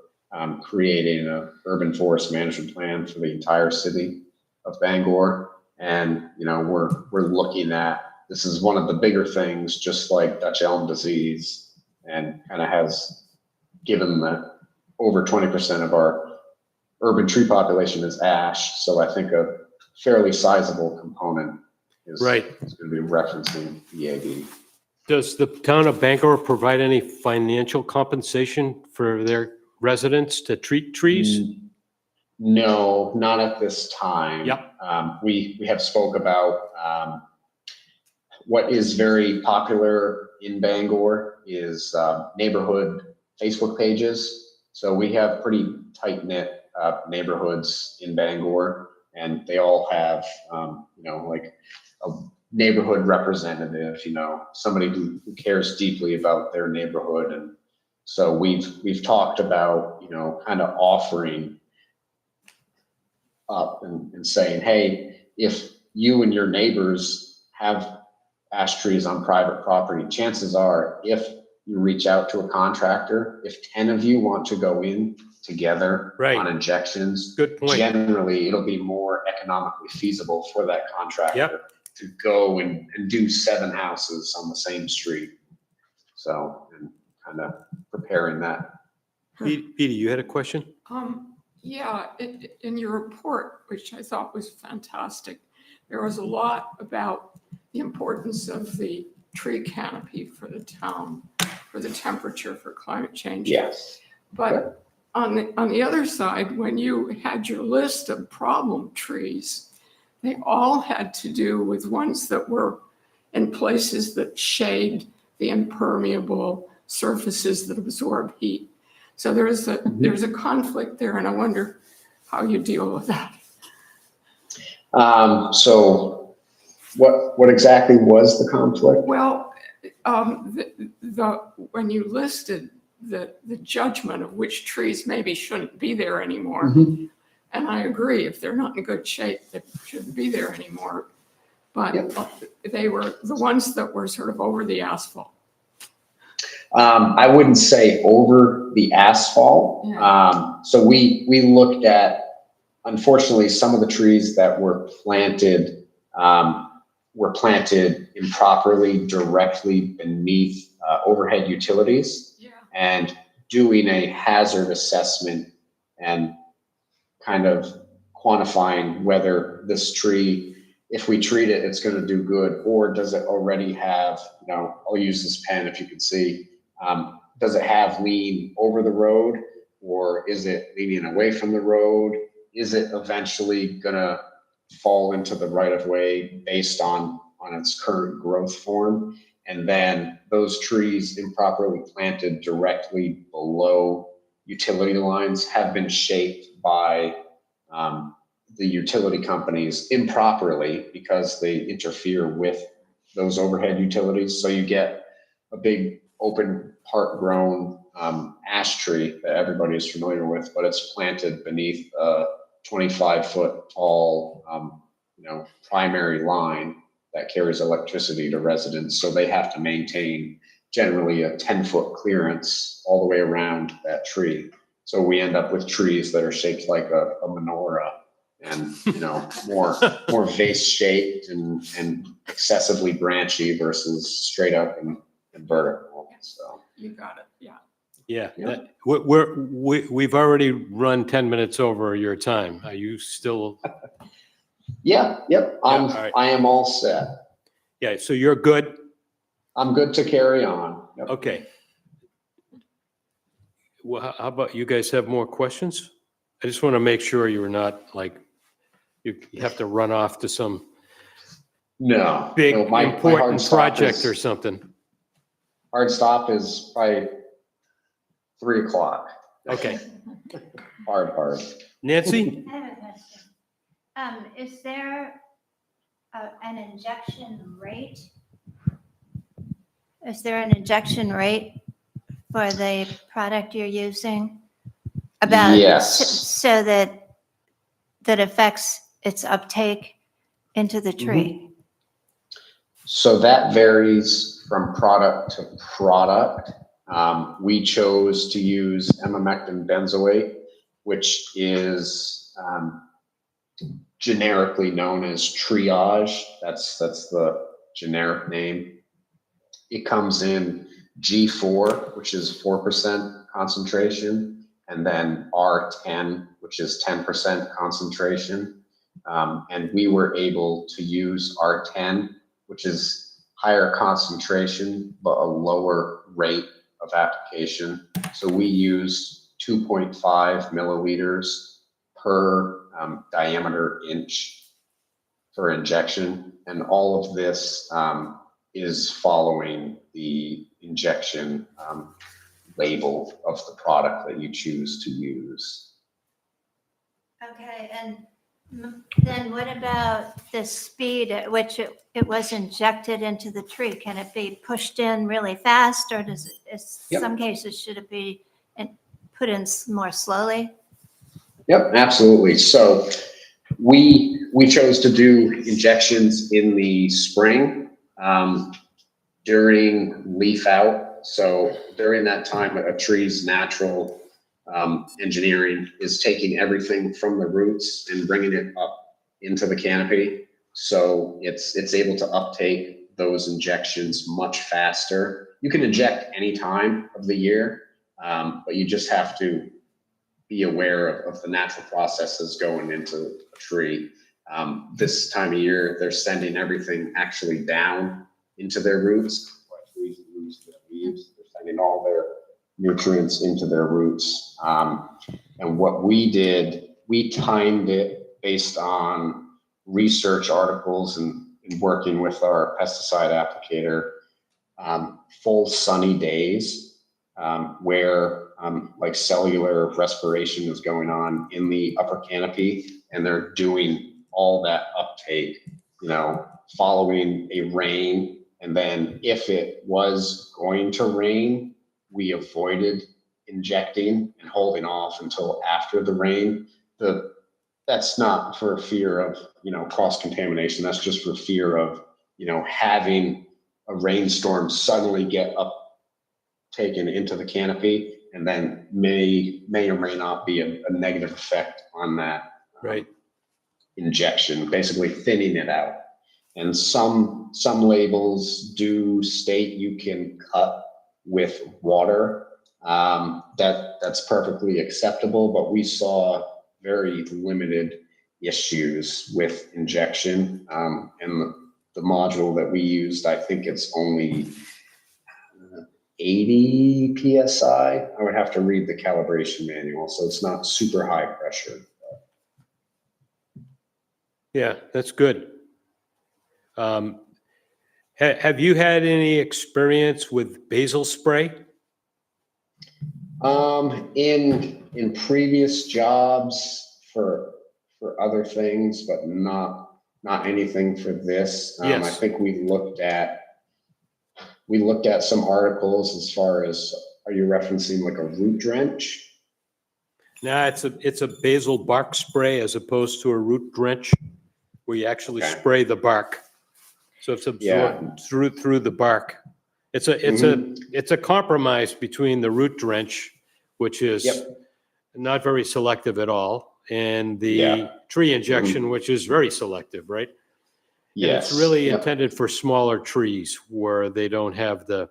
[SPEAKER 8] creating an urban forest management plan for the entire city of Bangor. And, we're looking at, this is one of the bigger things, just like Dutch elm disease, and kind of has given that over 20% of our urban tree population is ash. So I think a fairly sizable component is going to be referencing EAD.
[SPEAKER 1] Does the town of Bangor provide any financial compensation for their residents to treat trees?
[SPEAKER 8] No, not at this time.
[SPEAKER 1] Yep.
[SPEAKER 8] We have spoke about what is very popular in Bangor is neighborhood Facebook pages. So we have pretty tight-knit neighborhoods in Bangor, and they all have, like a neighborhood representative, somebody who cares deeply about their neighborhood. And so we've talked about, kind of offering up and saying, hey, if you and your neighbors have ash trees on private property, chances are if you reach out to a contractor. If 10 of you want to go in together
[SPEAKER 1] Right.
[SPEAKER 8] on injections,
[SPEAKER 1] Good point.
[SPEAKER 8] generally it'll be more economically feasible for that contractor to go and do 7 houses on the same street. So, and kind of preparing that.
[SPEAKER 1] Peter, you had a question?
[SPEAKER 5] Yeah, in your report, which I thought was fantastic, there was a lot about the importance of the tree canopy for the town, for the temperature, for climate change.
[SPEAKER 8] Yes.
[SPEAKER 5] But on the other side, when you had your list of problem trees, they all had to do with ones that were in places that shade the impermeable surfaces that absorb heat. So there's a conflict there, and I wonder how you deal with that.
[SPEAKER 8] So what exactly was the conflict?
[SPEAKER 5] Well, when you listed the judgment of which trees maybe shouldn't be there anymore, and I agree, if they're not in good shape, they shouldn't be there anymore. But they were the ones that were sort of over the asphalt.
[SPEAKER 8] I wouldn't say over the asphalt.
[SPEAKER 5] Yeah.
[SPEAKER 8] So we looked at, unfortunately, some of the trees that were planted improperly directly beneath overhead utilities.
[SPEAKER 5] Yeah.
[SPEAKER 8] And doing a hazard assessment and kind of quantifying whether this tree, if we treat it, it's going to do good, or does it already have, I'll use this pen if you can see, does it have lean over the road, or is it leaning away from the road? Is it eventually going to fall into the right of way based on its current growth form? And then those trees improperly planted directly below utility lines have been shaped by the utility companies improperly because they interfere with those overhead utilities. So you get a big open part grown ash tree that everybody is familiar with, but it's planted beneath a 25-foot tall primary line that carries electricity to residents. So they have to maintain generally a 10-foot clearance all the way around that tree. So we end up with trees that are shaped like a menorah and, more vase shaped and excessively branchy versus straight up and vertical. So
[SPEAKER 5] You got it. Yeah.
[SPEAKER 1] Yeah.
[SPEAKER 8] Yeah.
[SPEAKER 1] We've already run 10 minutes over your time. Are you still?
[SPEAKER 8] Yeah. Yep.
[SPEAKER 1] all right.
[SPEAKER 8] I am all set.
[SPEAKER 1] Yeah. So you're good?
[SPEAKER 8] I'm good to carry on. Yep.
[SPEAKER 1] Okay. Well, how about you guys have more questions? I just want to make sure you're not like, you have to run off to some
[SPEAKER 8] No.
[SPEAKER 1] big
[SPEAKER 8] No, my
[SPEAKER 1] important
[SPEAKER 8] hard stop
[SPEAKER 1] project or
[SPEAKER 8] is-
[SPEAKER 1] something.
[SPEAKER 8] Hard stop is by 3 o'clock.
[SPEAKER 1] Okay.
[SPEAKER 8] Hard.
[SPEAKER 1] Nancy?
[SPEAKER 10] I have a question. Is there an injection rate? Is there an injection rate for the product you're using?
[SPEAKER 8] Yes.
[SPEAKER 10] So that affects its uptake into the tree?
[SPEAKER 8] So that varies from product to product. We chose to use emamectin benzoate, which is generically known as Triage. That's the generic name. It comes in G4, which is 4% concentration, and then R10, which is 10% concentration. And we were able to use R10, which is higher concentration, but a lower rate of application. So we used 2.5 milliliters per diameter inch for injection. And all of this is following the injection label of the product that you choose to use.
[SPEAKER 10] Okay, and then what about the speed at which it was injected into the tree? Can it be pushed in really fast, or does it,
[SPEAKER 8] Yep.
[SPEAKER 10] some cases, should it be put in more slowly?
[SPEAKER 8] Yep, absolutely. So we chose to do injections in the spring during leaf out. So during that time, a tree's natural engineering is taking everything from the roots and bringing it up into the canopy. So it's able to uptake those injections much faster. You can inject any time of the year, but you just have to be aware of the natural processes going into a tree. This time of year, they're sending everything actually down into their roots. Trees lose their leaves. They're sending all their nutrients into their roots. And what we did, we timed it based on research articles and working with our pesticide applicator, full sunny days where like cellular respiration is going on in the upper canopy, and they're doing all that uptake, following a rain. And then if it was going to rain, we avoided injecting and holding off until after the rain. That's not for fear of, cross contamination. That's just for fear of, having a rainstorm suddenly get up, taken into the canopy, and then may or may not be a negative effect on that
[SPEAKER 1] Right.
[SPEAKER 8] injection, basically thinning it out. And some labels do state you can cut with water. That's perfectly acceptable, but we saw very limited issues with injection. And the module that we used, I think it's only 80 PSI. I would have to read the calibration manual, so it's not super high pressure.
[SPEAKER 1] Yeah, that's good. Have you had any experience with basil spray?
[SPEAKER 8] In previous jobs for other things, but not anything for this. I
[SPEAKER 1] Yes.
[SPEAKER 8] think we looked at some articles as far as, are you referencing like a root drench?
[SPEAKER 1] No, it's a basil bark spray as opposed to a root drench, where you actually
[SPEAKER 8] Okay.
[SPEAKER 1] spray the bark. So it's absorbed through the bark. It's a compromise between the root drench, which is
[SPEAKER 8] Yep.
[SPEAKER 1] not very selective at all, and the
[SPEAKER 8] Yeah.
[SPEAKER 1] tree injection, which is very selective, right? And
[SPEAKER 8] Yes.
[SPEAKER 1] it's really
[SPEAKER 8] Yep.
[SPEAKER 1] intended for smaller trees where they don't have the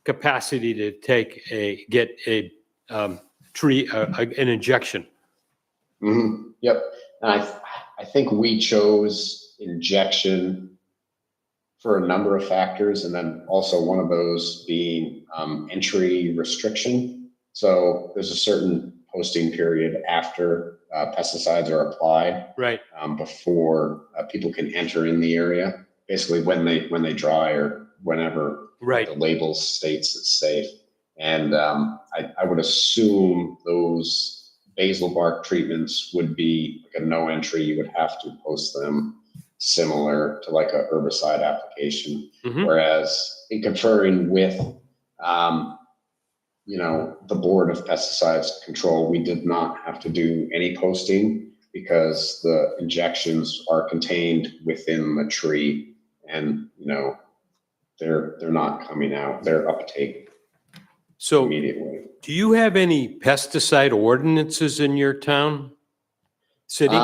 [SPEAKER 1] capacity to get a tree, an injection.
[SPEAKER 8] Yep. And I think we chose injection for a number of factors, and then also one of those being entry restriction. So there's a certain posting period after pesticides are applied,
[SPEAKER 1] Right.
[SPEAKER 8] before people can enter in the area. Basically, when they dry or whenever
[SPEAKER 1] Right.
[SPEAKER 8] the label states it's safe. And I would assume those basil bark treatments would be like a no entry. You would have to post them similar to like a herbicide application.
[SPEAKER 1] Mhm.
[SPEAKER 8] Whereas in conferring with, the Board of Pesticides Control, we did not have to do any posting because the injections are contained within the tree, and they're not coming out. They're uptake
[SPEAKER 1] So
[SPEAKER 8] immediately.
[SPEAKER 1] do you have any pesticide ordinances in your town, city?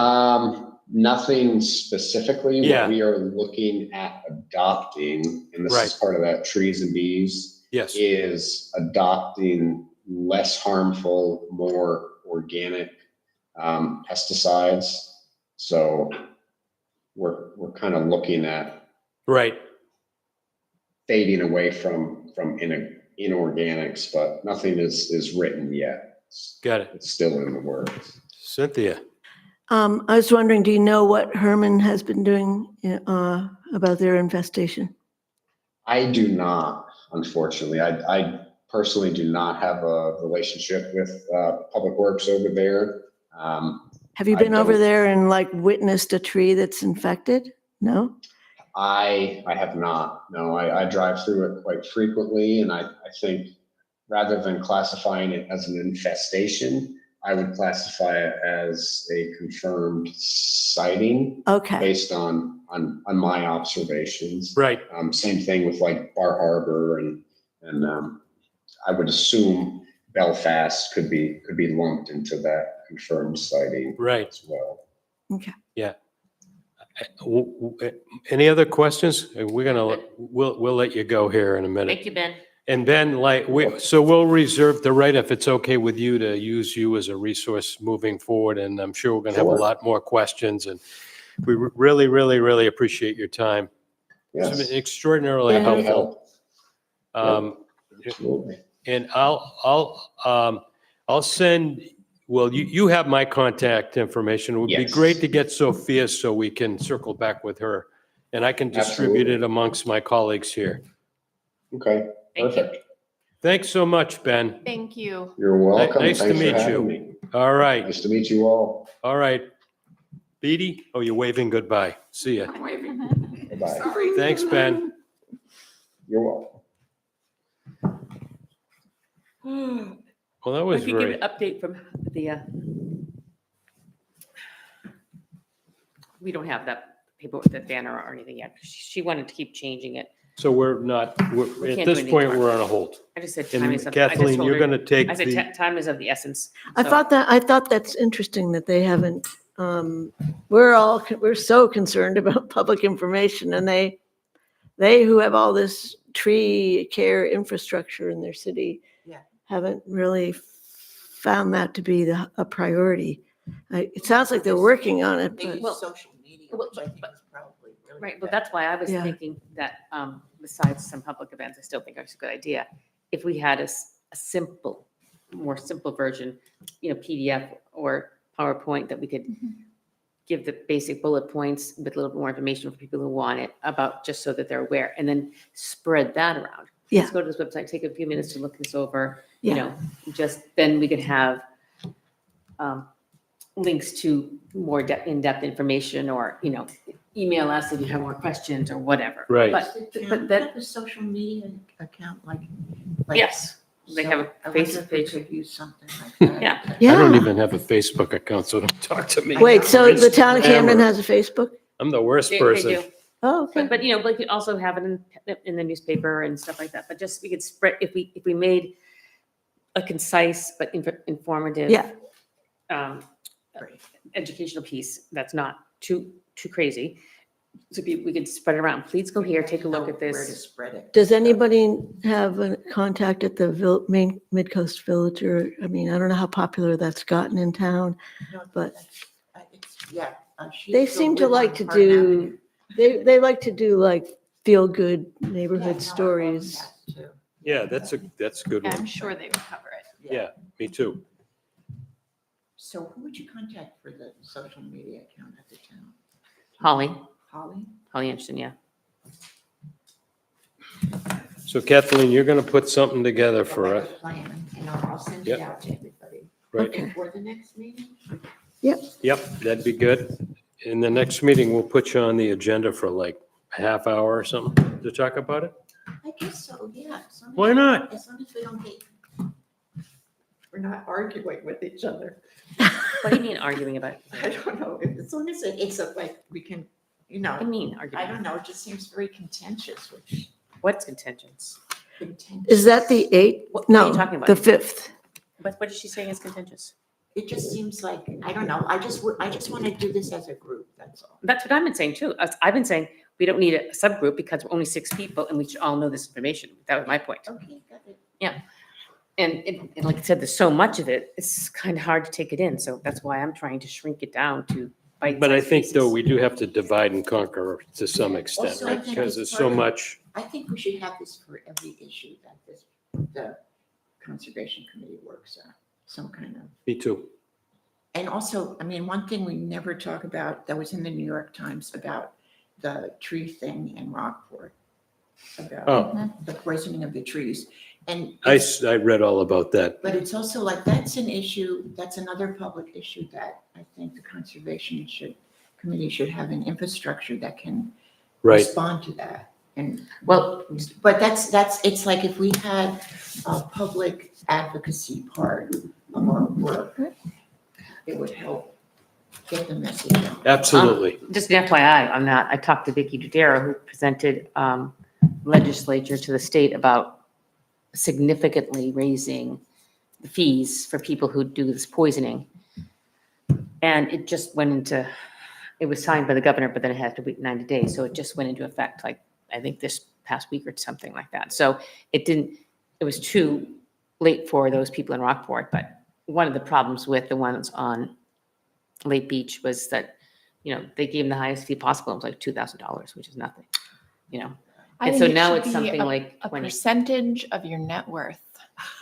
[SPEAKER 8] Nothing specifically.
[SPEAKER 1] Yeah.
[SPEAKER 8] What we are looking at adopting, and this is
[SPEAKER 1] Right.
[SPEAKER 8] part of that trees and bees,
[SPEAKER 1] Yes.
[SPEAKER 8] is adopting less harmful, more organic pesticides. So we're kind of looking at
[SPEAKER 1] Right.
[SPEAKER 8] fading away from inorganics, but nothing is written yet.
[SPEAKER 1] Got it.
[SPEAKER 8] It's still in the works.
[SPEAKER 1] Cynthia.
[SPEAKER 4] I was wondering, do you know what Herman has been doing about their infestation?
[SPEAKER 8] I do not, unfortunately. I personally do not have a relationship with Public Works over there.
[SPEAKER 4] Have you
[SPEAKER 8] I
[SPEAKER 4] been over
[SPEAKER 8] don't-
[SPEAKER 4] there and like witnessed a tree that's infected? No?
[SPEAKER 8] I have not. No, I drive through it quite frequently, and I think rather than classifying it as an infestation, I would classify it as a confirmed sighting
[SPEAKER 4] Okay.
[SPEAKER 8] based on my observations.
[SPEAKER 1] Right.
[SPEAKER 8] Same thing with like Bar Harbor and And I would assume Belfast could be lumped into that confirmed sighting
[SPEAKER 1] Right.
[SPEAKER 8] as well.
[SPEAKER 1] Any other questions? We're gonna, we'll let you go here in a minute.
[SPEAKER 2] Thank you, Ben.
[SPEAKER 1] And Ben, so we'll reserve the right, if it's okay with you, to use you as a resource moving forward. And I'm sure we're gonna have a
[SPEAKER 8] Sure.
[SPEAKER 1] lot more questions, and we really, really, really appreciate your time. It's been
[SPEAKER 8] Yes.
[SPEAKER 1] extraordinarily
[SPEAKER 4] Yeah.
[SPEAKER 8] Happy to
[SPEAKER 1] helpful.
[SPEAKER 8] help. Absolutely.
[SPEAKER 1] And I'll send, well, you have my contact information. It would be
[SPEAKER 8] Yes.
[SPEAKER 1] great to get Sophia so we can circle back with her. And I can distribute
[SPEAKER 8] Absolutely.
[SPEAKER 1] it amongst my colleagues here.
[SPEAKER 8] Okay,
[SPEAKER 2] Thank you.
[SPEAKER 8] perfect.
[SPEAKER 1] Thanks so much, Ben.
[SPEAKER 3] Thank you.
[SPEAKER 8] You're welcome.
[SPEAKER 1] Nice to
[SPEAKER 8] Thanks for
[SPEAKER 1] meet
[SPEAKER 8] having
[SPEAKER 1] you.
[SPEAKER 8] me.
[SPEAKER 1] All right,
[SPEAKER 8] Nice to meet you all.
[SPEAKER 1] all right. Beatty, oh, you're waving goodbye. See ya.
[SPEAKER 5] I'm waving.
[SPEAKER 8] Bye-bye.
[SPEAKER 5] Sorry.
[SPEAKER 1] Thanks, Ben.
[SPEAKER 8] You're welcome.
[SPEAKER 1] Well, that
[SPEAKER 2] I
[SPEAKER 1] was
[SPEAKER 2] could give
[SPEAKER 1] very,
[SPEAKER 2] an update from the, we don't have that paperwork, that banner or anything yet. She wanted to keep changing it.
[SPEAKER 1] so we're not,
[SPEAKER 2] We
[SPEAKER 1] at
[SPEAKER 2] can't do
[SPEAKER 1] this
[SPEAKER 2] anything
[SPEAKER 1] point,
[SPEAKER 2] tomorrow.
[SPEAKER 1] we're on a hold.
[SPEAKER 2] I just said time is
[SPEAKER 1] And
[SPEAKER 2] of, I just
[SPEAKER 1] Kathleen,
[SPEAKER 2] told
[SPEAKER 1] you're
[SPEAKER 2] her,
[SPEAKER 1] gonna take
[SPEAKER 2] I said
[SPEAKER 1] the,
[SPEAKER 2] time is of the essence.
[SPEAKER 4] I
[SPEAKER 2] So-
[SPEAKER 4] thought that's interesting that they haven't, we're so concerned about public information, and they who have all this tree care infrastructure in their city
[SPEAKER 6] Yeah.
[SPEAKER 4] haven't really found that to be a priority. It sounds like they're working on it,
[SPEAKER 6] They
[SPEAKER 4] but
[SPEAKER 6] use
[SPEAKER 2] Well,
[SPEAKER 6] social media,
[SPEAKER 2] well,
[SPEAKER 6] which I think
[SPEAKER 2] but-
[SPEAKER 6] is probably really.
[SPEAKER 2] Right, but
[SPEAKER 6] better.
[SPEAKER 2] that's why I was
[SPEAKER 4] Yeah.
[SPEAKER 2] thinking that, besides some public events, I still think it's a good idea. If we had a simple, more simple version, PDF or PowerPoint that we could give the basic bullet points with a little bit more information for people who want it about, just so that they're aware, and then spread that around.
[SPEAKER 4] Yeah.
[SPEAKER 2] Let's go to this website, take a few minutes to look this over,
[SPEAKER 4] Yeah.
[SPEAKER 2] just then we could have links to more in-depth information, or, email us if you have more questions or whatever.
[SPEAKER 1] Right.
[SPEAKER 2] But,
[SPEAKER 6] Does the
[SPEAKER 2] but
[SPEAKER 6] town
[SPEAKER 2] that,
[SPEAKER 6] have a social media account like?
[SPEAKER 2] yes, they have a
[SPEAKER 6] so I wonder
[SPEAKER 2] Facebook
[SPEAKER 6] if we
[SPEAKER 2] page.
[SPEAKER 6] could use something like that.
[SPEAKER 2] Yeah.
[SPEAKER 1] I don't
[SPEAKER 4] yeah.
[SPEAKER 1] even have a Facebook account, so don't talk to me.
[SPEAKER 4] Wait, so the town of Camden
[SPEAKER 1] Hammer.
[SPEAKER 4] has a Facebook?
[SPEAKER 1] I'm the worst
[SPEAKER 2] They
[SPEAKER 1] person.
[SPEAKER 2] do.
[SPEAKER 4] Oh, okay.
[SPEAKER 2] But, we could also have it in the newspaper and stuff like that, but just, we could spread, if we made a concise but informative.
[SPEAKER 4] Yeah.
[SPEAKER 6] Great.
[SPEAKER 2] Educational piece that's not too crazy. So we could spread it around. Please go here, take a look at
[SPEAKER 6] Where to
[SPEAKER 2] this.
[SPEAKER 6] spread it.
[SPEAKER 4] Does anybody have a contact at the main Midcoast Village, or, I mean, I don't know how popular that's gotten in town.
[SPEAKER 6] No,
[SPEAKER 4] But-
[SPEAKER 6] yeah. She
[SPEAKER 4] They
[SPEAKER 6] used
[SPEAKER 4] seem to
[SPEAKER 6] live
[SPEAKER 4] like
[SPEAKER 6] on
[SPEAKER 4] to
[SPEAKER 6] Hart Avenue.
[SPEAKER 4] do, they like to do like feel-good
[SPEAKER 6] Yeah,
[SPEAKER 4] neighborhood
[SPEAKER 6] no,
[SPEAKER 4] stories.
[SPEAKER 6] I love that too.
[SPEAKER 1] Yeah, that's a good
[SPEAKER 3] Yeah,
[SPEAKER 1] one.
[SPEAKER 3] I'm sure they would cover it.
[SPEAKER 1] Yeah, me too.
[SPEAKER 6] So who would you contact for the social media account at the town?
[SPEAKER 2] Holly
[SPEAKER 6] Holly?
[SPEAKER 2] Anderson, yeah.
[SPEAKER 1] So Kathleen, you're gonna put something together for
[SPEAKER 6] I'll
[SPEAKER 1] us,
[SPEAKER 6] make a plan, and I'll send
[SPEAKER 1] Yep.
[SPEAKER 6] it out to everybody.
[SPEAKER 1] right?
[SPEAKER 4] Okay.
[SPEAKER 6] Before the next meeting?
[SPEAKER 1] Yep, that'd be good. In the next meeting, we'll put you on the agenda for like a half hour or something to talk about it.
[SPEAKER 6] I guess so, yeah. as long as-
[SPEAKER 1] Why not?
[SPEAKER 6] As long as we don't get, we're not arguing with each other.
[SPEAKER 2] What do you mean arguing about?
[SPEAKER 6] I don't know, as long as it's like, we can,
[SPEAKER 2] What do you mean
[SPEAKER 6] I
[SPEAKER 2] arguing?
[SPEAKER 6] don't know, it just seems very contentious, which,
[SPEAKER 2] What's contentious?
[SPEAKER 4] Is that the 8th?
[SPEAKER 2] What are you
[SPEAKER 4] No,
[SPEAKER 2] talking about?
[SPEAKER 4] the 5th.
[SPEAKER 2] What is she saying is contentious?
[SPEAKER 6] it just seems like, I don't know, I just want to do this as a group, that's all.
[SPEAKER 2] That's what I've been saying too. I've been saying we don't need a subgroup because we're only 6 people and we should all know this information. That was my point.
[SPEAKER 6] Okay, got it.
[SPEAKER 2] And like I said, there's so much of it, it's kind of hard to take it in. So that's why I'm trying to shrink it down to bite-sized
[SPEAKER 1] But I think though,
[SPEAKER 2] pieces.
[SPEAKER 1] we do have to divide and conquer to some extent,
[SPEAKER 6] Also, I
[SPEAKER 1] right?
[SPEAKER 6] think
[SPEAKER 1] Because
[SPEAKER 6] it's
[SPEAKER 1] there's so
[SPEAKER 6] part of-
[SPEAKER 1] much,
[SPEAKER 6] I think we should have this for every issue that the Conservation Committee works on, some kind of.
[SPEAKER 1] me too.
[SPEAKER 6] And also, I mean, one thing we never talk about, that was in the New York Times about the tree thing in Rockport. About
[SPEAKER 1] Oh,
[SPEAKER 6] the poisoning of the trees. And,
[SPEAKER 1] I read all about that.
[SPEAKER 6] but it's also like, that's an issue, that's another public issue that I think the Conservation Committee should have an infrastructure that can
[SPEAKER 1] Right.
[SPEAKER 6] respond to that. And,
[SPEAKER 2] Well,
[SPEAKER 6] but it's like if we had a public advocacy part of our work, it would help get the message out.
[SPEAKER 1] Absolutely.
[SPEAKER 2] just an FYI on that, I talked to Vicky Dudera, who presented legislature to the state about significantly raising the fees for people who do this poisoning. And it just went into, it was signed by the governor, but then it had to wait 90 days. So it just went into effect, like, I think this past week or something like that. So it was too late for those people in Rockport. But one of the problems with the ones on Lake Beach was that, they gave them the highest fee possible. It was like $2,000, which is nothing,
[SPEAKER 3] I
[SPEAKER 2] And
[SPEAKER 3] think
[SPEAKER 2] so
[SPEAKER 3] it
[SPEAKER 2] now
[SPEAKER 3] should
[SPEAKER 2] it's
[SPEAKER 3] be
[SPEAKER 2] something
[SPEAKER 3] a-
[SPEAKER 2] like
[SPEAKER 3] A
[SPEAKER 2] 20.
[SPEAKER 3] percentage of your net worth.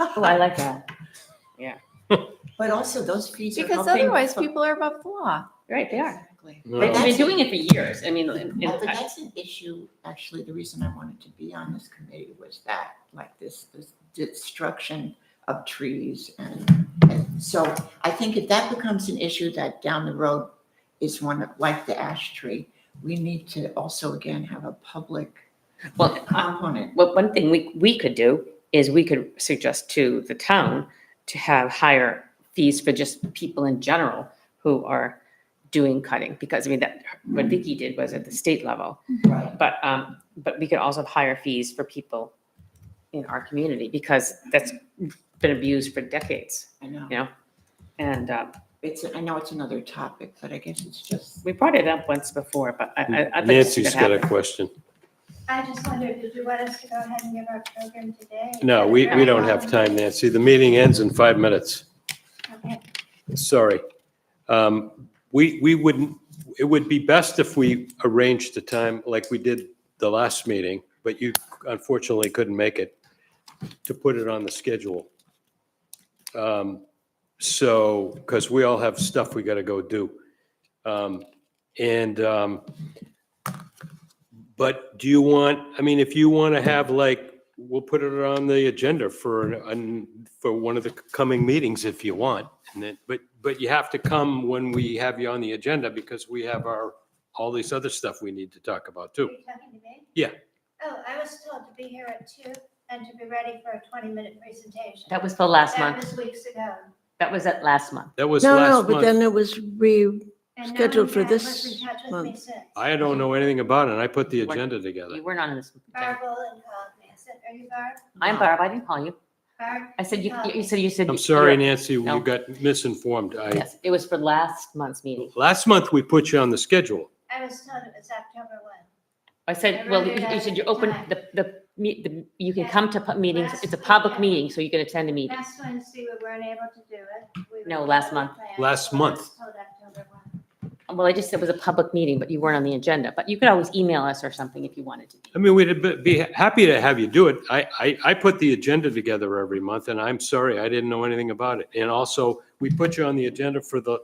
[SPEAKER 2] Oh, I like that.
[SPEAKER 6] But also those fees are
[SPEAKER 3] Because
[SPEAKER 6] helping.
[SPEAKER 3] otherwise people are above the law.
[SPEAKER 2] Right, they are.
[SPEAKER 3] Exactly.
[SPEAKER 1] No.
[SPEAKER 2] They've been
[SPEAKER 6] that's-
[SPEAKER 2] doing it for years. I mean,
[SPEAKER 6] But that's an issue, actually, the reason I wanted to be on this committee was that, like this destruction of trees and so I think if that becomes an issue that down the road is one of, like the ash tree, we need to also again have a public
[SPEAKER 2] well,
[SPEAKER 6] component.
[SPEAKER 2] well, one thing we could do is we could suggest to the town to have higher fees for just people in general who are doing cutting, because I mean, that, what Vicky did was at the state level,
[SPEAKER 6] Right.
[SPEAKER 2] but we could also have higher fees for people in our community, because that's been abused for decades,
[SPEAKER 6] I know.
[SPEAKER 2] you know? And
[SPEAKER 6] I know it's another topic, but I guess it's just.
[SPEAKER 2] we brought it up once before, but I'd like to see
[SPEAKER 1] Nancy's
[SPEAKER 2] that
[SPEAKER 1] got a
[SPEAKER 2] happen.
[SPEAKER 1] question.
[SPEAKER 10] I just wondered, did you want us to go ahead and give our program today?
[SPEAKER 1] No, we don't have time, Nancy. The meeting ends in 5 minutes.
[SPEAKER 10] Okay.
[SPEAKER 1] Sorry. We wouldn't, it would be best if we arranged the time like we did the last meeting, but you unfortunately couldn't make it, to put it on the schedule. So, because we all have stuff we got to go do. But do you want, I mean, if you want to have like, we'll put it on the agenda for one of the coming meetings if you want. And then, but you have to come when we have you on the agenda, because we have all this other stuff we need to talk about
[SPEAKER 10] Are
[SPEAKER 1] too.
[SPEAKER 10] you talking to me?
[SPEAKER 1] Yeah.
[SPEAKER 10] Oh, I was told to be here at 2 and to be ready for a 20-minute presentation.
[SPEAKER 2] That was for last
[SPEAKER 10] That
[SPEAKER 2] month.
[SPEAKER 10] was weeks ago.
[SPEAKER 2] That was at last month.
[SPEAKER 1] That was
[SPEAKER 4] No,
[SPEAKER 1] last
[SPEAKER 4] but then
[SPEAKER 1] month.
[SPEAKER 4] it was
[SPEAKER 10] And no
[SPEAKER 4] Scheduled
[SPEAKER 10] one
[SPEAKER 4] for
[SPEAKER 10] has
[SPEAKER 4] this
[SPEAKER 10] been in touch with me
[SPEAKER 4] month.
[SPEAKER 10] since.
[SPEAKER 1] I don't know anything about it. I put the agenda together.
[SPEAKER 2] You weren't on this.
[SPEAKER 10] Barb Olin called me. I said, are you Barb?
[SPEAKER 2] I'm Barb. I didn't call you.
[SPEAKER 10] Barb?
[SPEAKER 2] I said, you
[SPEAKER 10] called me.
[SPEAKER 2] said.
[SPEAKER 1] I'm sorry,
[SPEAKER 2] you're-
[SPEAKER 1] Nancy,
[SPEAKER 2] No.
[SPEAKER 1] you got misinformed.
[SPEAKER 2] Yes, it was for last month's meeting.
[SPEAKER 1] Last month we put you on the schedule.
[SPEAKER 10] I was told it was October 1.
[SPEAKER 2] I said, well, you said you're open, you can come to meetings. It's a public meeting, so you can attend a meeting.
[SPEAKER 10] Last Wednesday, we weren't able to do it. We were
[SPEAKER 2] No, last month.
[SPEAKER 10] planned,
[SPEAKER 1] Last
[SPEAKER 10] so I
[SPEAKER 1] month.
[SPEAKER 10] was told October 1.
[SPEAKER 2] Well, I just said it was a public meeting, but you weren't on the agenda. But you could always email us or something if you wanted to.
[SPEAKER 1] I mean, we'd be happy to have you do it. I put the agenda together every month, and I'm sorry, I didn't know anything about it. And also, we put you on the agenda for the.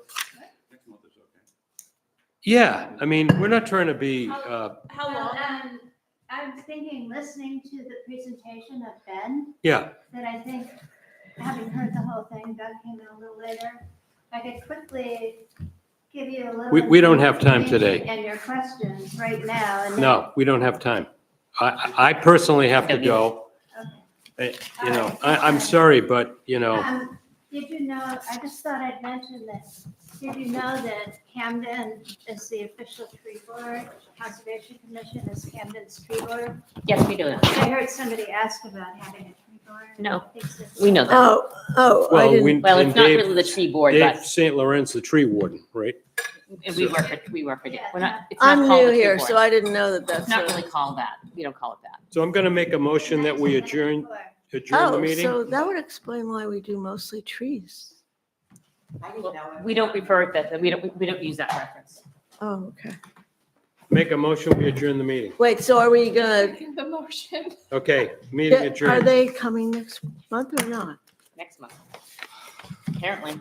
[SPEAKER 1] Yeah, I mean, we're not trying to be,
[SPEAKER 9] How long?
[SPEAKER 10] I'm thinking, listening to the presentation of Ben,
[SPEAKER 1] yeah,
[SPEAKER 10] that I think, having heard the whole thing, Doug came in a little later, I could quickly give you a little.
[SPEAKER 1] We don't have time today.
[SPEAKER 10] information And your questions right now. And then-
[SPEAKER 1] no, we don't have time. I personally have to go. I'm sorry, but,
[SPEAKER 10] Did you know, I just thought I'd mention this. Did you know that Camden is the official tree board? Conservation Commission is Camden's tree board?
[SPEAKER 2] Yes, we do that.
[SPEAKER 10] I heard somebody ask about having a tree board.
[SPEAKER 2] No,
[SPEAKER 10] Thinks it's-
[SPEAKER 2] we know that.
[SPEAKER 4] I
[SPEAKER 1] well,
[SPEAKER 4] didn't,
[SPEAKER 2] Well,
[SPEAKER 1] and
[SPEAKER 2] it's not
[SPEAKER 1] Dave-
[SPEAKER 2] really the tree board,
[SPEAKER 1] Dave
[SPEAKER 2] but
[SPEAKER 1] St. Laurent's the tree warden, right?
[SPEAKER 2] we work for it.
[SPEAKER 10] Yeah.
[SPEAKER 2] We're not, it's not
[SPEAKER 4] I'm
[SPEAKER 2] called
[SPEAKER 4] new
[SPEAKER 2] the tree
[SPEAKER 4] here,
[SPEAKER 2] board.
[SPEAKER 4] so I didn't know that
[SPEAKER 2] It's
[SPEAKER 4] that's.
[SPEAKER 2] not
[SPEAKER 4] a-
[SPEAKER 2] really called that. We don't call it that.
[SPEAKER 1] So I'm going to make a motion that we adjourn the
[SPEAKER 4] Oh,
[SPEAKER 1] meeting.
[SPEAKER 4] so that would explain why we do mostly trees.
[SPEAKER 6] I didn't know it.
[SPEAKER 2] We don't refer to that, we don't use that reference.
[SPEAKER 4] Oh, okay.
[SPEAKER 1] Make a motion, we adjourn the meeting.
[SPEAKER 4] Wait, so are we gonna,
[SPEAKER 3] The motion.
[SPEAKER 1] Okay, meeting
[SPEAKER 4] are
[SPEAKER 1] adjourned.
[SPEAKER 4] they coming next month or not?
[SPEAKER 2] Next month. Apparently.